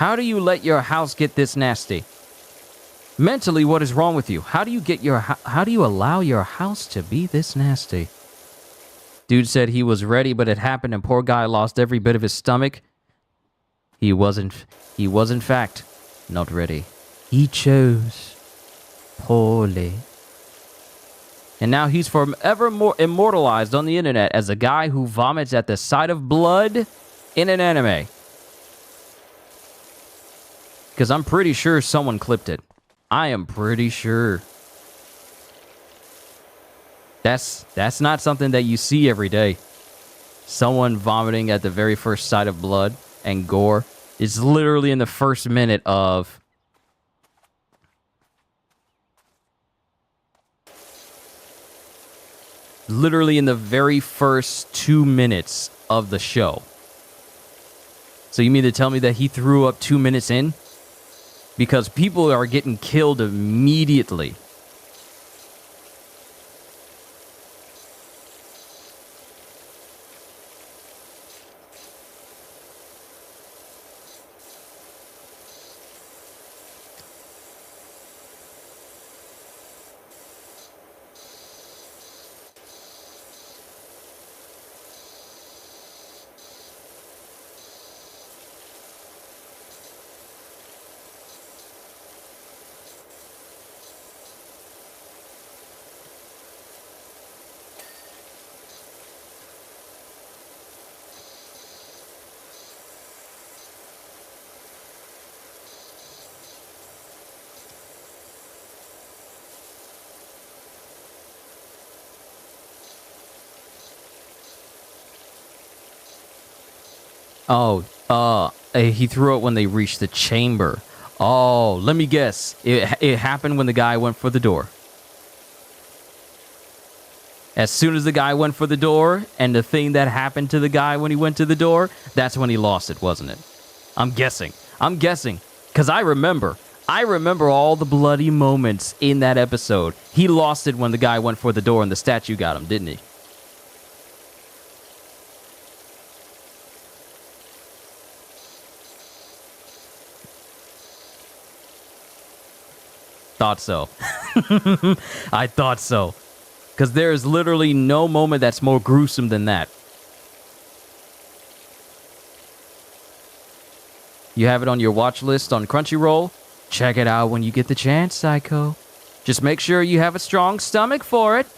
How do you let your house get this nasty? Mentally, what is wrong with you? How do you allow your house to be this nasty? Dude said he was ready, but it happened and poor guy lost every bit of his stomach. He wasn't, in fact, not ready. He chose poorly. And now he's forever more immortalized on the internet as a guy who vomits at the sight of blood in an anime. Because I'm pretty sure someone clipped it. I am pretty sure. That's not something that you see every day. Someone vomiting at the very first sight of blood and gore. It's literally in the first minute of... Literally in the very first 2 minutes of the show. So you mean to tell me that he threw up 2 minutes in? Because people are getting killed immediately. He threw it when they reached the chamber. Oh, let me guess. It happened when the guy went for the door. As soon as the guy went for the door, and the thing that happened to the guy when he went to the door, that's when he lost it, wasn't it? I'm guessing. Because I remember all the bloody moments in that episode. He lost it when the guy went for the door and the statue got him, didn't he? Thought so. I thought so. Because there is literally no moment that's more gruesome than that. You have it on your watch list on Crunchyroll? Check it out when you get the chance, Psycho. Just make sure you have a strong stomach for it.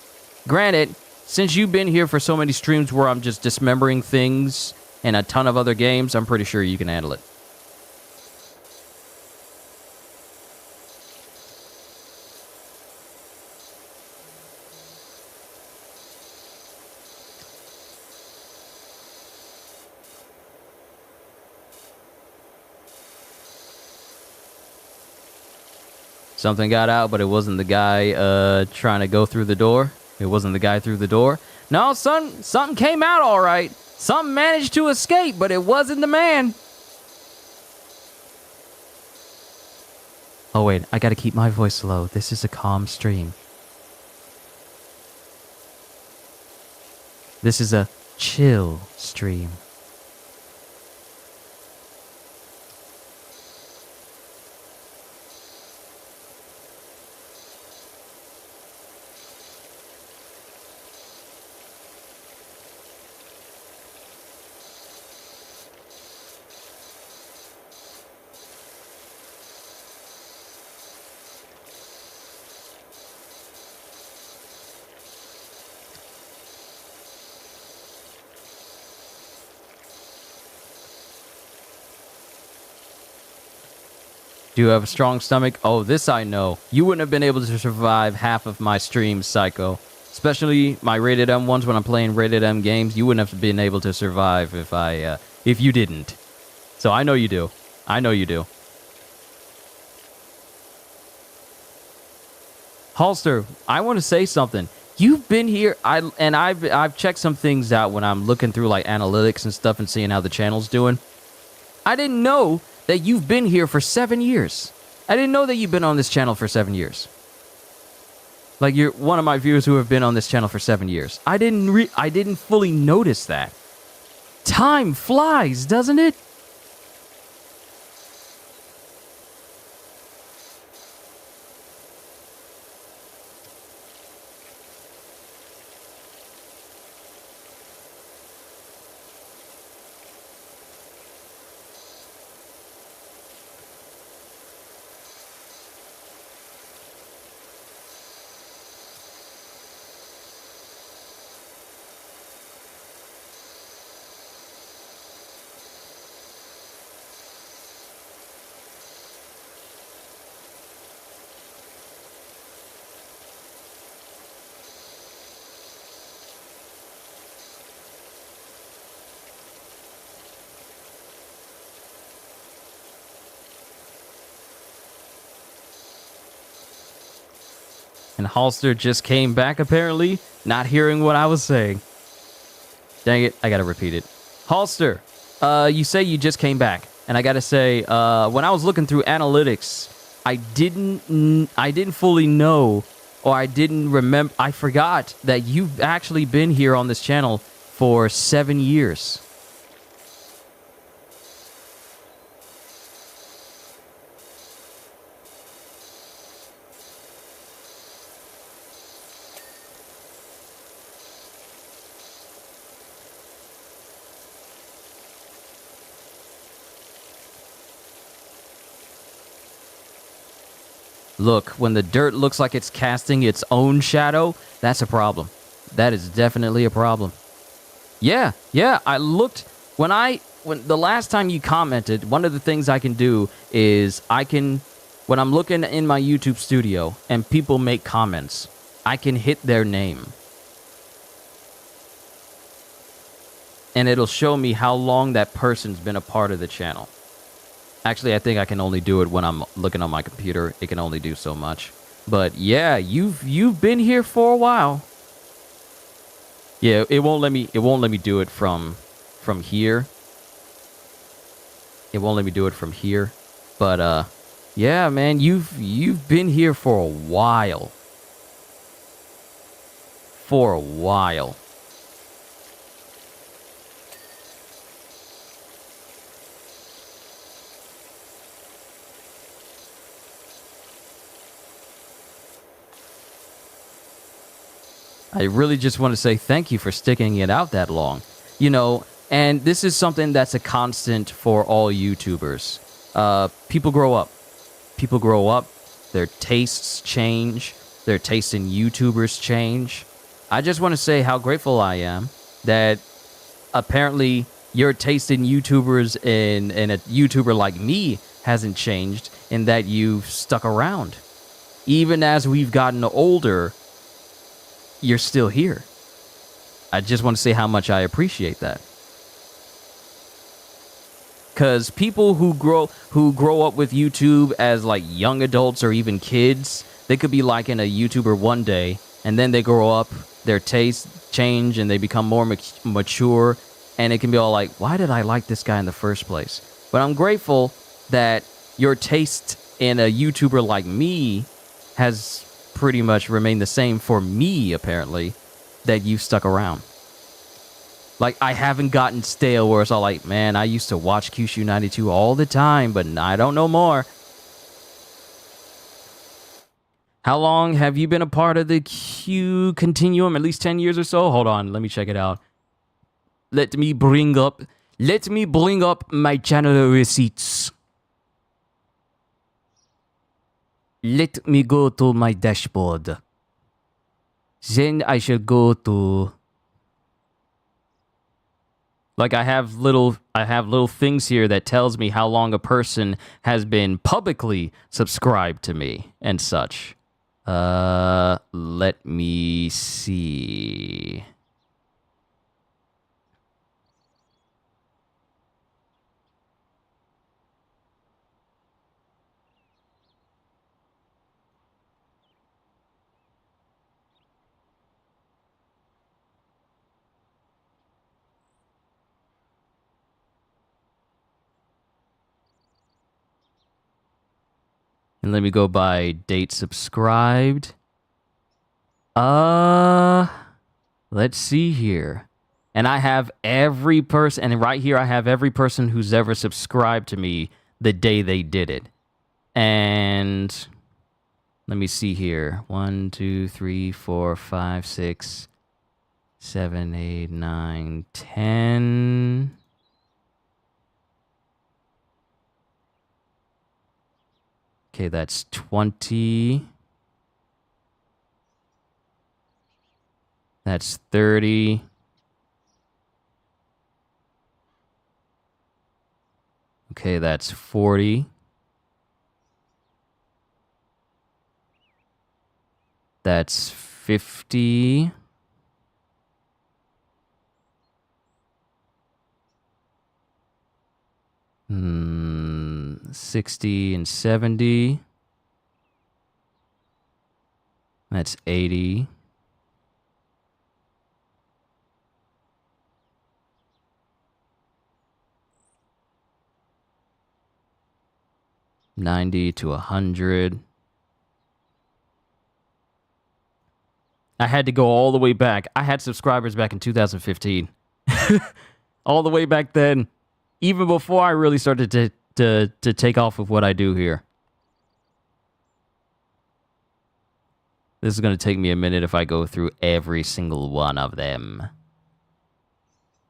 Granted, since you've been here for so many streams where I'm just dismembering things and a ton of other games, I'm pretty sure you can handle it. Something got out, but it wasn't the guy trying to go through the door. It wasn't the guy through the door. No, something came out all right. Something managed to escape, but it wasn't the man. Oh, wait. I gotta keep my voice low. This is a calm stream. This is a chill stream. Do you have a strong stomach? Oh, this I know. You wouldn't have been able to survive half of my streams, Psycho. Especially my rated M ones when I'm playing rated M games. You wouldn't have been able to survive if you didn't. So I know you do. I know you do. Holster, I want to say something. You've been here, I've checked some things out when I'm looking through like analytics and stuff and seeing how the channel's doing. I didn't know that you've been here for 7 years. I didn't know that you've been on this channel for 7 years. Like, you're one of my viewers who have been on this channel for 7 years. I didn't fully notice that. Time flies, doesn't it? And Halster just came back, apparently, not hearing what I was saying. Dang it, I gotta repeat it. Halster, you say you just came back. And I gotta say, when I was looking through analytics, I didn't fully know, or I didn't remember, I forgot that you've actually been here on this channel for 7 years. Look, when the dirt looks like it's casting its own shadow, that's a problem. That is definitely a problem. Yeah, I looked when the last time you commented, one of the things I can do is when I'm looking in my YouTube studio and people make comments, I can hit their name. And it'll show me how long that person's been a part of the channel. Actually, I think I can only do it when I'm looking on my computer. It can only do so much. But yeah, you've been here for a while. Yeah, it won't let me do it from here. It won't let me do it from here. But yeah, man, you've been here for a while. For a while. I really just want to say thank you for sticking it out that long. You know, and this is something that's a constant for all YouTubers. People grow up. People grow up. Their tastes change. Their taste in YouTubers change. I just want to say how grateful I am that apparently your taste in YouTubers and a YouTuber like me hasn't changed, and that you've stuck around. Even as we've gotten older, you're still here. I just want to say how much I appreciate that. Because people who grow up with YouTube as like young adults or even kids, they could be liking a YouTuber one day, and then they grow up, their tastes change, and they become more mature, and it can be all like, why did I like this guy in the first place? But I'm grateful that your taste in a YouTuber like me has pretty much remained the same for me, apparently, that you've stuck around. Like, I haven't gotten stale where it's all like, man, I used to watch QShu92 all the time, but I don't know more. How long have you been a part of the Q Continuum? At least 10 years or so? Hold on, let me check it out. Let me bring up my channel receipts. Let me go to my dashboard. Then I shall go to... Like, I have little things here that tells me how long a person has been publicly subscribed to me and such. Let me see. And let me go by date subscribed. Let's see here. And I have every person, and right here I have every person who's ever subscribed to me the day they did it. And let me see here. 1, 2, 3, 4, 5, 6, 7, 8, 9, 10. Okay, that's 20. That's 30. Okay, that's 40. That's 50. Hmm. 60 and 70. That's 80. $90 to 100. I had to go all the way back. I had subscribers back in 2015. All the way back then, even before I really started to take off with what I do here. This is going to take me a minute if I go through every single one of them.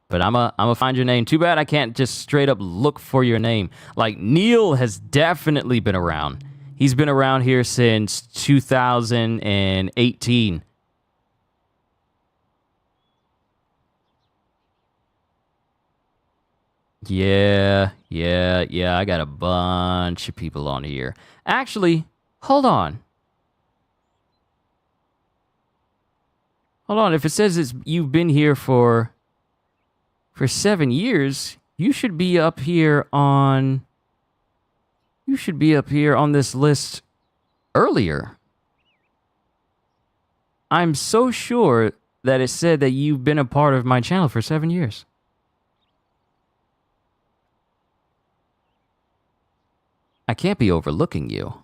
But I'm a find your name. Too bad I can't just straight up look for your name. Like, Neil has definitely been around. He's been around here since 2018. Yeah, I got a bunch of people on here. Actually, hold on. Hold on, if it says you've been here for 7 years, you should be up here on... You should be up here on this list earlier. I'm so sure that it said that you've been a part of my channel for 7 years. I can't be overlooking you.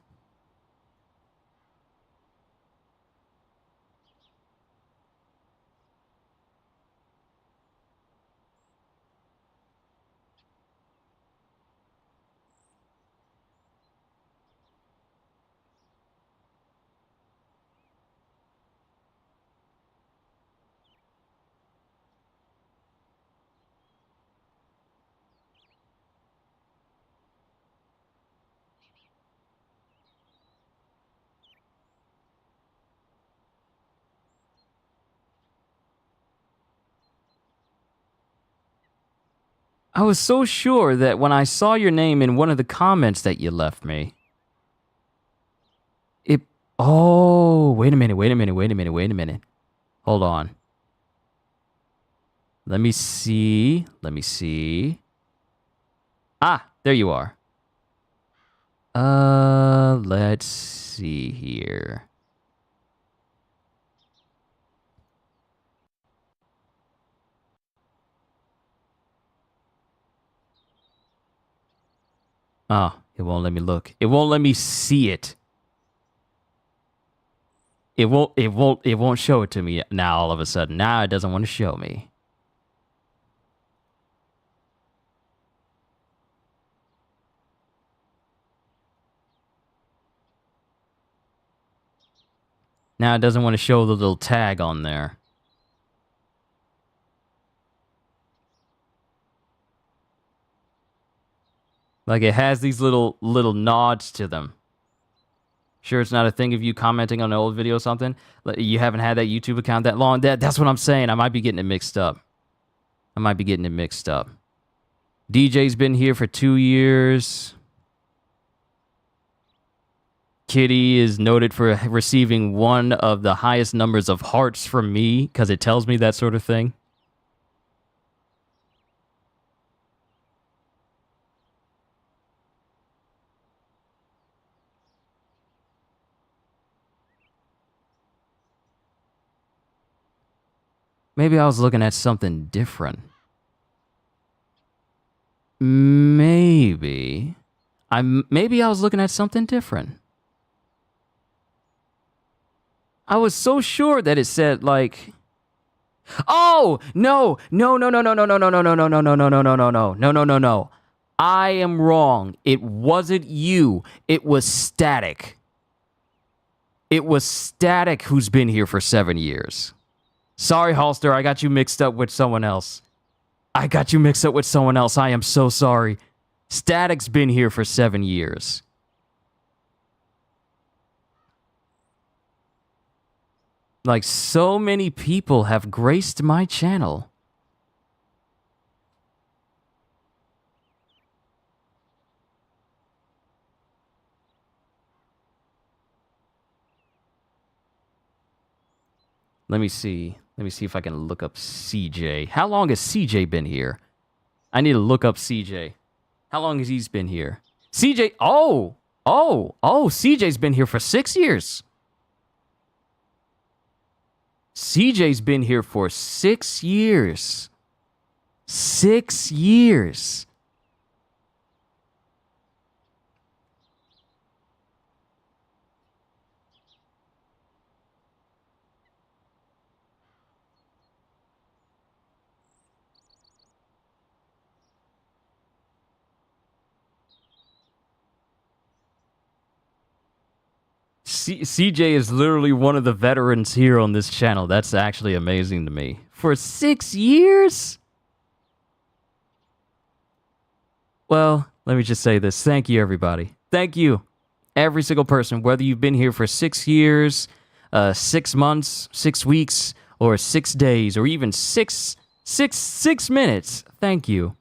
I was so sure that when I saw your name in one of the comments that you left me, it... Oh, wait a minute. Hold on. Let me see. Ah, there you are. Let's see here. Oh, it won't let me look. It won't let me see it. It won't show it to me now all of a sudden. Now it doesn't want to show me. Now it doesn't want to show the little tag on there. Like, it has these little nods to them. Sure, it's not a thing of you commenting on an old video or something. You haven't had that YouTube account that long. That's what I'm saying. I might be getting it mixed up. DJ's been here for 2 years. Kitty is noted for receiving one of the highest numbers of hearts from me because it tells me that sort of thing. Maybe I was looking at something different. Maybe I was looking at something different. I was so sure that it said like, oh, no. I am wrong. It wasn't you. It was Static. It was Static who's been here for 7 years. Sorry, Halster, I got you mixed up with someone else. I am so sorry. Static's been here for 7 years. Like, so many people have graced my channel. Let me see if I can look up CJ. How long has CJ been here? I need to look up CJ. How long has he been here? CJ, CJ's been here for 6 years. CJ's been here for 6 years. 6 years. CJ is literally one of the veterans here on this channel. That's actually amazing to me. For 6 years? Well, let me just say this. Thank you, everybody. Thank you. Every single person, whether you've been here for 6 years, 6 months, 6 weeks, or 6 days, or even six minutes. Thank you.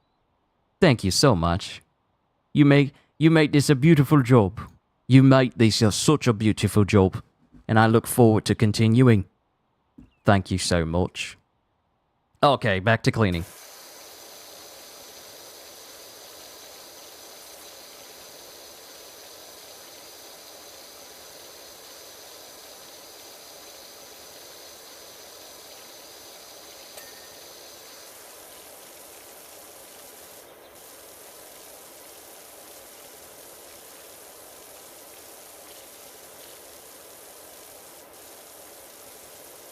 Thank you so much. You make this a beautiful job. You make this such a beautiful job, and I look forward to continuing. Thank you so much. Okay, back to cleaning.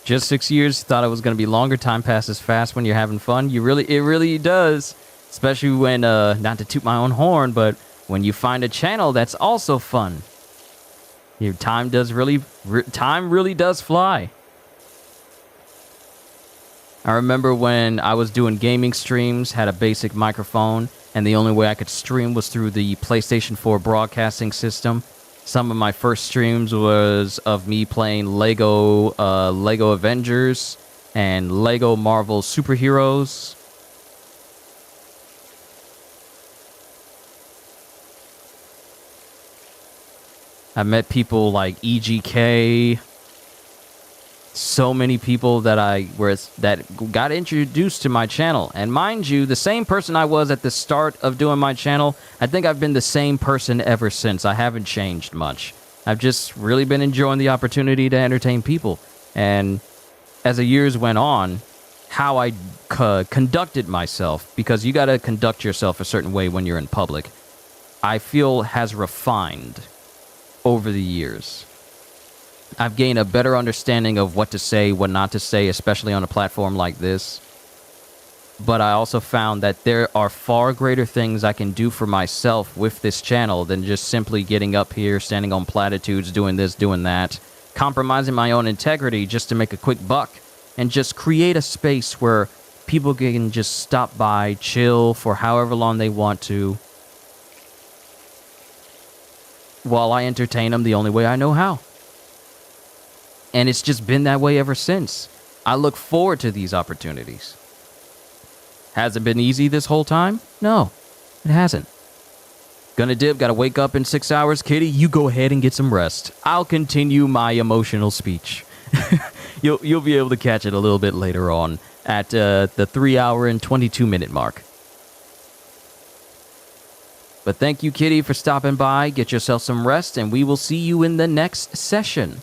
Just 6 years. Thought it was going to be longer. Time passes fast when you're having fun. It really does. Especially when, not to toot my own horn, but when you find a channel that's also fun. Time really does fly. I remember when I was doing gaming streams, had a basic microphone, and the only way I could stream was through the PlayStation 4 broadcasting system. Some of my first streams was of me playing Lego Avengers and Lego Marvel Superheroes. I met people like EGK. So many people that got introduced to my channel. And mind you, the same person I was at the start of doing my channel, I think I've been the same person ever since. I haven't changed much. I've just really been enjoying the opportunity to entertain people. And as the years went on, how I conducted myself, because you got to conduct yourself a certain way when you're in public, I feel has refined over the years. I've gained a better understanding of what to say, what not to say, especially on a platform like this. But I also found that there are far greater things I can do for myself with this channel than just simply getting up here, standing on platitudes, doing this, doing that, compromising my own integrity just to make a quick buck, and just create a space where people can just stop by, chill for however long they want to, while I entertain them the only way I know how. And it's just been that way ever since. I look forward to these opportunities. Has it been easy this whole time? No, it hasn't. Gonna dip, gotta wake up in 6 hours. Kitty, you go ahead and get some rest. I'll continue my emotional speech. You'll be able to catch it a little bit later on at the 3 hour and 22 minute mark. But thank you, Kitty, for stopping by. Get yourself some rest, and we will see you in the next session.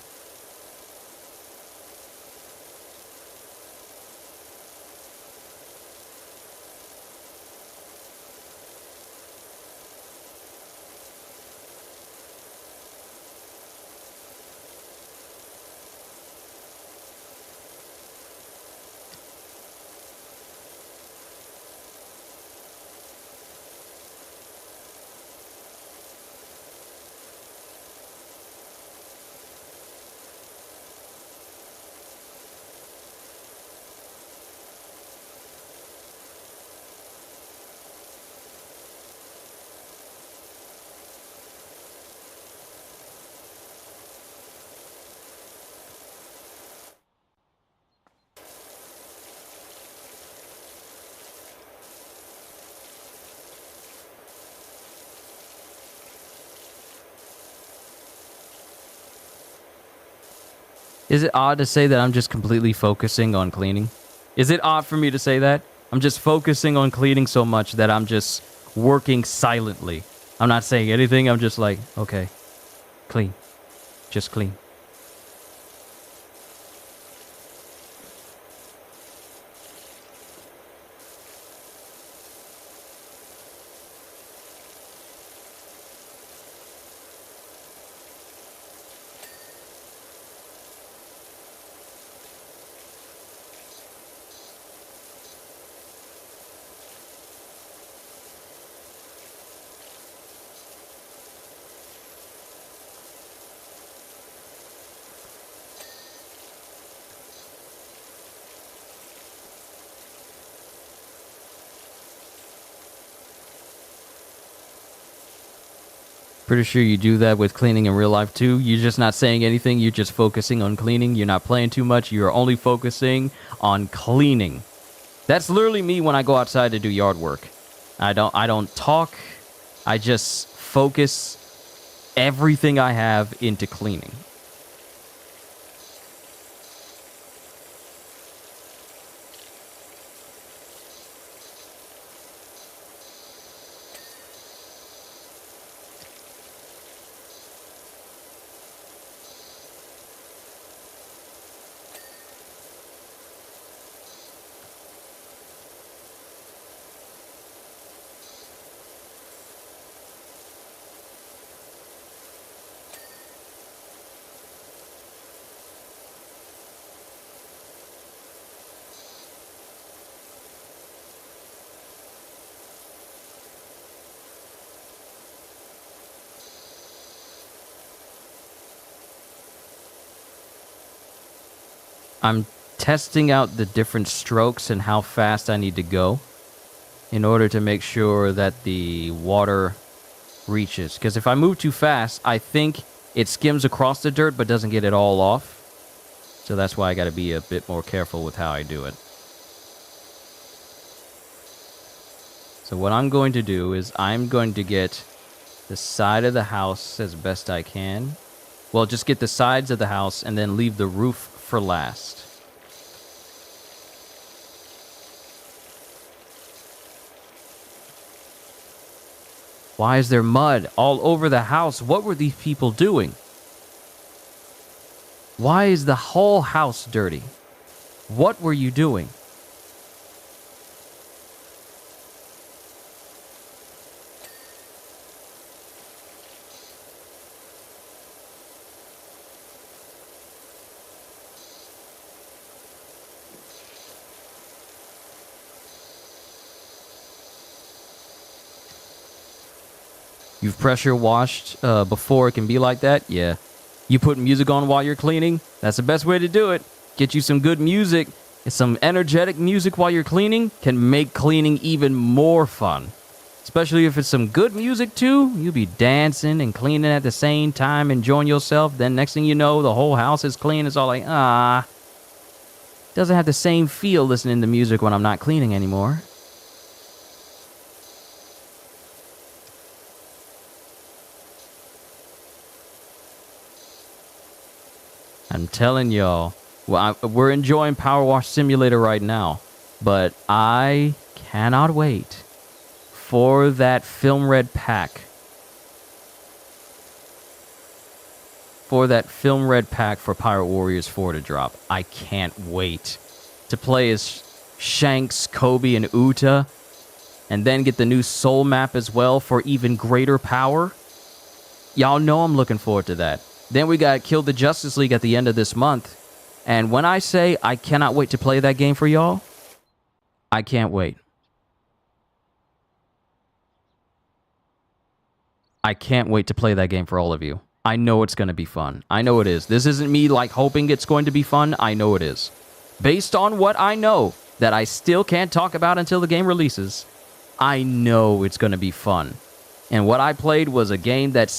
Is it odd to say that I'm just completely focusing on cleaning? Is it odd for me to say that? I'm just focusing on cleaning so much that I'm just working silently. I'm not saying anything. I'm just like, okay, clean. Just clean. Pretty sure you do that with cleaning in real life too. You're just not saying anything. You're just focusing on cleaning. You're not playing too much. You're only focusing on cleaning. That's literally me when I go outside to do yard work. I don't talk. I just focus everything I have into cleaning. I'm testing out the different strokes and how fast I need to go in order to make sure that the water reaches. Because if I move too fast, I think it skims across the dirt but doesn't get it all off. So that's why I got to be a bit more careful with how I do it. So what I'm going to do is I'm going to get the side of the house as best I can. Well, just get the sides of the house and then leave the roof for last. Why is there mud all over the house? What were these people doing? Why is the whole house dirty? What were you doing? You've pressure washed before it can be like that? Yeah. You put music on while you're cleaning? That's the best way to do it. Get you some good music. And some energetic music while you're cleaning can make cleaning even more fun. Especially if it's some good music too. You'll be dancing and cleaning at the same time, enjoying yourself. Then next thing you know, the whole house is clean. It's all like, doesn't have the same feel listening to music when I'm not cleaning anymore. I'm telling y'all, well, we're enjoying Power Wash Simulator right now, but I cannot wait for that Film Red pack. For that Film Red pack for Pirate Warriors 4 to drop. I can't wait to play as Shanks, Kobe, and Uta, and then get the new Soul map as well for even greater power. Y'all know I'm looking forward to that. Then we got Kill the Justice League at the end of this month. And when I say I cannot wait to play that game for y'all, I can't wait. I can't wait to play that game for all of you. I know it's going to be fun. I know it is. This isn't me like hoping it's going to be fun. I know it is. Based on what I know that I still can't talk about until the game releases, I know it's going to be fun. And what I played was a game that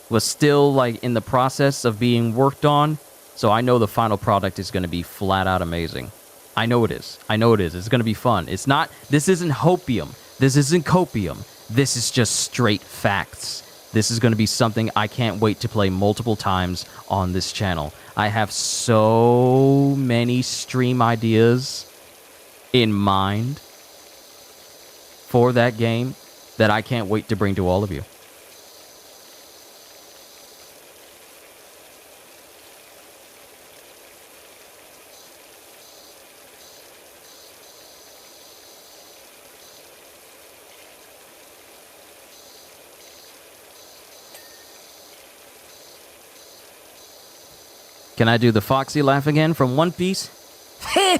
was still like in the process of being worked on. So I know the final product is going to be flat out amazing. I know it is. I know it is. It's going to be fun. This isn't hopium. This isn't copium. This is just straight facts. This is going to be something I can't wait to play multiple times on this channel. I have so many stream ideas in mind for that game that I can't wait to bring to all of you. Can I do the Foxy laugh again from One Piece? Good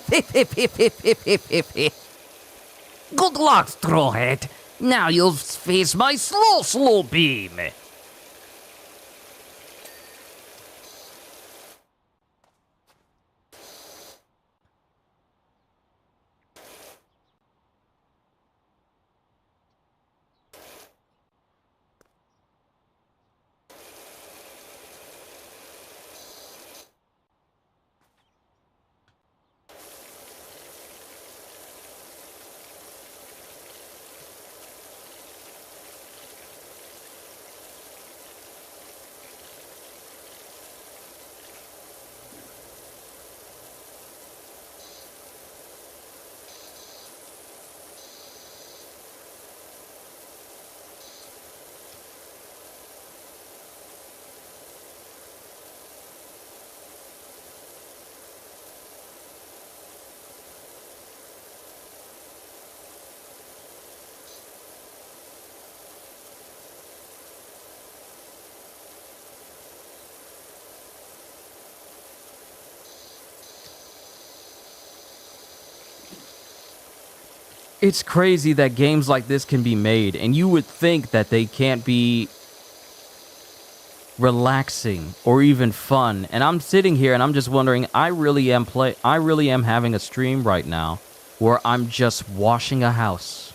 luck, Strawhead. Now you'll face my slow beam. It's crazy that games like this can be made, and you would think that they can't be relaxing or even fun. And I'm sitting here and I'm just wondering, I really am having a stream right now where I'm just washing a house.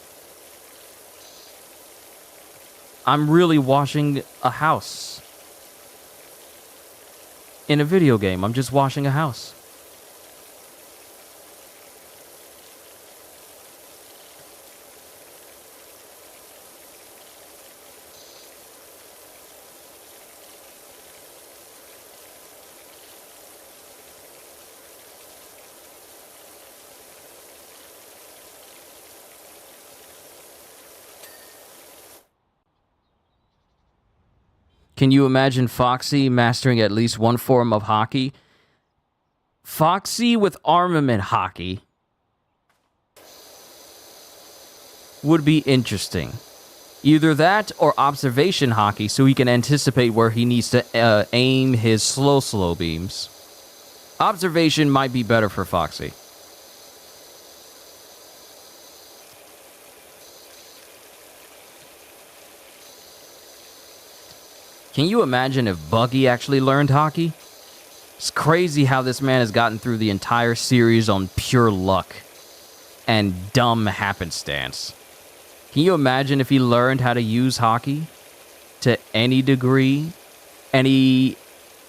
I'm really washing a house. In a video game, I'm just washing a house. Can you imagine Foxy mastering at least one form of hockey? Foxy with armament hockey would be interesting. Either that or observation hockey so he can anticipate where he needs to aim his slow beams. Observation might be better for Foxy. Can you imagine if Buggy actually learned hockey? It's crazy how this man has gotten through the entire series on pure luck and dumb happenstance. Can you imagine if he learned how to use hockey to any degree and he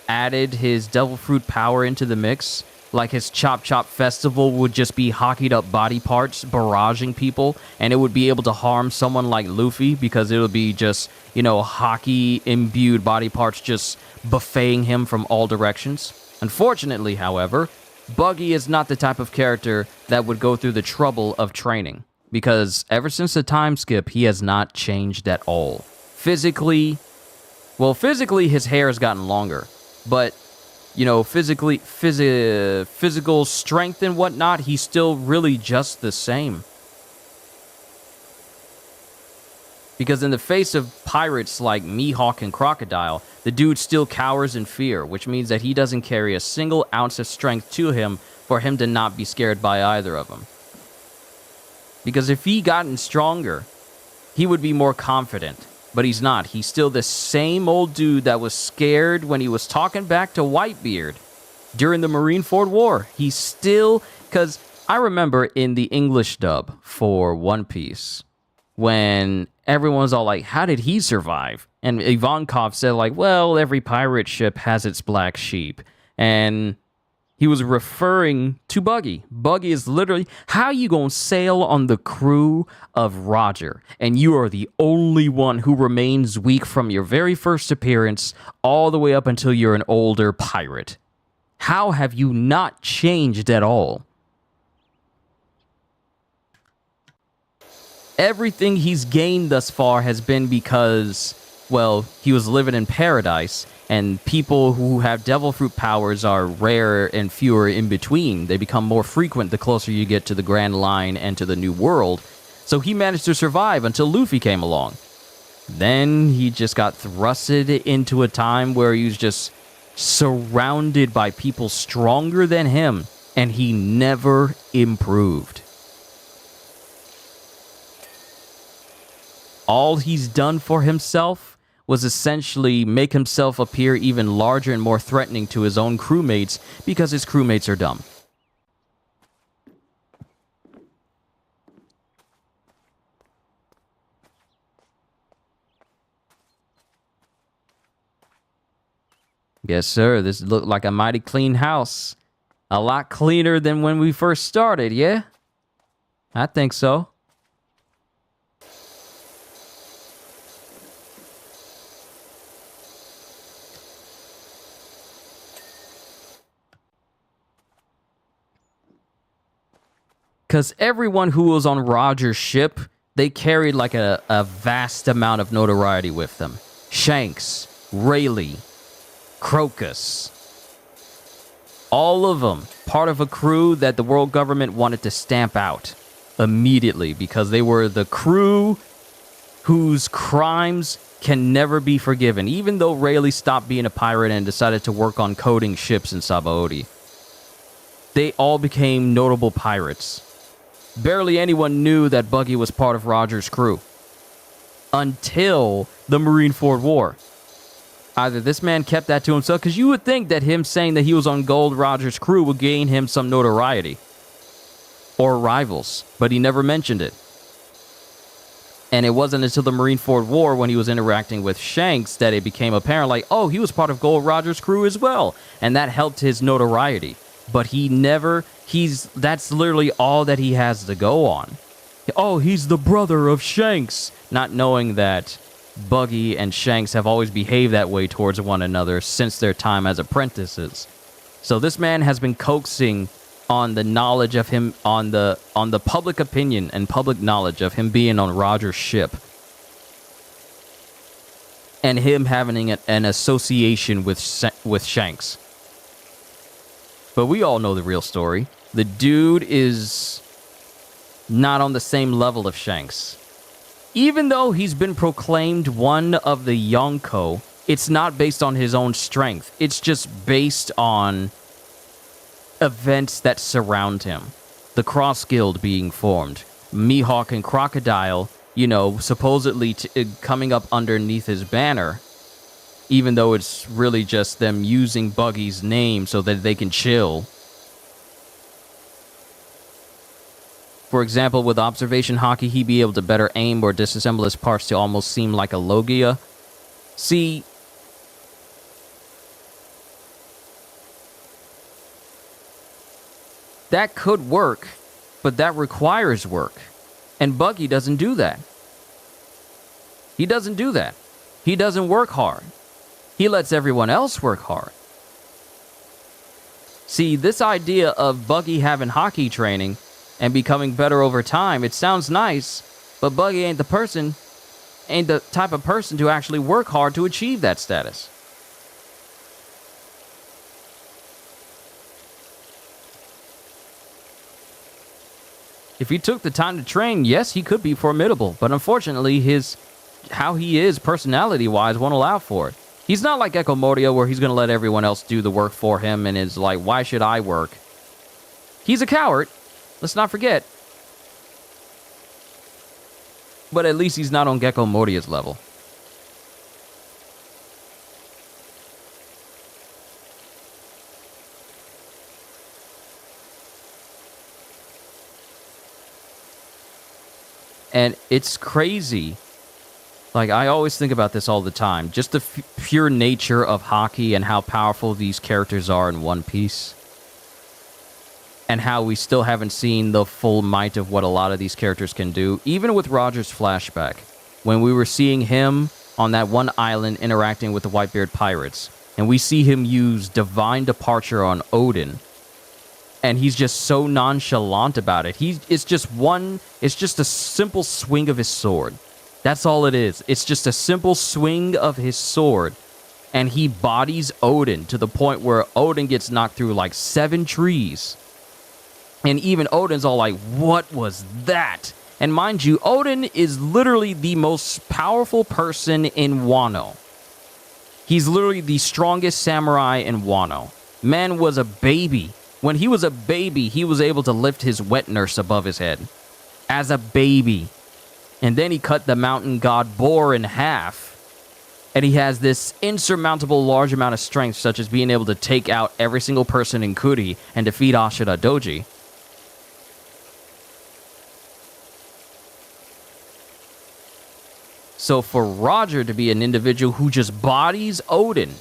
added his devil fruit power into the mix? Like his Chop Chop Festival would just be hockeyed up body parts barraging people, and it would be able to harm someone like Luffy because it would be just, hockey imbued body parts just buffeting him from all directions. Unfortunately, however, Buggy is not the type of character that would go through the trouble of training, because ever since the time skip, he has not changed at all. Physically his hair has gotten longer, but physical strength and whatnot, he's still really just the same. Because in the face of pirates like Mihawk and Crocodile, the dude still cowers in fear, which means that he doesn't carry a single ounce of strength to him for him to not be scared by either of them. Because if he gotten stronger, he would be more confident. But he's not. He's still the same old dude that was scared when he was talking back to Whitebeard during the Marineford War. He's still... Because I remember in the English dub for One Piece, when everyone was all like, how did he survive? And Ivankov said, like, well, every pirate ship has its black sheep. And he was referring to Buggy. Buggy is literally, how you gonna sail on the crew of Roger and you are the only one who remains weak from your very first appearance all the way up until you're an older pirate? How have you not changed at all? Everything he's gained thus far has been because, well, he was living in paradise, and people who have devil fruit powers are rare and fewer in between. They become more frequent the closer you get to the Grand Line and to the New World. So he managed to survive until Luffy came along. Then he just got thrusted into a time where he was just surrounded by people stronger than him, and he never improved. All he's done for himself was essentially make himself appear even larger and more threatening to his own crewmates because his crewmates are dumb. Yes, sir, this looked like a mighty clean house. A lot cleaner than when we first started, yeah? I think so. Because everyone who was on Roger's ship, they carried like a vast amount of notoriety with them. Shanks, Rayleigh, Crocus. All of them part of a crew that the world government wanted to stamp out immediately because they were the crew whose crimes can never be forgiven. Even though Rayleigh stopped being a pirate and decided to work on coding ships in Sabaody, they all became notable pirates. Barely anyone knew that Buggy was part of Roger's crew. Until the Marineford War. Either this man kept that to himself, because you would think that him saying that he was on Gold Roger's crew would gain him some notoriety. Or rivals, but he never mentioned it. And it wasn't until the Marineford War, when he was interacting with Shanks, that it became apparent, like, oh, he was part of Gold Roger's crew as well. And that helped his notoriety. But he never, that's literally all that he has to go on. Oh, he's the brother of Shanks. Not knowing that Buggy and Shanks have always behaved that way towards one another since their time as apprentices. So this man has been coaxing on the knowledge of him, on the public opinion and public knowledge of him being on Roger's ship. And him having an association with Shanks. But we all know the real story. The dude is not on the same level of Shanks. Even though he's been proclaimed one of the Yonko, it's not based on his own strength. It's just based on events that surround him. The Cross Guild being formed. Mihawk and Crocodile, supposedly coming up underneath his banner. Even though it's really just them using Buggy's name so that they can chill. For example, with observation hockey, he'd be able to better aim or disassemble his parts to almost seem like a Logia. See, that could work, but that requires work. And Buggy doesn't do that. He doesn't do that. He doesn't work hard. He lets everyone else work hard. See, this idea of Buggy having hockey training and becoming better over time, it sounds nice, but Buggy ain't the type of person to actually work hard to achieve that status. If he took the time to train, yes, he could be formidable, but unfortunately, how he is personality-wise won't allow for it. He's not like Gecko Moria, where he's going to let everyone else do the work for him and is like, why should I work? He's a coward. Let's not forget. But at least he's not on Gecko Moria's level. And it's crazy. Like, I always think about this all the time. Just the pure nature of hockey and how powerful these characters are in One Piece. And how we still haven't seen the full might of what a lot of these characters can do. Even with Roger's flashback. When we were seeing him on that one island interacting with the Whitebeard pirates. And we see him use Divine Departure on Odin. And he's just so nonchalant about it. It's just a simple swing of his sword. That's all it is. It's just a simple swing of his sword. And he bodies Odin to the point where Odin gets knocked through like 7 trees. And even Odin's all like, what was that? And mind you, Odin is literally the most powerful person in Wano. He's literally the strongest samurai in Wano. Man was a baby. When he was a baby, he was able to lift his wet nurse above his head. As a baby. And then he cut the mountain god Boar in half. And he has this insurmountable large amount of strength, such as being able to take out every single person in Kuri and defeat Ashura Doji. So for Roger to be an individual who just bodies Odin,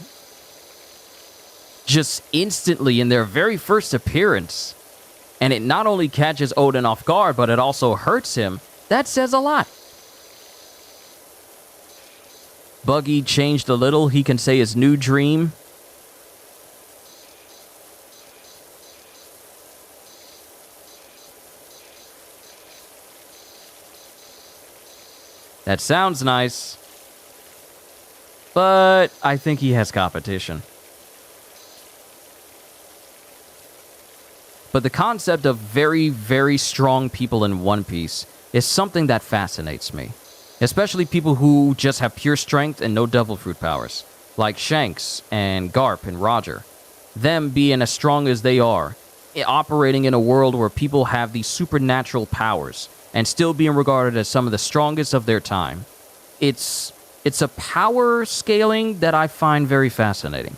just instantly in their very first appearance, and it not only catches Odin off guard, but it also hurts him, that says a lot. Buggy changed a little, he can say his new dream. That sounds nice, but I think he has competition. But the concept of very, very strong people in One Piece is something that fascinates me. Especially people who just have pure strength and no devil fruit powers. Like Shanks and Garp and Roger. Them being as strong as they are operating in a world where people have these supernatural powers and still being regarded as some of the strongest of their time. It's a power scaling that I find very fascinating.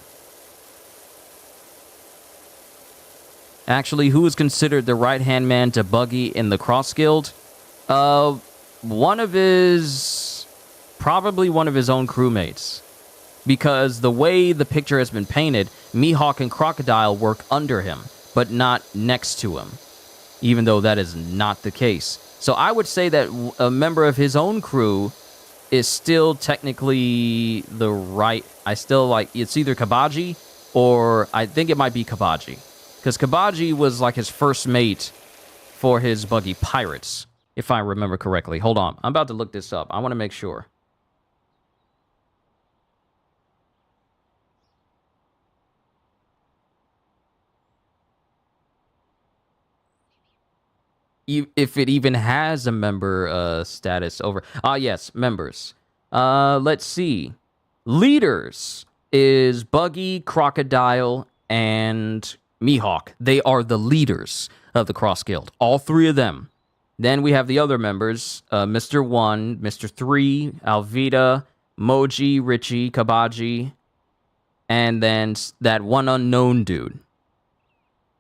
Actually, who is considered the right-hand man to Buggy in the Cross Guild? Probably one of his own crewmates. Because the way the picture has been painted, Mihawk and Crocodile work under him, but not next to him. Even though that is not the case. So I would say that a member of his own crew is still technically the right... it's either Kabaji, or I think it might be Kabaji. Because Kabaji was like his first mate for his Buggy Pirates, if I remember correctly. Hold on, I'm about to look this up. I want to make sure. If it even has a member status over... yes, members. Let's see. Leaders is Buggy, Crocodile, and Mihawk. They are the leaders of the Cross Guild. All three of them. Then we have the other members. Mr. 1, Mr. 3, Alvida, Moji, Richie, Kabaji, and then that one unknown dude.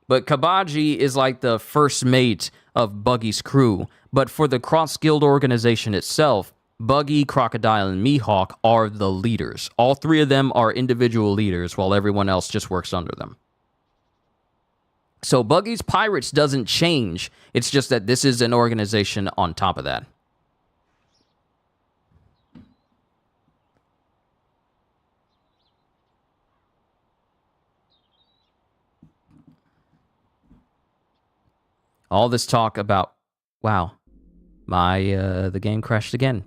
But Kabaji is like the first mate of Buggy's crew. But for the Cross Guild organization itself, Buggy, Crocodile, and Mihawk are the leaders. All three of them are individual leaders, while everyone else just works under them. So Buggy's Pirates doesn't change. It's just that this is an organization on top of that. All this talk about... Wow. The game crashed again.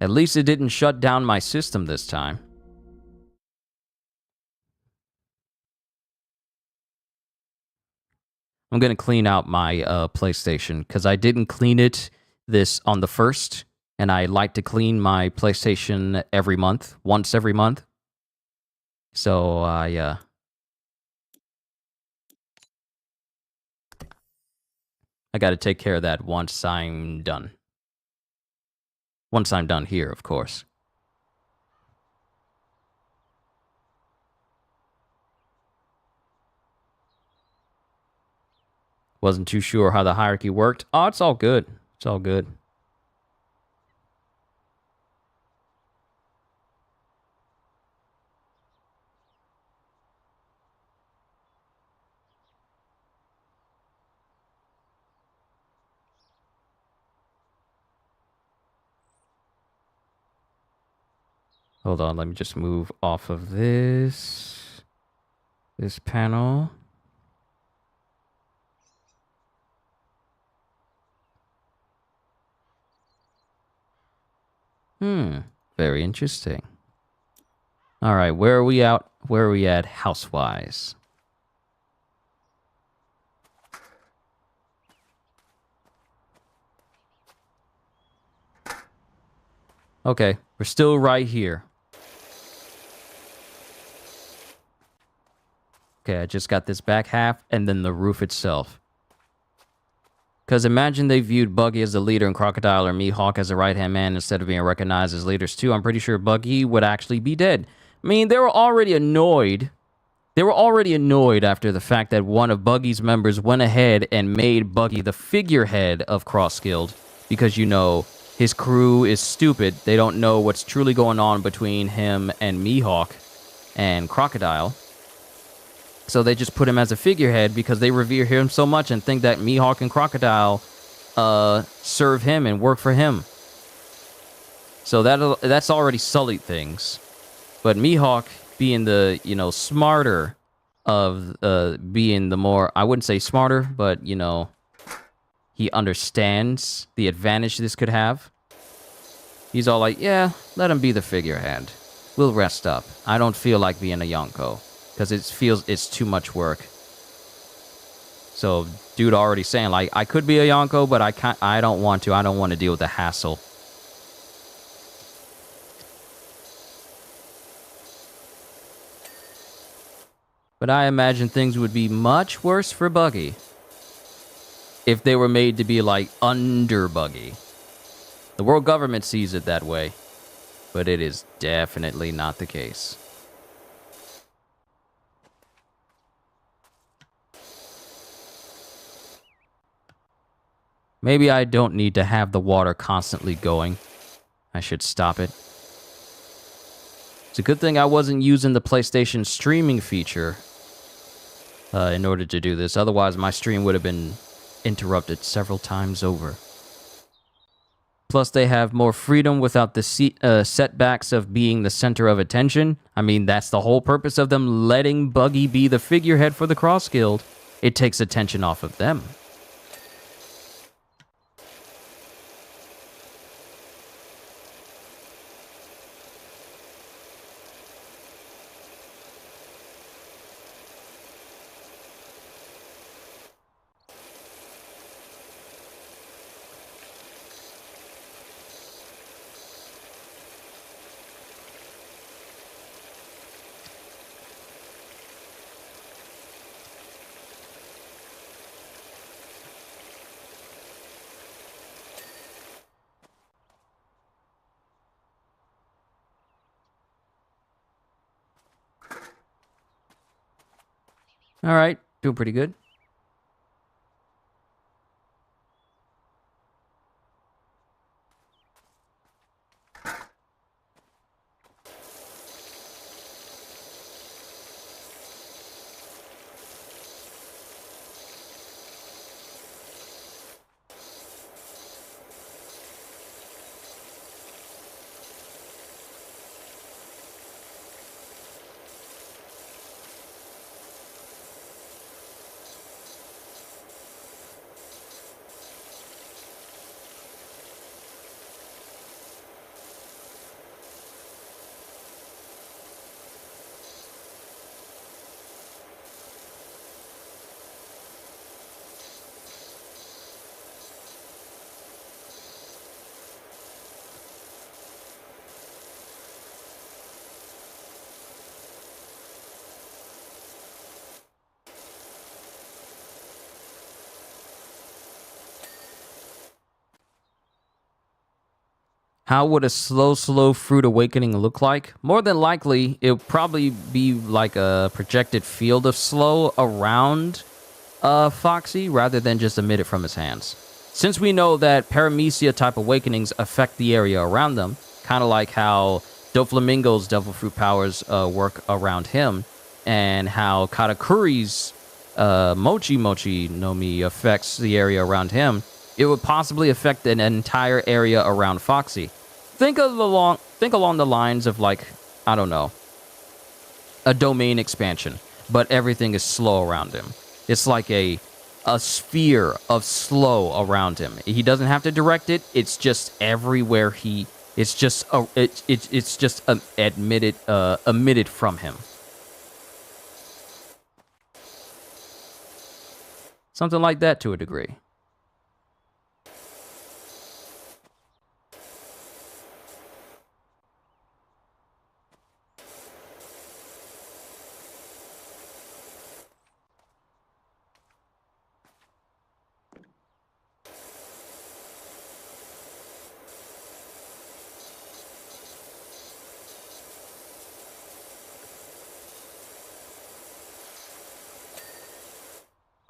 At least it didn't shut down my system this time. I'm going to clean out my PlayStation, because I didn't clean it on the 1st, and I like to clean my PlayStation every month, once every month. So I got to take care of that once I'm done. Once I'm done here, of course. Wasn't too sure how the hierarchy worked. Oh, it's all good. It's all good. Hold on, let me just move off of this panel. Very interesting. All right, where are we at? Where are we at house-wise? Okay, we're still right here. Okay, I just got this back half and then the roof itself. Because imagine they viewed Buggy as the leader and Crocodile or Mihawk as a right-hand man instead of being recognized as leaders too. I'm pretty sure Buggy would actually be dead. I mean, they were already annoyed. They were already annoyed after the fact that one of Buggy's members went ahead and made Buggy the figurehead of Cross Guild. Because, you know, his crew is stupid. They don't know what's truly going on between him and Mihawk and Crocodile. So they just put him as a figurehead because they revere him so much and think that Mihawk and Crocodile serve him and work for him. So that's already sullied things. But Mihawk being the, you know, smarter of being the more, I wouldn't say smarter, but, you know, he understands the advantage this could have. He's all like, yeah, let him be the figurehead. We'll rest up. I don't feel like being a Yonko. Because it's too much work. So, dude already saying, like, I could be a Yonko, but I don't want to. I don't want to deal with the hassle. But I imagine things would be much worse for Buggy if they were made to be like under Buggy. The world government sees it that way, but it is definitely not the case. Maybe I don't need to have the water constantly going. I should stop it. It's a good thing I wasn't using the PlayStation streaming feature in order to do this. Otherwise, my stream would have been interrupted several times over. Plus, they have more freedom without the setbacks of being the center of attention. I mean, that's the whole purpose of them letting Buggy be the figurehead for the Cross Guild. It takes attention off of them. All right, doing pretty good. How would a slow fruit awakening look like? More than likely, it would probably be like a projected field of slow around Foxy rather than just emit it from his hands. Since we know that Paramecia type awakenings affect the area around them, kind of like how Doflamingo's devil fruit powers work around him, and how Katakuri's Mochi Mochi no Mi affects the area around him, it would possibly affect an entire area around Foxy. Think along the lines of, like, I don't know, a domain expansion, but everything is slow around him. It's like a sphere of slow around him. He doesn't have to direct it. It's just everywhere it's just emitted from him. Something like that to a degree.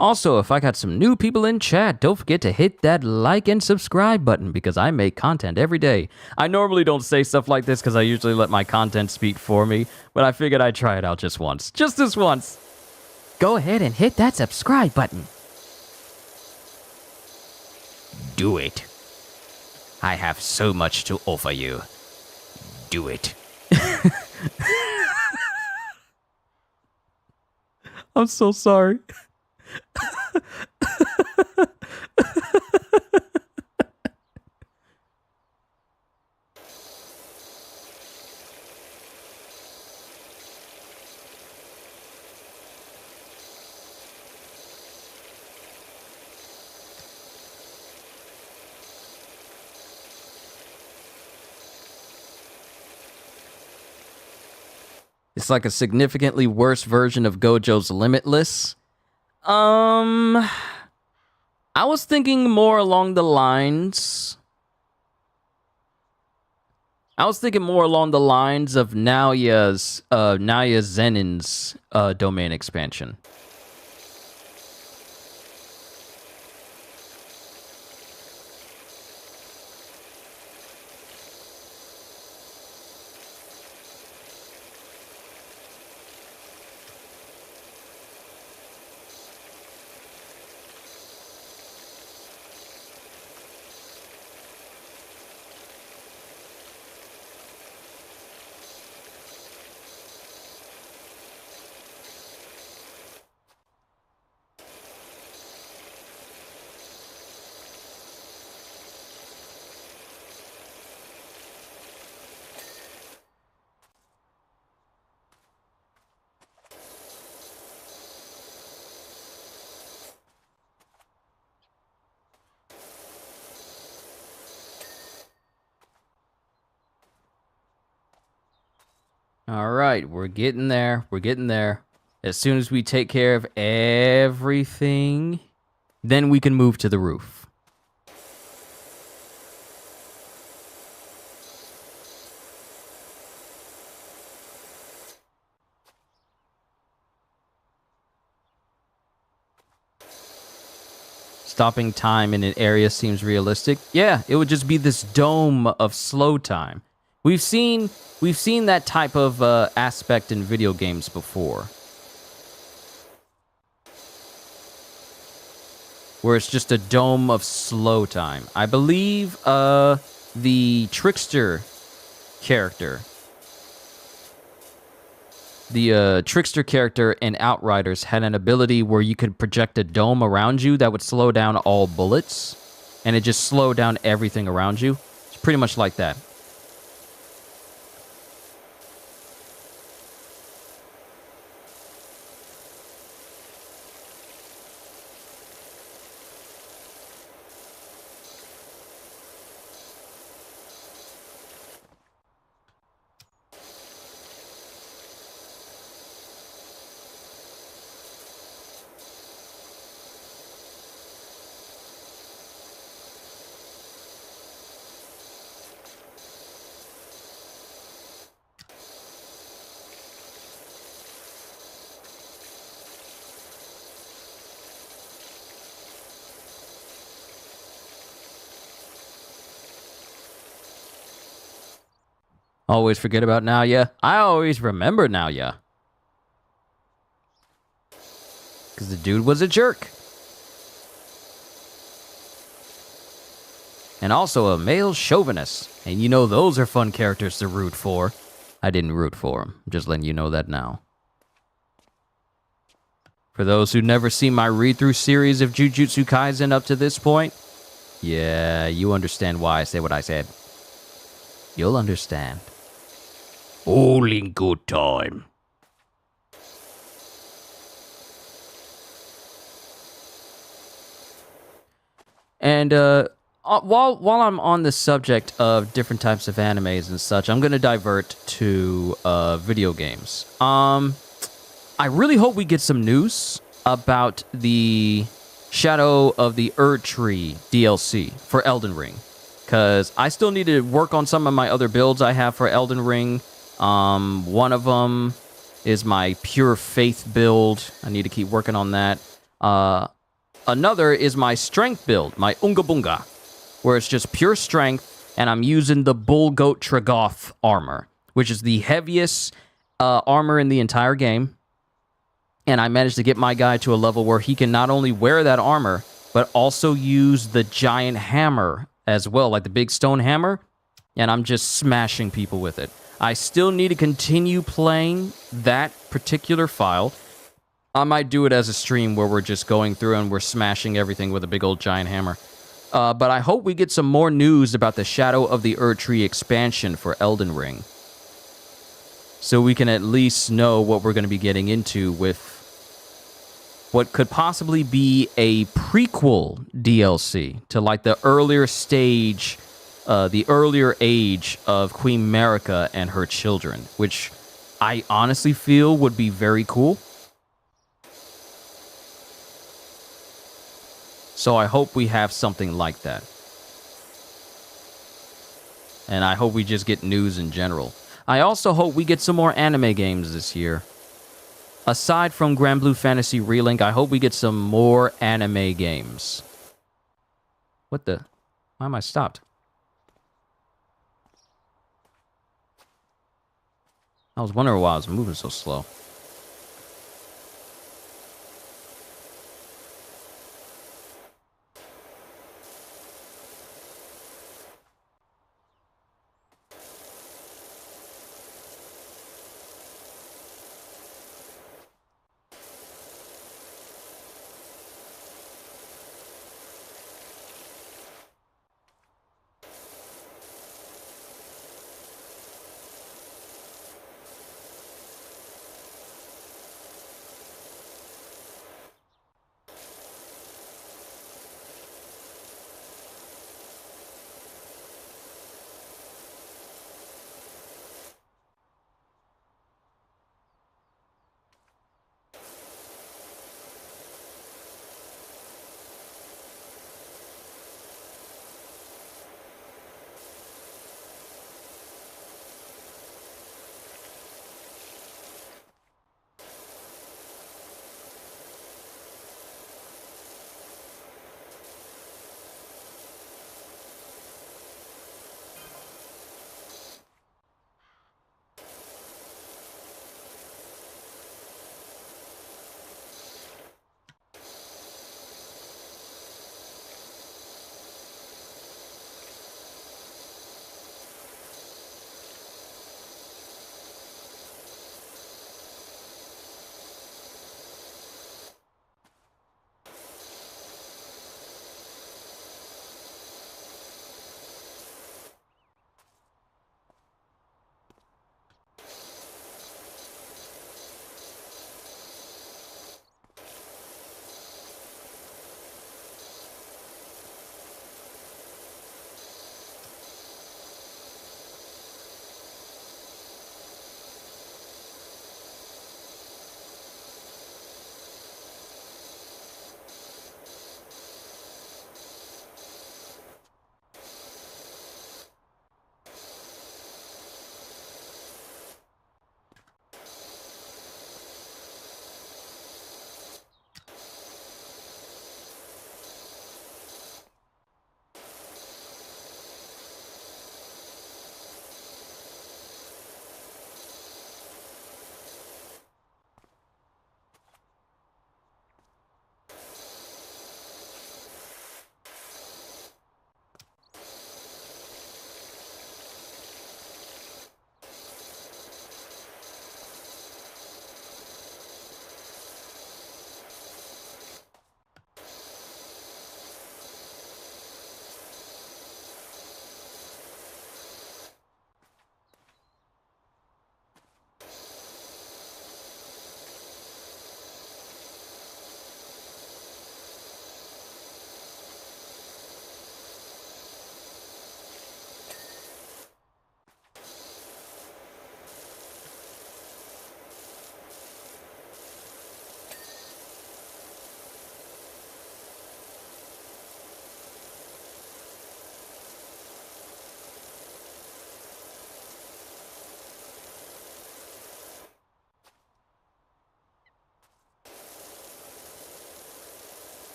Also, if I got some new people in chat, don't forget to hit that like and subscribe button because I make content every day. I normally don't say stuff like this because I usually let my content speak for me, but I figured I'd try it out just once. Just this once. Go ahead and hit that subscribe button. Do it. I have so much to offer you. Do it. I'm so sorry. It's like a significantly worse version of Gojo's Limitless. I was thinking more along the lines... of Naoya Zenin's domain expansion. All right, we're getting there. We're getting there. As soon as we take care of everything, then we can move to the roof. Stopping time in an area seems realistic. Yeah, it would just be this dome of slow time. We've seen that type of aspect in video games before, where it's just a dome of slow time. I believe the Trickster character, in Outriders had an ability where you could project a dome around you that would slow down all bullets, and it just slowed down everything around you. It's pretty much like that. Always forget about Naoya. I always remember Naoya. Because the dude was a jerk. And also a male chauvinist. And you know those are fun characters to root for. I didn't root for him. I'm just letting you know that now. For those who never seen my read-through series of Jujutsu Kaisen up to this point, yeah, you understand why I say what I said. You'll understand. All in good time. And while I'm on the subject of different types of animes and such, I'm gonna divert to video games. I really hope we get some news about the Shadow of the Erdtree DLC for Elden Ring, because I still need to work on some of my other builds I have for Elden Ring. One of them is my Pure Faith build. I need to keep working on that. Another is my Strength build, my Unga Bunga, where it's just pure strength, and I'm using the Bull Goat Tragoth armor, which is the heaviest armor in the entire game. And I managed to get my guy to a level where he can not only wear that armor, but also use the giant hammer as well, like the big stone hammer, and I'm just smashing people with it. I still need to continue playing that particular file. I might do it as a stream where we're just going through and we're smashing everything with a big old giant hammer. But I hope we get some more news about the Shadow of the Erdtree expansion for Elden Ring, so we can at least know what we're going to be getting into with what could possibly be a prequel DLC to like the earlier stage, the earlier age of Queen Marika and her children, which I honestly feel would be very cool. So I hope we have something like that. And I hope we just get news in general. I also hope we get some more anime games this year. Aside from Grand Blue Fantasy Relink, I hope we get some more anime games. What the? Why am I stopped? I was wondering why I was moving so slow.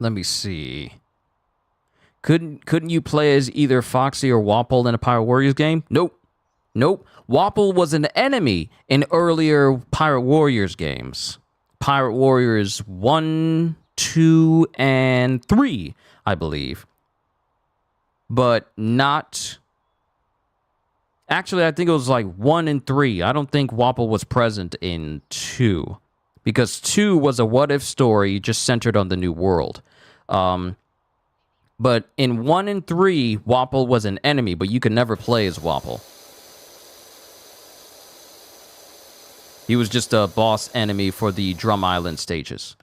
Let me see. Couldn't you play as either Foxy or Wapol in a Pirate Warriors game? Nope. Nope. Wapol was an enemy in earlier Pirate Warriors games. Pirate Warriors 1, 2, and 3, I believe. But not... Actually, I think it was like 1 and 3. I don't think Wapol was present in 2. Because 2 was a what-if story just centered on the New World. But in 1 and 3, Wapol was an enemy, but you could never play as Wapol. He was just a boss enemy for the Drum Island stages.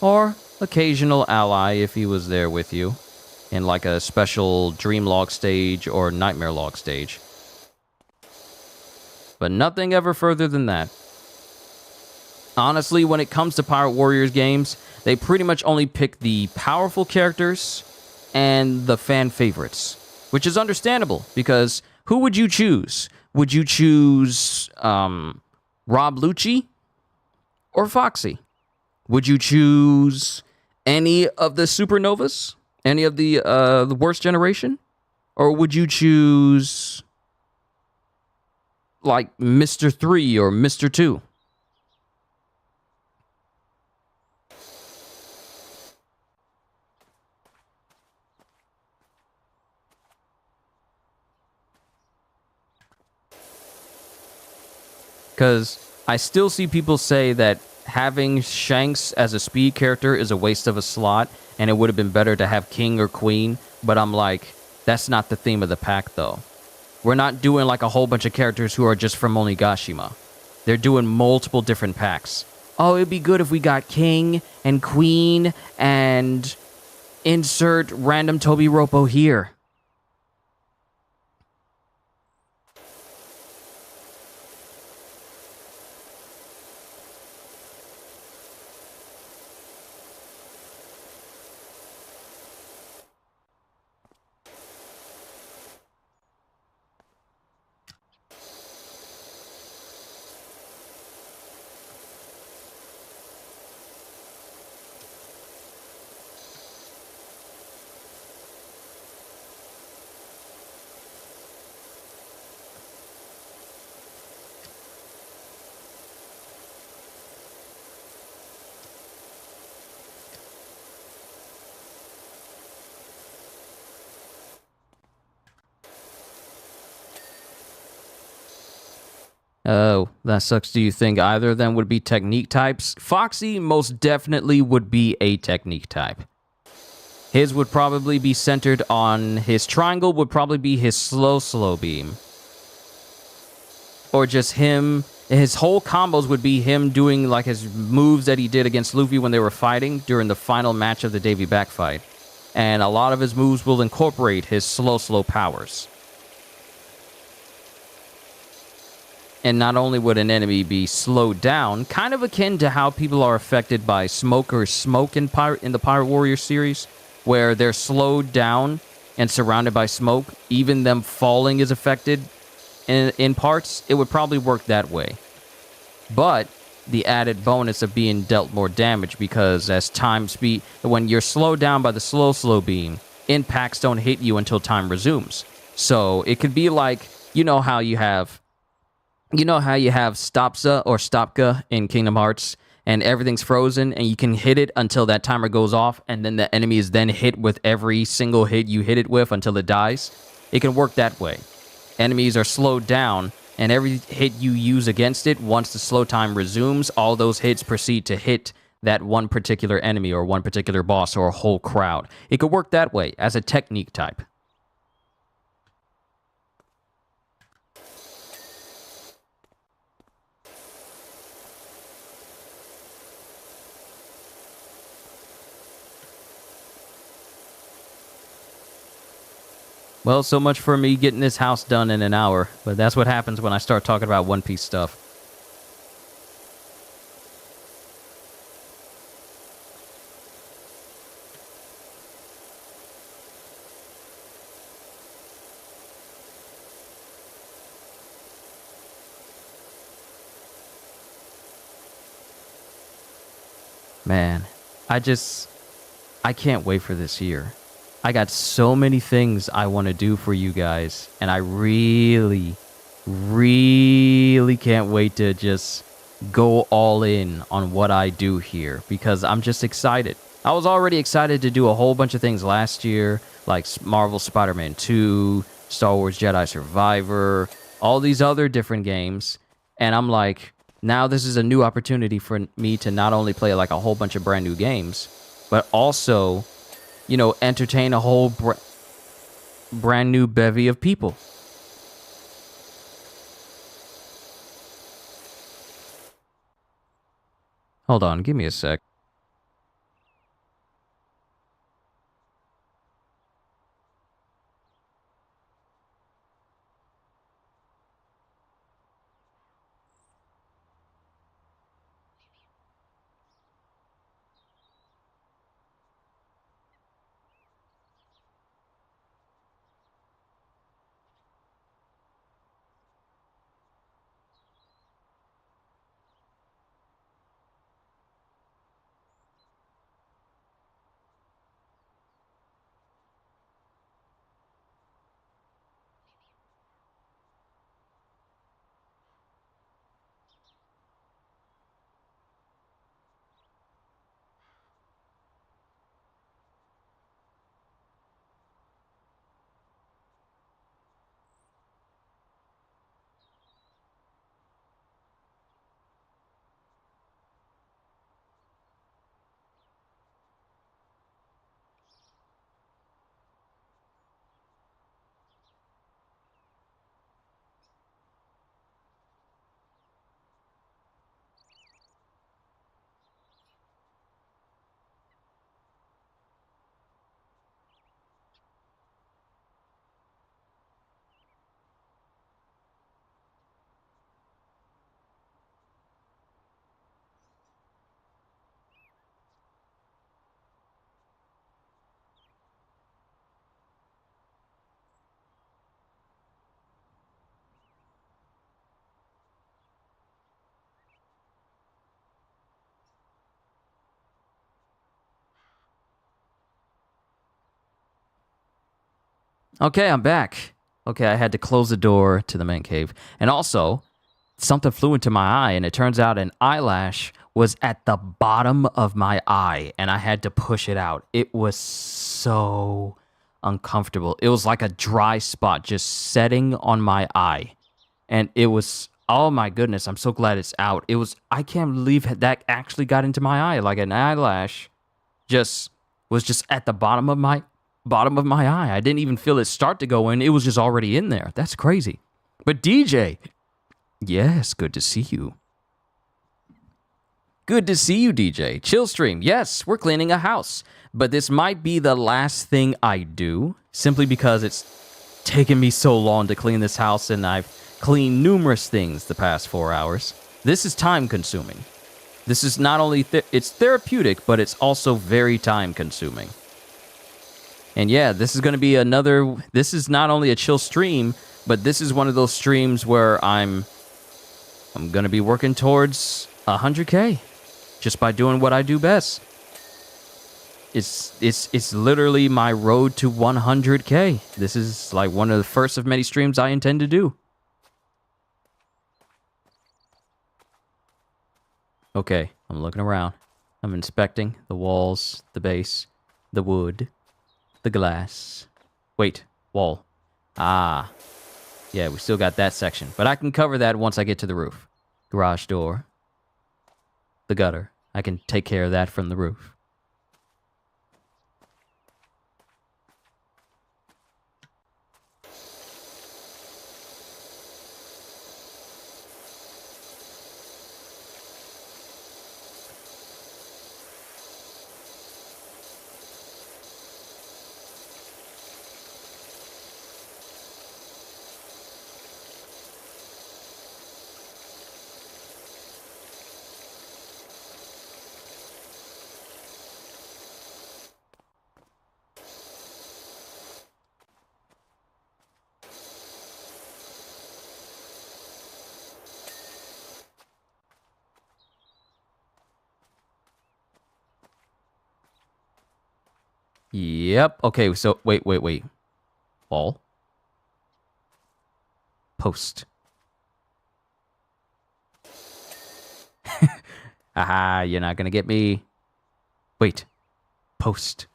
Or occasional ally if he was there with you in like a special Dream Log stage or Nightmare Log stage. But nothing ever further than that. Honestly, when it comes to Pirate Warriors games, they pretty much only pick the powerful characters and the fan favorites, which is understandable because who would you choose? Would you choose Rob Lucci or Foxy? Would you choose any of the Supernovas? Any of the worst generation? Or would you choose like Mr. 3 or Mr. 2? Because I still see people say that having Shanks as a speed character is a waste of a slot, and it would have been better to have King or Queen, but I'm like, that's not the theme of the pack, though. We're not doing like a whole bunch of characters who are just from Onigashima. They're doing multiple different packs. Oh, it'd be good if we got King and Queen and insert random Tobi Roppo here. Oh, that sucks. Do you think either of them would be technique types? Foxy most definitely would be a technique type. His would probably be centered on his triangle would probably be his slow beam. Or just him, his whole combos would be him doing like his moves that he did against Luffy when they were fighting during the final match of the Davy Back fight. And a lot of his moves will incorporate his slow powers. And not only would an enemy be slowed down, kind of akin to how people are affected by smoke or smoke in the Pirate Warrior series, where they're slowed down and surrounded by smoke, even them falling is affected in parts, it would probably work that way. But the added bonus of being dealt more damage, because as time speed, when you're slowed down by the slow beam, impacts don't hit you until time resumes. So it could be like, you know how you have Stopza or Stopka in Kingdom Hearts, and everything's frozen, and you can hit it until that timer goes off, and then the enemy is then hit with every single hit you hit it with until it dies? It can work that way. Enemies are slowed down, and every hit you use against it, once the slow time resumes, all those hits proceed to hit that one particular enemy or one particular boss or a whole crowd. It could work that way as a technique type. Well, so much for me getting this house done in an hour, but that's what happens when I start talking about One Piece stuff. Man, I can't wait for this year. I got so many things I want to do for you guys, and I really, really can't wait to just go all in on what I do here because I'm just excited. I was already excited to do a whole bunch of things last year, like Marvel Spider-Man 2, Star Wars Jedi Survivor, all these other different games, and I'm like, now this is a new opportunity for me to not only play like a whole bunch of brand new games, but also, you know, entertain a whole brand new bevy of people. Hold on, give me a sec. Okay, I'm back. Okay, I had to close the door to the man cave. And also, something flew into my eye, and it turns out an eyelash was at the bottom of my eye, and I had to push it out. It was so uncomfortable. It was like a dry spot just setting on my eye. And it was, oh my goodness, I'm so glad it's out. It was, I can't believe that actually got into my eye. Like an eyelash just was just at the bottom of my eye. I didn't even feel it start to go in. It was just already in there. That's crazy. But DJ, yes, good to see you. Good to see you, DJ. Chill stream. Yes, we're cleaning a house. But this might be the last thing I do, simply because it's taken me so long to clean this house, and I've cleaned numerous things the past 4 hours. This is time consuming. This is not only, it's therapeutic, but it's also very time consuming. And yeah, this is going to be this is not only a chill stream, but this is one of those streams where I'm going to be working towards 100K just by doing what I do best. It's literally my road to 100K. This is like one of the first of many streams I intend to do. Okay, I'm looking around. I'm inspecting the walls, the base, the wood, the glass. Wait, wall. Ah. Yeah, we still got that section. But I can cover that once I get to the roof. Garage door. The gutter. I can take care of that from the roof. Yep. Okay, so wait. Wall. Post. Aha, you're not gonna get me. Wait. Post.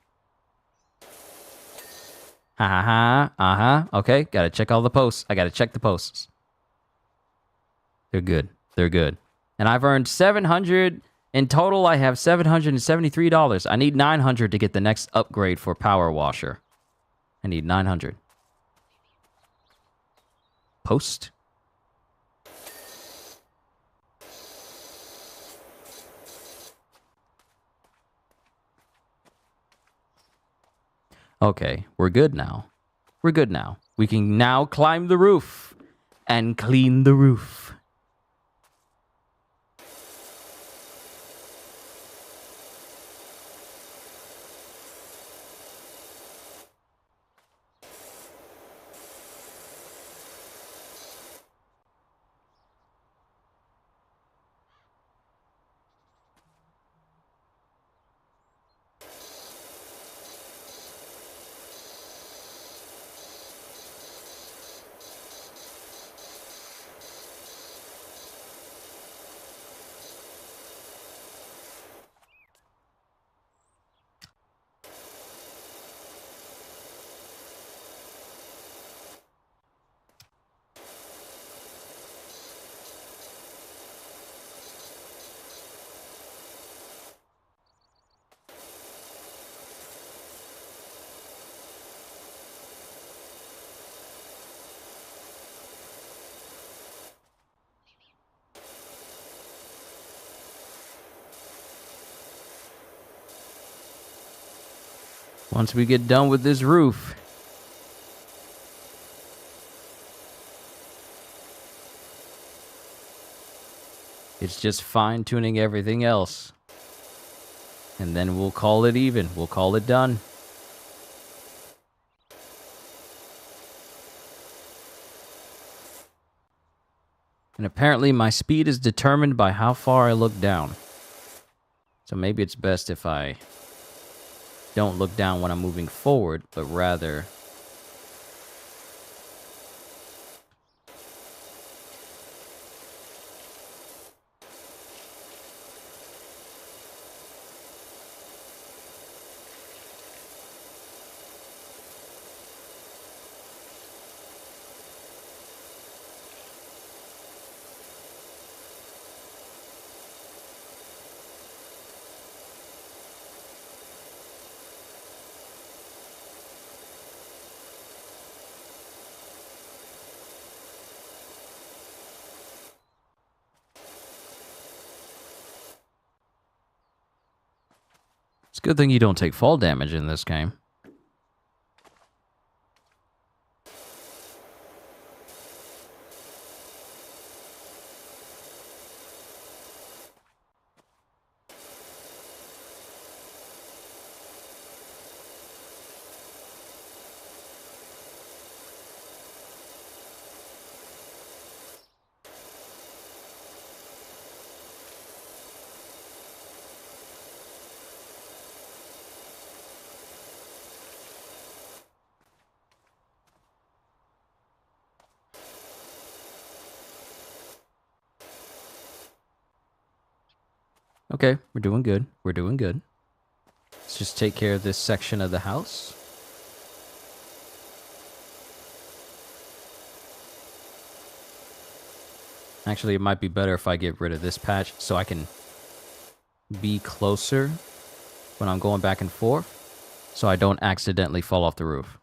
Ha ha ha. Uh-huh. Okay, gotta check all the posts. I gotta check the posts. They're good. They're good. And I've earned 700 in total. I have $773. I need 900 to get the next upgrade for Power Washer. I need 900. Post. Okay, we're good now. We're good now. We can now climb the roof and clean the roof. Once we get done with this roof, it's just fine-tuning everything else. And then we'll call it even. We'll call it done. And apparently my speed is determined by how far I look down. So maybe it's best if I don't look down when I'm moving forward, but rather it's a good thing you don't take fall damage in this game. Okay, we're doing good. We're doing good. Let's just take care of this section of the house. Actually, it might be better if I get rid of this patch so I can be closer when I'm going back and forth, so I don't accidentally fall off the roof.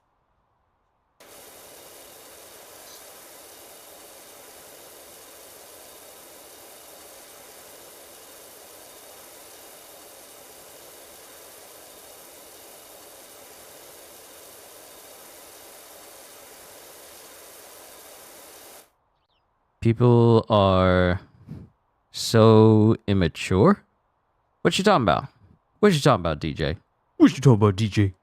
People are so immature. What you talking about? What you talking about, DJ? What you talking about, DJ?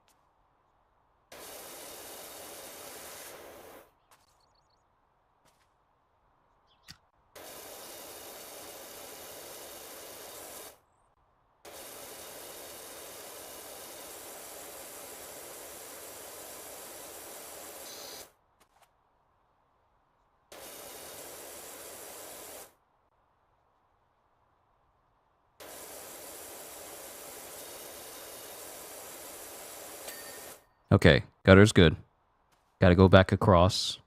Okay, gutter's good. Gotta go back across.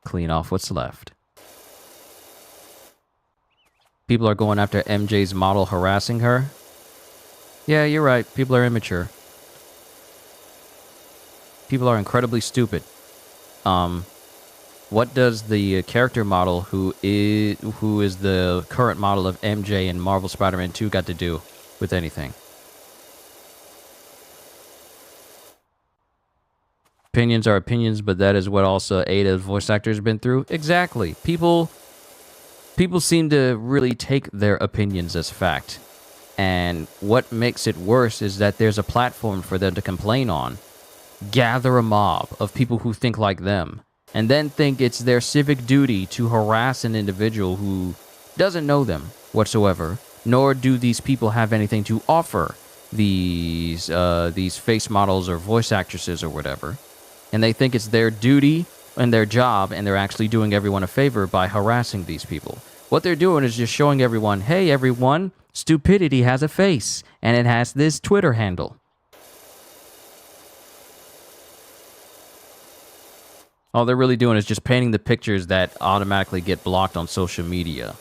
Clean off what's left. People are going after MJ's model, harassing her. Yeah, you're right. People are immature. People are incredibly stupid. What does the character model who is the current model of MJ in Marvel Spider-Man 2 got to do with anything? Opinions are opinions, but that is what also Ada's voice actor has been through. Exactly. People seem to really take their opinions as fact. And what makes it worse is that there's a platform for them to complain on. Gather a mob of people who think like them, and then think it's their civic duty to harass an individual who doesn't know them whatsoever, nor do these people have anything to offer these face models or voice actresses or whatever. And they think it's their duty and their job, and they're actually doing everyone a favor by harassing these people. What they're doing is just showing everyone, hey, everyone, stupidity has a face, and it has this Twitter handle. All they're really doing is just painting the pictures that automatically get blocked on social media.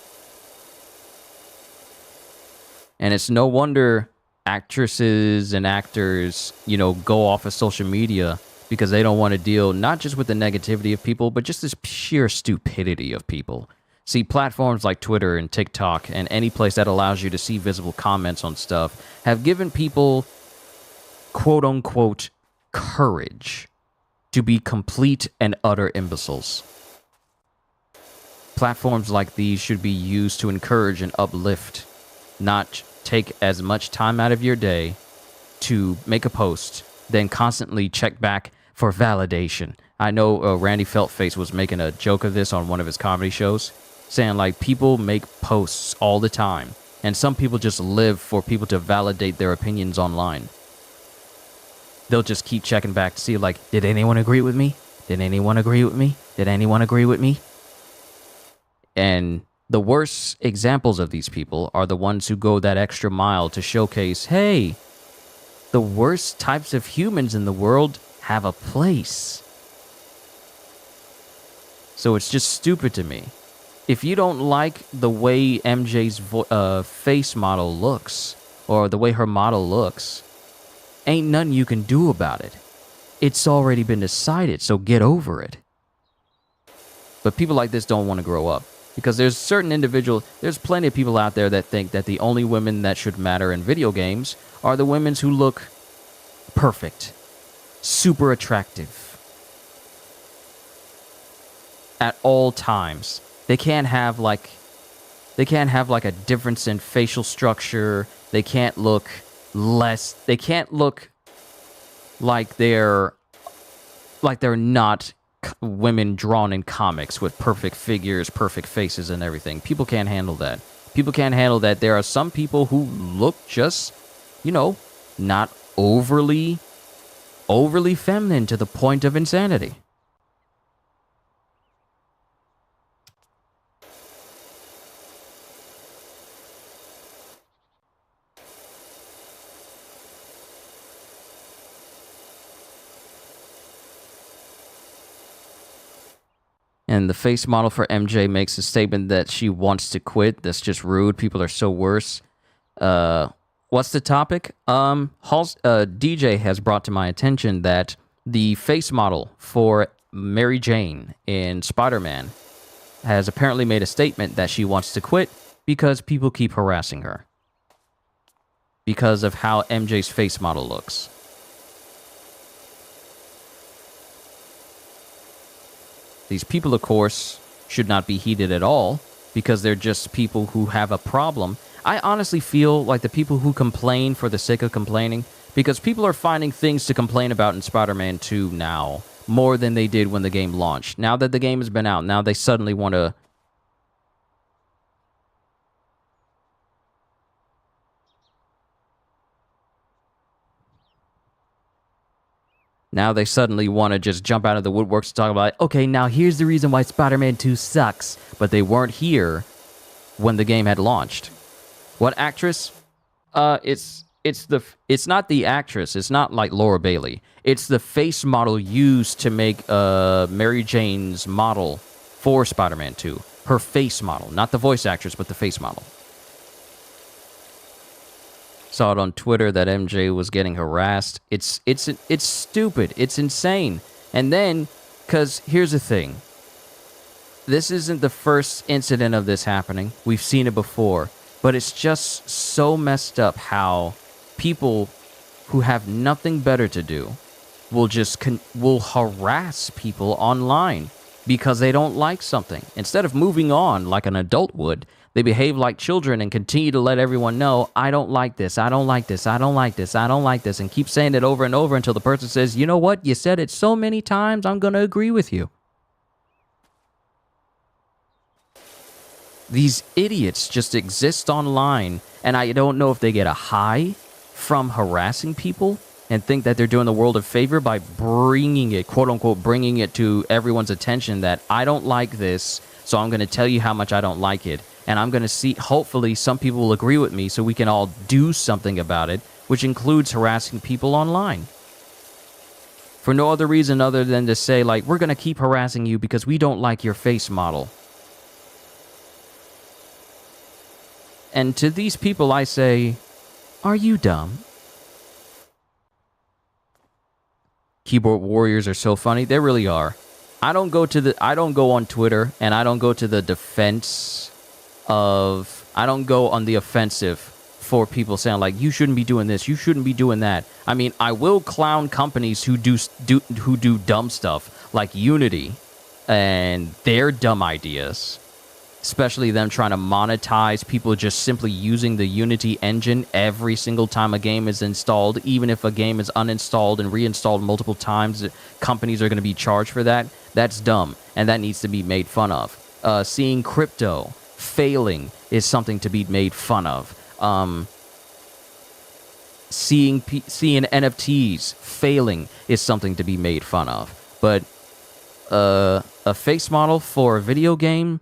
And it's no wonder actresses and actors, go off of social media because they don't want to deal not just with the negativity of people, but just this sheer stupidity of people. See, platforms like Twitter and TikTok and any place that allows you to see visible comments on stuff have given people, quote-unquote, courage to be complete and utter imbeciles. Platforms like these should be used to encourage and uplift, not take as much time out of your day to make a post, then constantly check back for validation. I know Randy Feltface was making a joke of this on one of his comedy shows, saying like people make posts all the time, and some people just live for people to validate their opinions online. They'll just keep checking back to see, like, did anyone agree with me? Did anyone agree with me? Did anyone agree with me? And the worst examples of these people are the ones who go that extra mile to showcase, hey, the worst types of humans in the world have a place. So it's just stupid to me. If you don't like the way MJ's face model looks, or the way her model looks, ain't nothing you can do about it. It's already been decided, so get over it. But people like this don't want to grow up. Because there's plenty of people out there that think that the only women that should matter in video games are the women who look perfect, super attractive at all times. They can't have like a difference in facial structure. They can't look like they're not women drawn in comics with perfect figures, perfect faces and everything. People can't handle that. People can't handle that there are some people who look just, not overly feminine to the point of insanity. And the face model for MJ makes a statement that she wants to quit. That's just rude. People are so worse. What's the topic? DJ has brought to my attention that the face model for Mary Jane in Spider-Man has apparently made a statement that she wants to quit because people keep harassing her. Because of how MJ's face model looks. These people, of course, should not be heated at all because they're just people who have a problem. I honestly feel like the people who complain for the sake of complaining, because people are finding things to complain about in Spider-Man 2 now, more than they did when the game launched. Now that the game has been out, now they suddenly want to... Now they suddenly want to just jump out of the woodworks to talk about, okay, now here's the reason why Spider-Man 2 sucks. But they weren't here when the game had launched. What actress? It's it's not the actress. It's not like Laura Bailey. It's the face model used to make Mary Jane's model for Spider-Man 2. Her face model, not the voice actress, but the face model. Saw it on Twitter that MJ was getting harassed. It's stupid. It's insane. And then, because here's the thing. This isn't the first incident of this happening. We've seen it before. But it's just so messed up how people who have nothing better to do will harass people online because they don't like something. Instead of moving on like an adult would, they behave like children and continue to let everyone know, I don't like this, I don't like this, I don't like this, I don't like this, and keep saying it over and over until the person says, you know what, you said it so many times, I'm going to agree with you. These idiots just exist online, and I don't know if they get a high from harassing people and think that they're doing the world a favor by bringing it, quote unquote, bringing it to everyone's attention that I don't like this, so I'm going to tell you how much I don't like it. And I'm going to see, hopefully some people will agree with me so we can all do something about it, which includes harassing people online. For no other reason other than to say, like, we're going to keep harassing you because we don't like your face model. And to these people, I say, are you dumb? Keyboard warriors are so funny. They really are. I don't go on Twitter and I don't go to the defense of, I don't go on the offensive for people saying like, you shouldn't be doing this, you shouldn't be doing that. I mean, I will clown companies who do dumb stuff like Unity and their dumb ideas. Especially them trying to monetize people just simply using the Unity engine every single time a game is installed. Even if a game is uninstalled and reinstalled multiple times, companies are going to be charged for that. That's dumb, and that needs to be made fun of. Seeing crypto failing is something to be made fun of. Seeing NFTs failing is something to be made fun of. But a face model for a video game,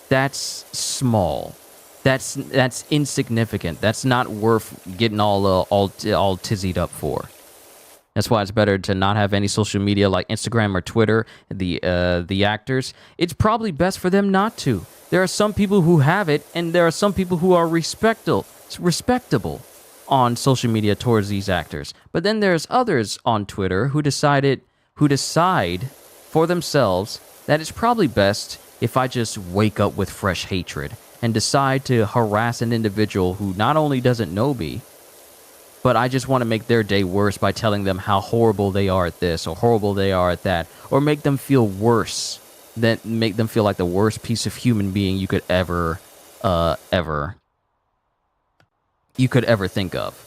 that's small. That's insignificant. That's not worth getting all tizzied up for. That's why it's better to not have any social media like Instagram or Twitter. The actors, it's probably best for them not to. There are some people who have it, and there are some people who are respectable on social media towards these actors. But then there's others on Twitter who decide for themselves that it's probably best if I just wake up with fresh hatred and decide to harass an individual who not only doesn't know me, but I just want to make their day worse by telling them how horrible they are at this or horrible they are at that, or make them feel worse, make them feel like the worst piece of human being you could ever think of.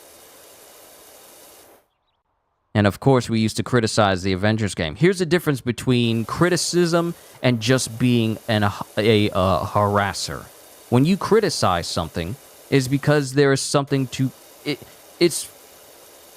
And of course, we used to criticize the Avengers game. Here's the difference between criticism and just being a harasser. When you criticize something, is because there is something to it.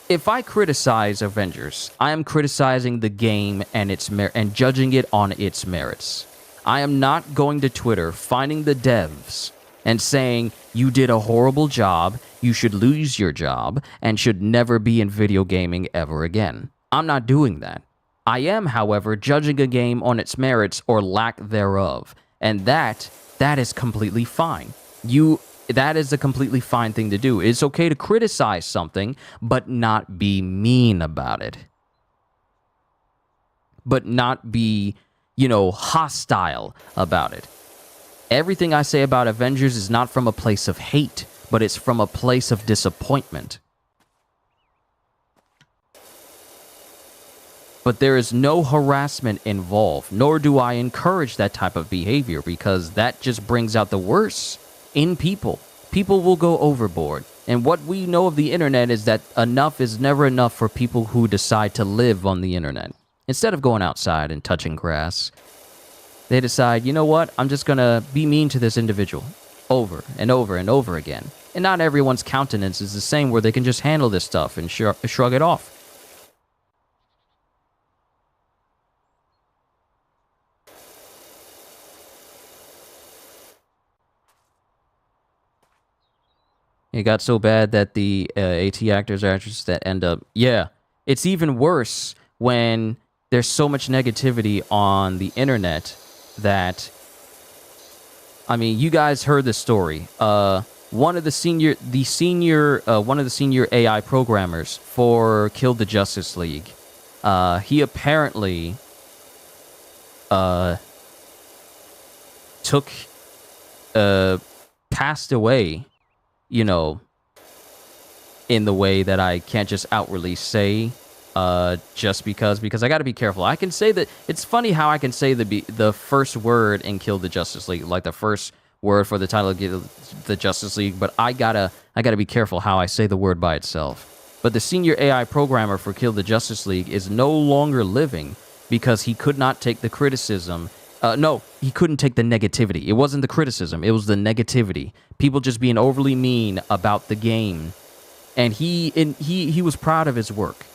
If I criticize Avengers, I am criticizing the game and and judging it on its merits. I am not going to Twitter, finding the devs, and saying, you did a horrible job, you should lose your job, and should never be in video gaming ever again. I'm not doing that. I am, however, judging a game on its merits or lack thereof, and that is completely fine. That is a completely fine thing to do. It's okay to criticize something, but not be mean about it. But not be, hostile about it. Everything I say about Avengers is not from a place of hate, but it's from a place of disappointment. But there is no harassment involved, nor do I encourage that type of behavior, because that just brings out the worst in people. People will go overboard. And what we know of the internet is that enough is never enough for people who decide to live on the internet. Instead of going outside and touching grass, they decide, you know what, I'm just going to be mean to this individual over and over and over again. And not everyone's countenance is the same where they can just handle this stuff and shrug it off. It got so bad that the AT actors or actresses that end up... Yeah, it's even worse when there's so much negativity on the internet that... I mean, you guys heard the story. One of the senior AI programmers for Kill the Justice League, he apparently passed away, you know, in the way that I can't just outwardly say, just because I got to be careful. I can say that it's funny how I can say the first word in Kill the Justice League, like the first word for the title of the Justice League, but I gotta be careful how I say the word by itself. But the senior AI programmer for Kill the Justice League is no longer living because he could not take the criticism. No, he couldn't take the negativity. It wasn't the criticism, it was the negativity. People just being overly mean about the game. And he was proud of his work.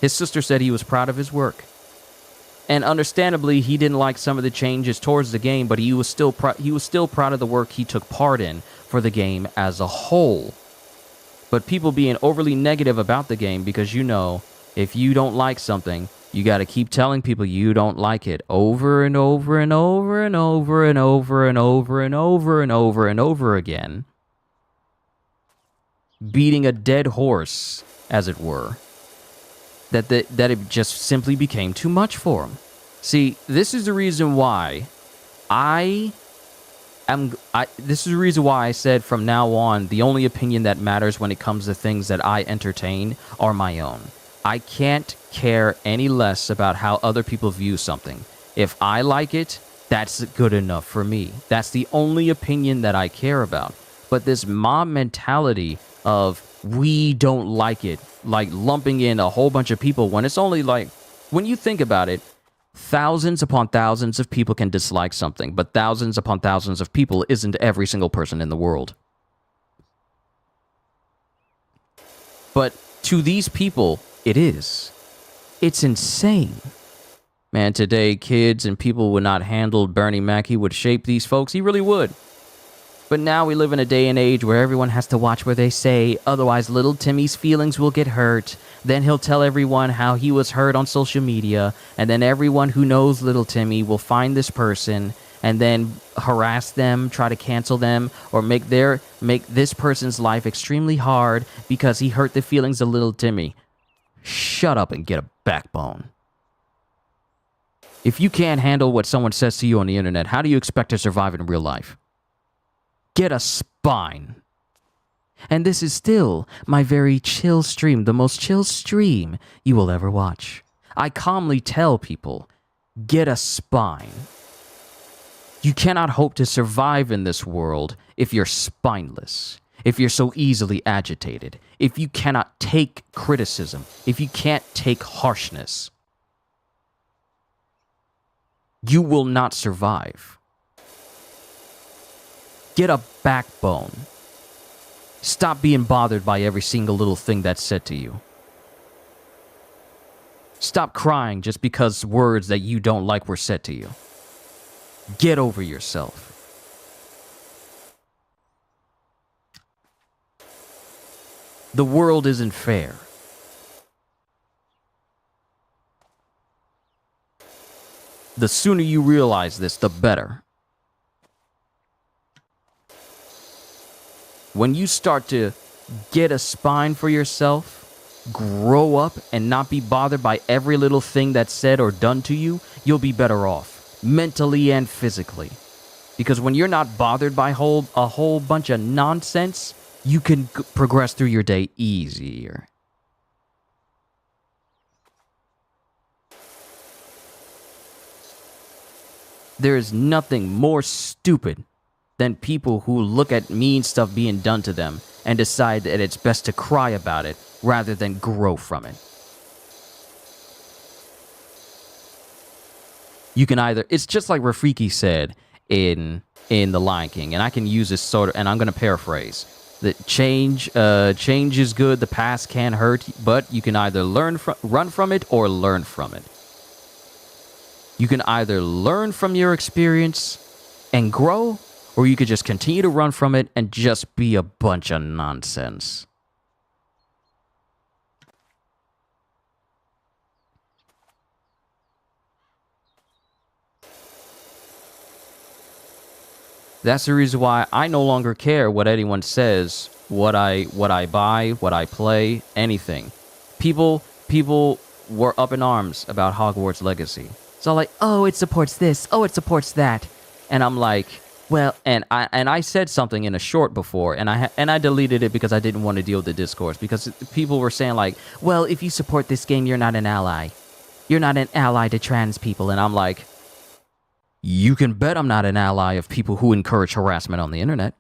His sister said he was proud of his work. And understandably, he didn't like some of the changes towards the game, but he was still proud of the work he took part in for the game as a whole. But people being overly negative about the game because, you know, if you don't like something, you got to keep telling people you don't like it over and over and over and over and over and over and over and over and over again. Beating a dead horse, as it were. That it just simply became too much for him. See, this is the reason why this is the reason why I said from now on, the only opinion that matters when it comes to things that I entertain are my own. I can't care any less about how other people view something. If I like it, that's good enough for me. That's the only opinion that I care about. But this mob mentality of we don't like it, like lumping in a whole bunch of people when it's only like, when you think about it, thousands upon thousands of people can dislike something, but thousands upon thousands of people isn't every single person in the world. But to these people, it is. It's insane. Man, today kids and people would not handle Bernie Mac. He would shape these folks. He really would. But now we live in a day and age where everyone has to watch what they say, otherwise little Timmy's feelings will get hurt. Then he'll tell everyone how he was hurt on social media, and then everyone who knows little Timmy will find this person and then harass them, try to cancel them, or make this person's life extremely hard because he hurt the feelings of little Timmy. Shut up and get a backbone. If you can't handle what someone says to you on the internet, how do you expect to survive in real life? Get a spine. And this is still my very chill stream, the most chill stream you will ever watch. I calmly tell people, get a spine. You cannot hope to survive in this world if you're spineless, if you're so easily agitated, if you cannot take criticism, if you can't take harshness. You will not survive. Get a backbone. Stop being bothered by every single little thing that's said to you. Stop crying just because words that you don't like were said to you. Get over yourself. The world isn't fair. The sooner you realize this, the better. When you start to get a spine for yourself, grow up, and not be bothered by every little thing that's said or done to you, you'll be better off, mentally and physically. Because when you're not bothered by a whole bunch of nonsense, you can progress through your day easier. There is nothing more stupid than people who look at mean stuff being done to them and decide that it's best to cry about it rather than grow from it. You can either, it's just like Rafiki said in The Lion King, and I can use this sort of, and I'm going to paraphrase, that change is good, the past can hurt, but you can either run from it or learn from it. You can either learn from your experience and grow, or you could just continue to run from it and just be a bunch of nonsense. That's the reason why I no longer care what anyone says, what I buy, what I play, anything. People were up in arms about Hogwarts Legacy. So like, oh, it supports this, oh, it supports that. And I'm like, well, and I said something in a short before, and I deleted it because I didn't want to deal with the discourse, because people were saying like, well, if you support this game, you're not an ally. You're not an ally to trans people. And I'm like, you can bet I'm not an ally of people who encourage harassment on the internet.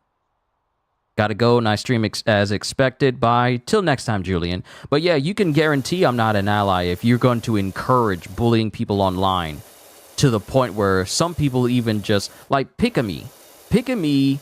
Gotta go, nice stream as expected. Bye. Till next time, Julian. But yeah, you can guarantee I'm not an ally if you're going to encourage bullying people online to the point where some people even just, like Pikami. Pikami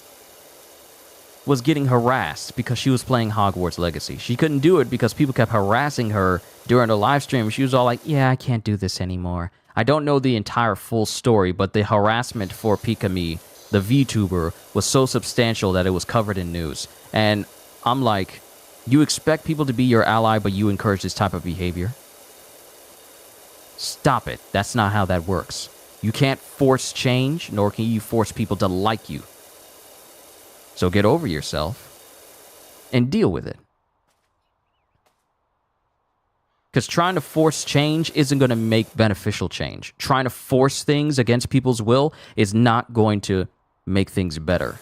was getting harassed because she was playing Hogwarts Legacy. She couldn't do it because people kept harassing her during the live stream. She was all like, yeah, I can't do this anymore. I don't know the entire full story, but the harassment for Pikami, the VTuber, was so substantial that it was covered in news. And I'm like, you expect people to be your ally, but you encourage this type of behavior? Stop it. That's not how that works. You can't force change, nor can you force people to like you. So get over yourself and deal with it. Because trying to force change isn't going to make beneficial change. Trying to force things against people's will is not going to make things better.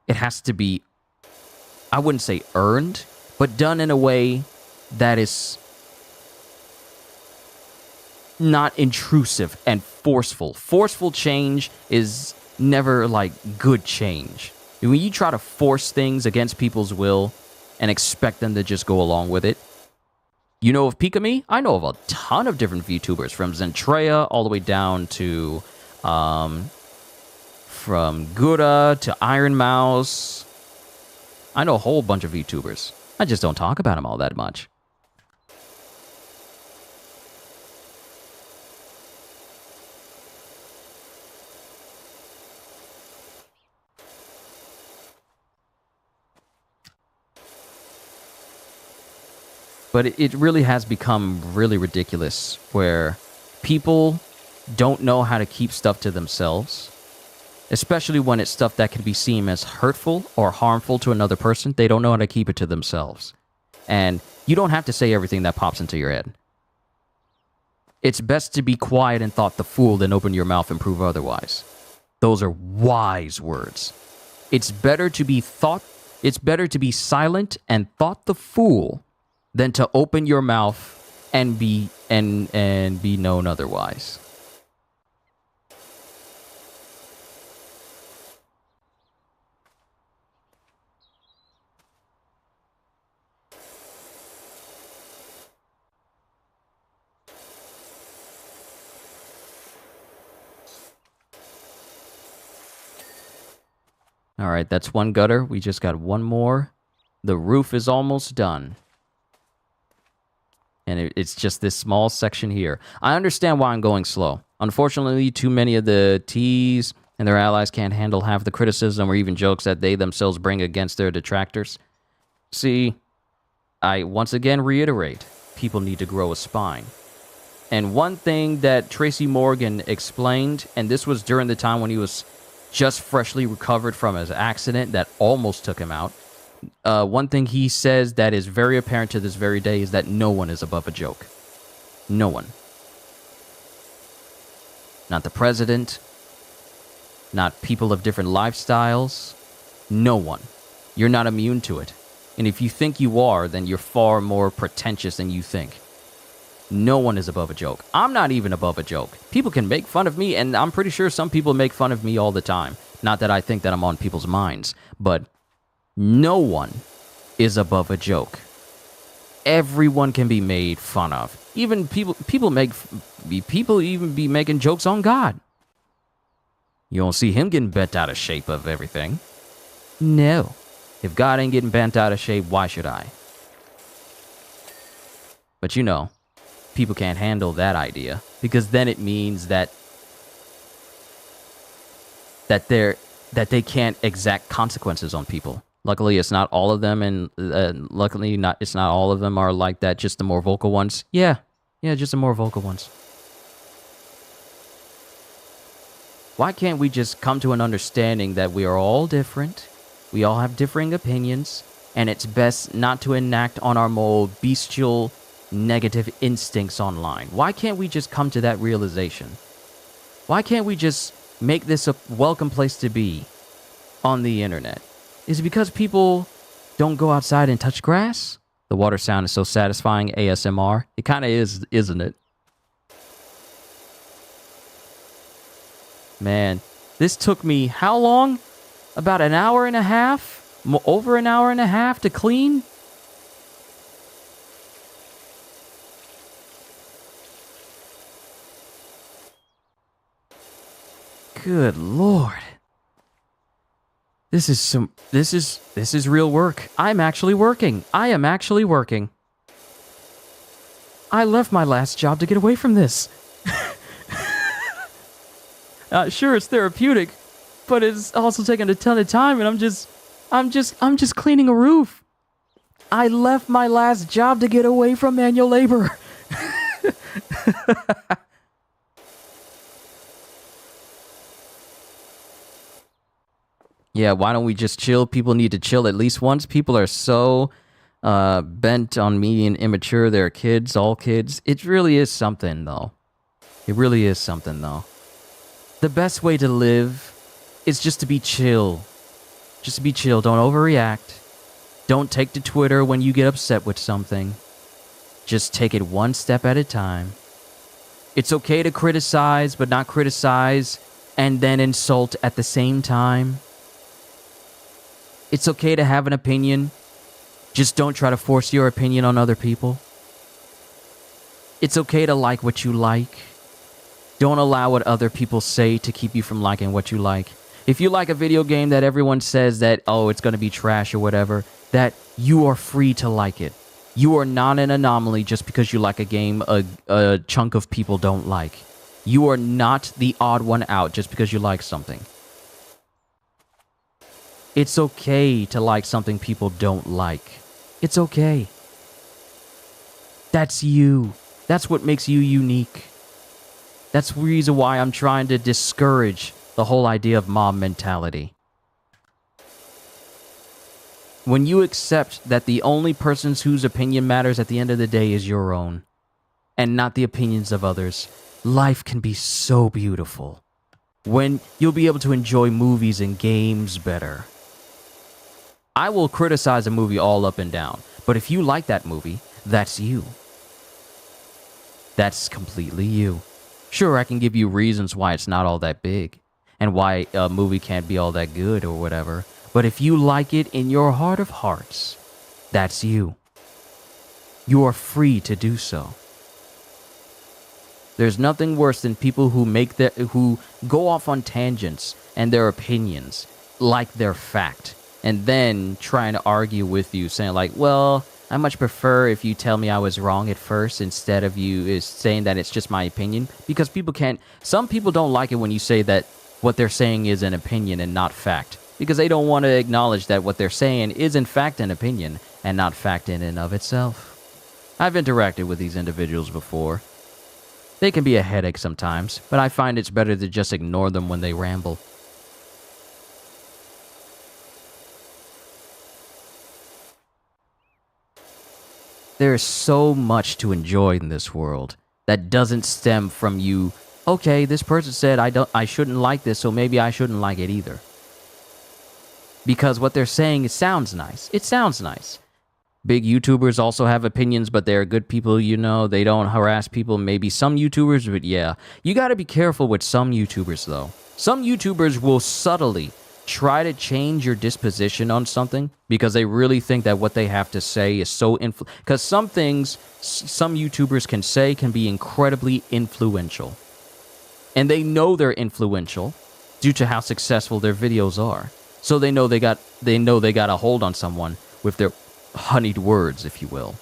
It has to be, I wouldn't say earned, but done in a way that is not intrusive and forceful. Forceful change is never like good change. When you try to force things against people's will and expect them to just go along with it, you know of Pikami? I know of a ton of different VTubers, from Zentreya all the way down to, from Gura to Iron Mouse. I know a whole bunch of VTubers. I just don't talk about them all that much. But it really has become really ridiculous where people don't know how to keep stuff to themselves, especially when it's stuff that can be seen as hurtful or harmful to another person. They don't know how to keep it to themselves. And you don't have to say everything that pops into your head. It's best to be quiet and thought the fool than open your mouth and prove otherwise. Those are wise words. It's better to be silent and thought the fool than to open your mouth and be known otherwise. All right, that's one gutter. We just got one more. The roof is almost done. And it's just this small section here. I understand why I'm going slow. Unfortunately, too many of the T's and their allies can't handle half the criticism or even jokes that they themselves bring against their detractors. See, I once again reiterate, people need to grow a spine. And one thing that Tracy Morgan explained, and this was during the time when he was just freshly recovered from his accident that almost took him out, one thing he says that is very apparent to this very day is that no one is above a joke. No one. Not the president. Not people of different lifestyles. No one. You're not immune to it. And if you think you are, then you're far more pretentious than you think. No one is above a joke. I'm not even above a joke. People can make fun of me, and I'm pretty sure some people make fun of me all the time. Not that I think that I'm on people's minds, but no one is above a joke. Everyone can be made fun of. Even people even be making jokes on God. You don't see him getting bent out of shape of everything. No. If God ain't getting bent out of shape, why should I? But you know, people can't handle that idea, because then it means that that they can't exact consequences on people. Luckily, it's not all of them, and luckily, it's not all of them are like that. Just the more vocal ones. Yeah, just the more vocal ones. Why can't we just come to an understanding that we are all different, we all have differing opinions, and it's best not to enact on our more bestial, negative instincts online? Why can't we just come to that realization? Why can't we just make this a welcome place to be on the internet? Is it because people don't go outside and touch grass? The water sound is so satisfying, ASMR. It kind of is, isn't it? Man, this took me how long? About an hour and a half? Over an hour and a half to clean? Good Lord. This is real work. I'm actually working. I am actually working. I left my last job to get away from this. Sure, it's therapeutic, but it's also taking a ton of time, and I'm just cleaning a roof. I left my last job to get away from manual labor. Yeah, why don't we just chill? People need to chill at least once. People are so bent on being immature. They're kids, all kids. It really is something, though. It really is something, though. The best way to live is just to be chill. Just to be chill. Don't overreact. Don't take to Twitter when you get upset with something. Just take it one step at a time. It's okay to criticize, but not criticize and then insult at the same time. It's okay to have an opinion. Just don't try to force your opinion on other people. It's okay to like what you like. Don't allow what other people say to keep you from liking what you like. If you like a video game that everyone says that, oh, it's going to be trash or whatever, that you are free to like it. You are not an anomaly just because you like a game a chunk of people don't like. You are not the odd one out just because you like something. It's okay to like something people don't like. It's okay. That's you. That's what makes you unique. That's the reason why I'm trying to discourage the whole idea of mob mentality. When you accept that the only person whose opinion matters at the end of the day is your own, and not the opinions of others, life can be so beautiful. When you'll be able to enjoy movies and games better. I will criticize a movie all up and down, but if you like that movie, that's you. That's completely you. Sure, I can give you reasons why it's not all that big, and why a movie can't be all that good or whatever, but if you like it in your heart of hearts, that's you. You are free to do so. There's nothing worse than people who go off on tangents and their opinions like they're fact, and then trying to argue with you, saying like, well, I much prefer if you tell me I was wrong at first instead of you saying that it's just my opinion. Because some people don't like it when you say that what they're saying is an opinion and not fact. Because they don't want to acknowledge that what they're saying is in fact an opinion and not fact in and of itself. I've interacted with these individuals before. They can be a headache sometimes, but I find it's better to just ignore them when they ramble. There's so much to enjoy in this world that doesn't stem from you, okay, this person said I shouldn't like this, so maybe I shouldn't like it either. Because what they're saying, it sounds nice. It sounds nice. Big YouTubers also have opinions, but they're good people, you know. They don't harass people. Maybe some YouTubers, but yeah. You got to be careful with some YouTubers, though. Some YouTubers will subtly try to change your disposition on something because they really think that what they have to say is so because some things some YouTubers can say can be incredibly influential. And they know they're influential due to how successful their videos are. So they know they got a hold on someone with their honeyed words, if you will.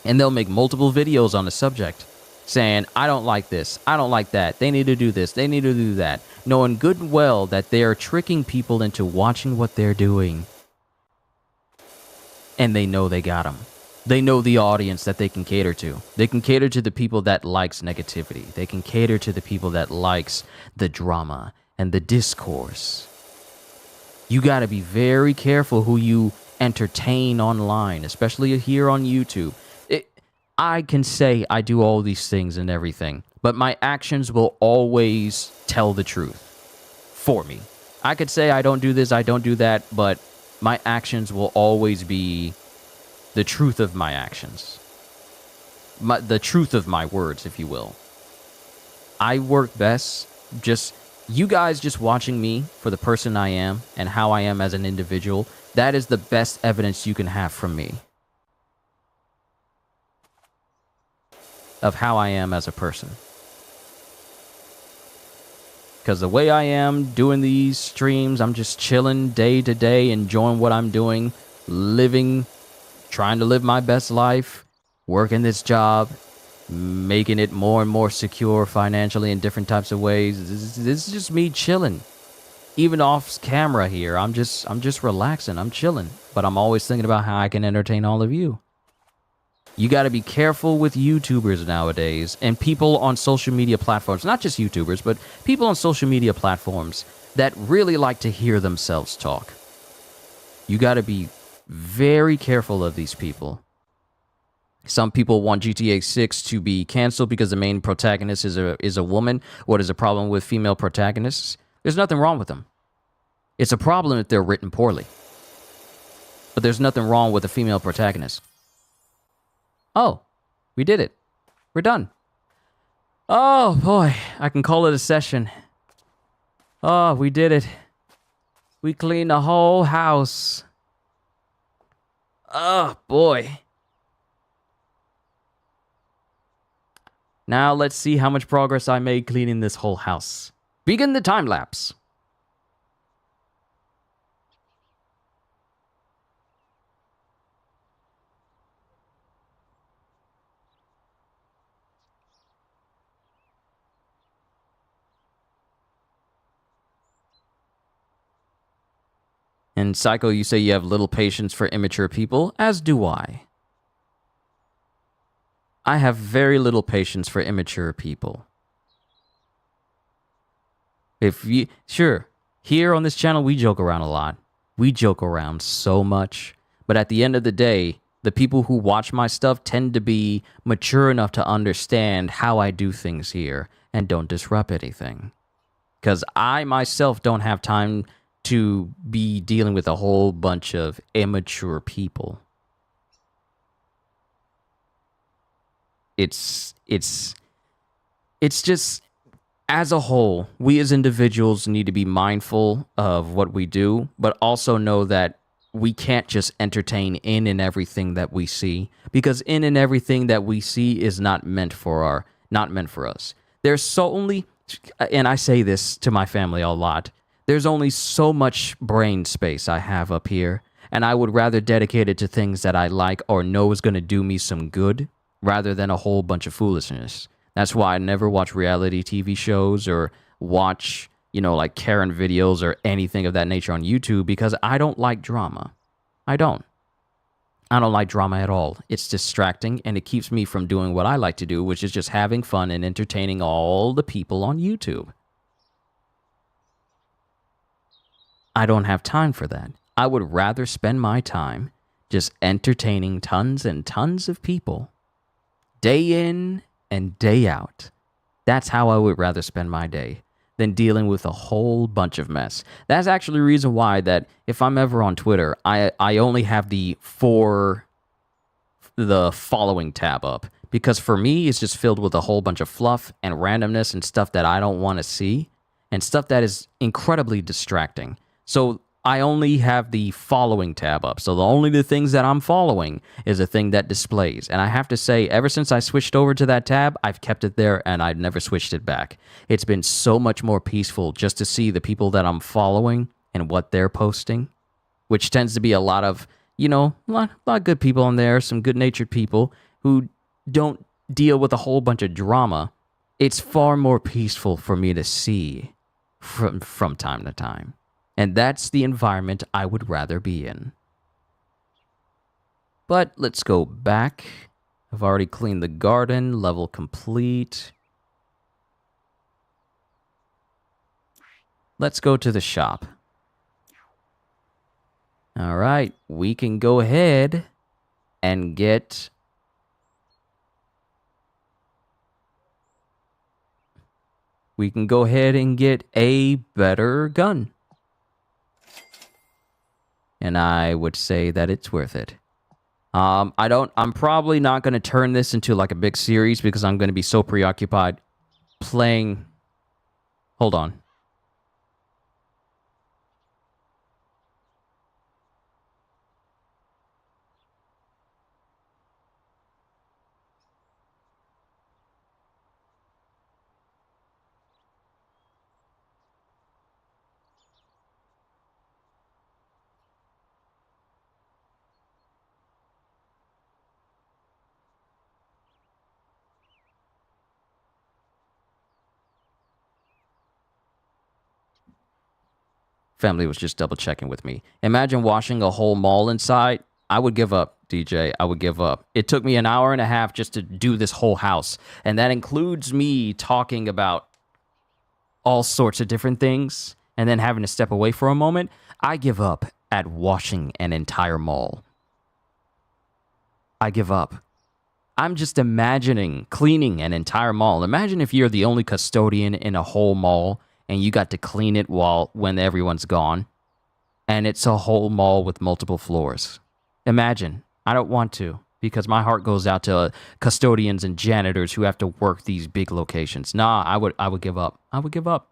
And they'll make multiple videos on the subject saying, I don't like this, I don't like that, they need to do this, they need to do that. knowing good and well that they are tricking people into watching what they're doing. And they know they got them. They know the audience that they can cater to. They can cater to the people that likes negativity. They can cater to the people that likes the drama and the discourse. You got to be very careful who you entertain online, especially here on YouTube. I can say I do all these things and everything, but my actions will always tell the truth for me. I could say I don't do this, I don't do that, but my actions will always be the truth of my actions. The truth of my words, if you will. I work best just you guys just watching me for the person I am and how I am as an individual. That is the best evidence you can have from me of how I am as a person. Because the way I am doing these streams, I'm just chilling day to day, enjoying what I'm doing, trying to live my best life, working this job, making it more and more secure financially in different types of ways. This is just me chilling. Even off camera here, I'm just relaxing, I'm chilling. But I'm always thinking about how I can entertain all of you. You got to be careful with YouTubers nowadays and people on social media platforms, not just YouTubers, but people on social media platforms that really like to hear themselves talk. You got to be very careful of these people. Some people want GTA 6 to be canceled because the main protagonist is a woman. What is the problem with female protagonists? There's nothing wrong with them. It's a problem if they're written poorly. But there's nothing wrong with a female protagonist. Oh, we did it. We're done. Oh, boy. I can call it a session. Oh, we did it. We cleaned the whole house. Oh, boy. Now let's see how much progress I made cleaning this whole house. Begin the time lapse. And Psycho, you say you have little patience for immature people, as do I. I have very little patience for immature people. Sure, here on this channel we joke around a lot. We joke around so much. But at the end of the day, the people who watch my stuff tend to be mature enough to understand how I do things here and don't disrupt anything. Because I myself don't have time to be dealing with a whole bunch of immature people. It's just, as a whole, we as individuals need to be mindful of what we do, but also know that we can't just entertain in and everything that we see, because in and everything that we see is not meant for us. There's so only, and I say this to my family a lot, there's only so much brain space I have up here, and I would rather dedicate it to things that I like or know is going to do me some good, rather than a whole bunch of foolishness. That's why I never watch reality TV shows or watch, like Karen videos or anything of that nature on YouTube, because I don't like drama. I don't like drama at all. It's distracting, and it keeps me from doing what I like to do, which is just having fun and entertaining all the people on YouTube. I don't have time for that. I would rather spend my time just entertaining tons and tons of people, day in and day out. That's how I would rather spend my day than dealing with a whole bunch of mess. That's actually the reason why that if I'm ever on Twitter, I only have the following tab up. Because for me, it's just filled with a whole bunch of fluff and randomness and stuff that I don't want to see, and stuff that is incredibly distracting. So I only have the following tab up. So the things that I'm following is a thing that displays. And I have to say, ever since I switched over to that tab, I've kept it there and I've never switched it back. It's been so much more peaceful just to see the people that I'm following and what they're posting, which tends to be a lot of, a lot of good people on there, some good-natured people who don't deal with a whole bunch of drama. It's far more peaceful for me to see from time to time. And that's the environment I would rather be in. But let's go back. I've already cleaned the garden, level complete. Let's go to the shop. All right, we can go ahead and get... We can go ahead and get a better gun. And I would say that it's worth it. I'm probably not going to turn this into like a big series because I'm going to be so preoccupied playing. Hold on. Family was just double checking with me. Imagine washing a whole mall inside. I would give up, DJ. I would give up. It took me an hour and a half just to do this whole house. And that includes me talking about all sorts of different things and then having to step away for a moment. I give up at washing an entire mall. I give up. I'm just imagining cleaning an entire mall. Imagine if you're the only custodian in a whole mall and you got to clean it when everyone's gone. And it's a whole mall with multiple floors. Imagine. I don't want to, because my heart goes out to custodians and janitors who have to work these big locations. Nah, I would give up. I would give up.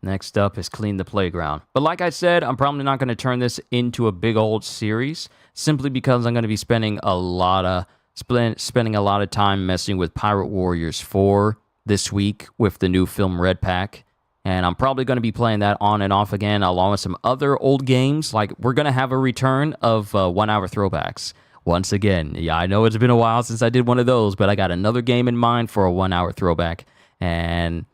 Next up is clean the playground. But like I said, I'm probably not going to turn this into a big old series simply because I'm going to be spending a lot of time messing with Pirate Warriors 4 this week with the new film Red Pack. And I'm probably going to be playing that on and off again along with some other old games. Like we're going to have a return of 1 hour throwbacks. Once again, yeah, I know it's been a while since I did one of those, but I got another game in mind for a 1 hour throwback. And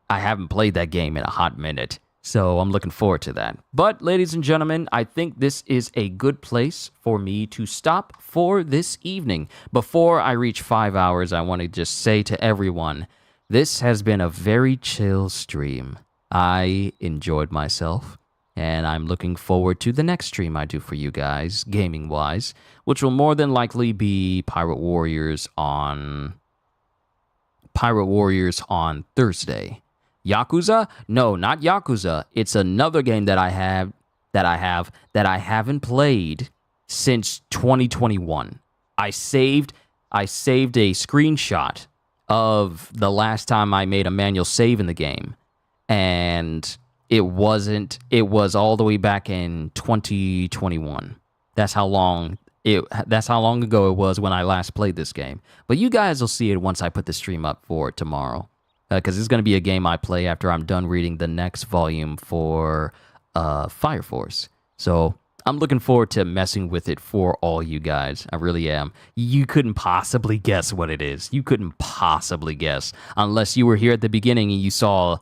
I haven't played that game in a hot minute, so I'm looking forward to that. But, ladies and gentlemen, I think this is a good place for me to stop for this evening. Before I reach 5 hours, I want to just say to everyone, this has been a very chill stream. I enjoyed myself, and I'm looking forward to the next stream I do for you guys, gaming-wise, which will more than likely be Pirate Warriors on Thursday. Yakuza? No, not Yakuza. It's another game that I haven't played since 2021. I saved a screenshot of the last time I made a manual save in the game, and it was all the way back in 2021. That's how long ago it was when I last played this game. But you guys will see it once I put the stream up for tomorrow. Because it's going to be a game I play after I'm done reading the next volume for Fire Force. So I'm looking forward to messing with it for all you guys. I really am. You couldn't possibly guess what it is. You couldn't possibly guess. Unless you were here at the beginning and you saw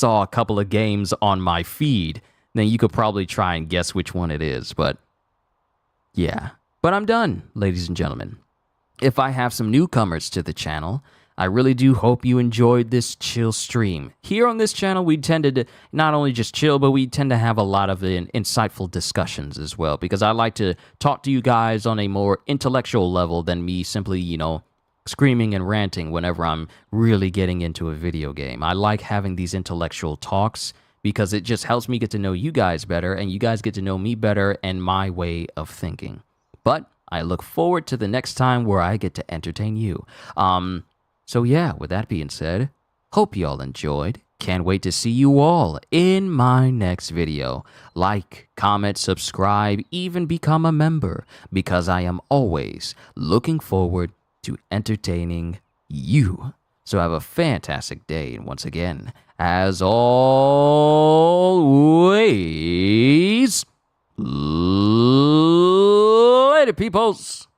a couple of games on my feed. Then you could probably try and guess which one it is. But yeah. But I'm done, ladies and gentlemen. If I have some newcomers to the channel, I really do hope you enjoyed this chill stream. Here on this channel, we tend to not only just chill, but we tend to have a lot of insightful discussions as well, because I like to talk to you guys on a more intellectual level than me simply, screaming and ranting whenever I'm really getting into a video game. I like having these intellectual talks because it just helps me get to know you guys better, and you guys get to know me better and my way of thinking. But I look forward to the next time where I get to entertain you. So yeah, with that being said, hope you all enjoyed. Can't wait to see you all in my next video. Like, comment, subscribe, even become a member, because I am always looking forward to entertaining you. So have a fantastic day, and once again, as always, Later, peoples.